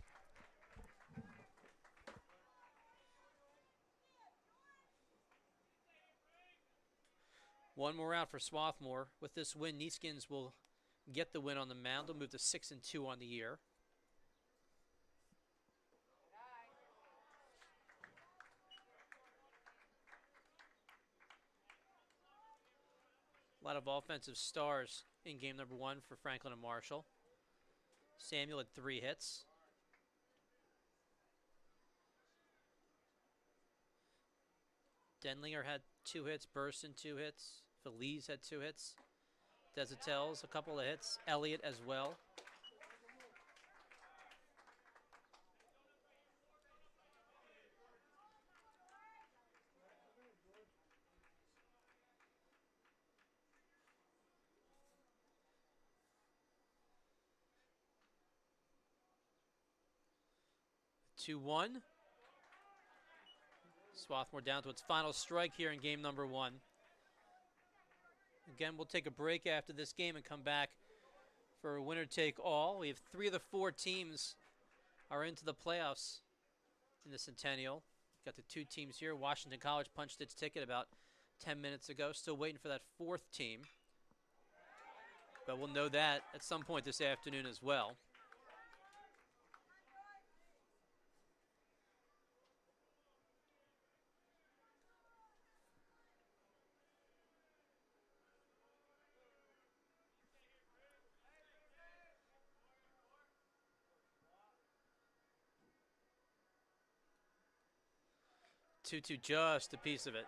One more out for Swarthmore. With this win, Neeskins will get the win on the mound. They'll move to 6-2 on the year. A lot of offensive stars in game number 1 for Franklin and Marshall. Samuel had 3 hits. Denlinger had 2 hits. Burson 2 hits. Feliz had 2 hits. Desautel's a couple of hits. Elliott as well. Two 1. Swarthmore down to its final strike here in game number 1. Again, we'll take a break after this game and come back for a winner take all. We have 3 of the 4 teams are into the playoffs in the Centennial. Got the 2 teams here. Washington College punched its ticket about 10 minutes ago. Still waiting for that 4th team. But we'll know that at some point this afternoon as well. Two, just a piece of it.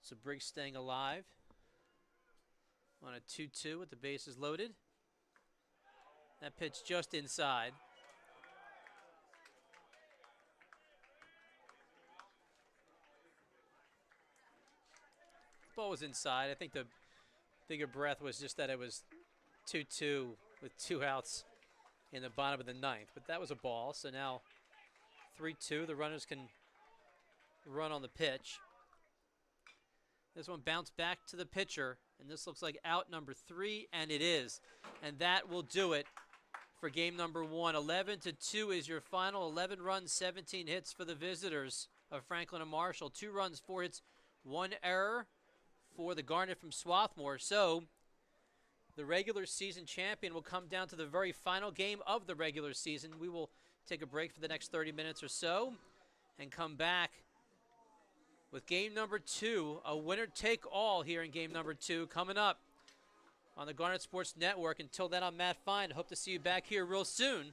So Briggs staying alive on a 2-2 with the bases loaded. That pitch just inside. Ball was inside. I think the bigger breath was just that it was 2-2 with 2 outs in the bottom of the 9th. But that was a ball. So now 3-2. The runners can run on the pitch. This one bounced back to the pitcher. And this looks like out number 3. And it is. And that will do it for game number 1. 11-2 is your final. 11 runs, 17 hits for the visitors of Franklin and Marshall. 2 runs, 4 hits, 1 error for the Garnet from Swarthmore. So the regular season champion will come down to the very final game of the regular season. We will take a break for the next 30 minutes or so and come back with game number 2, a winner take all here in game number 2 coming up on the Garnet Sports Network. Until then, I'm Matt Fine. Hope to see you back here real soon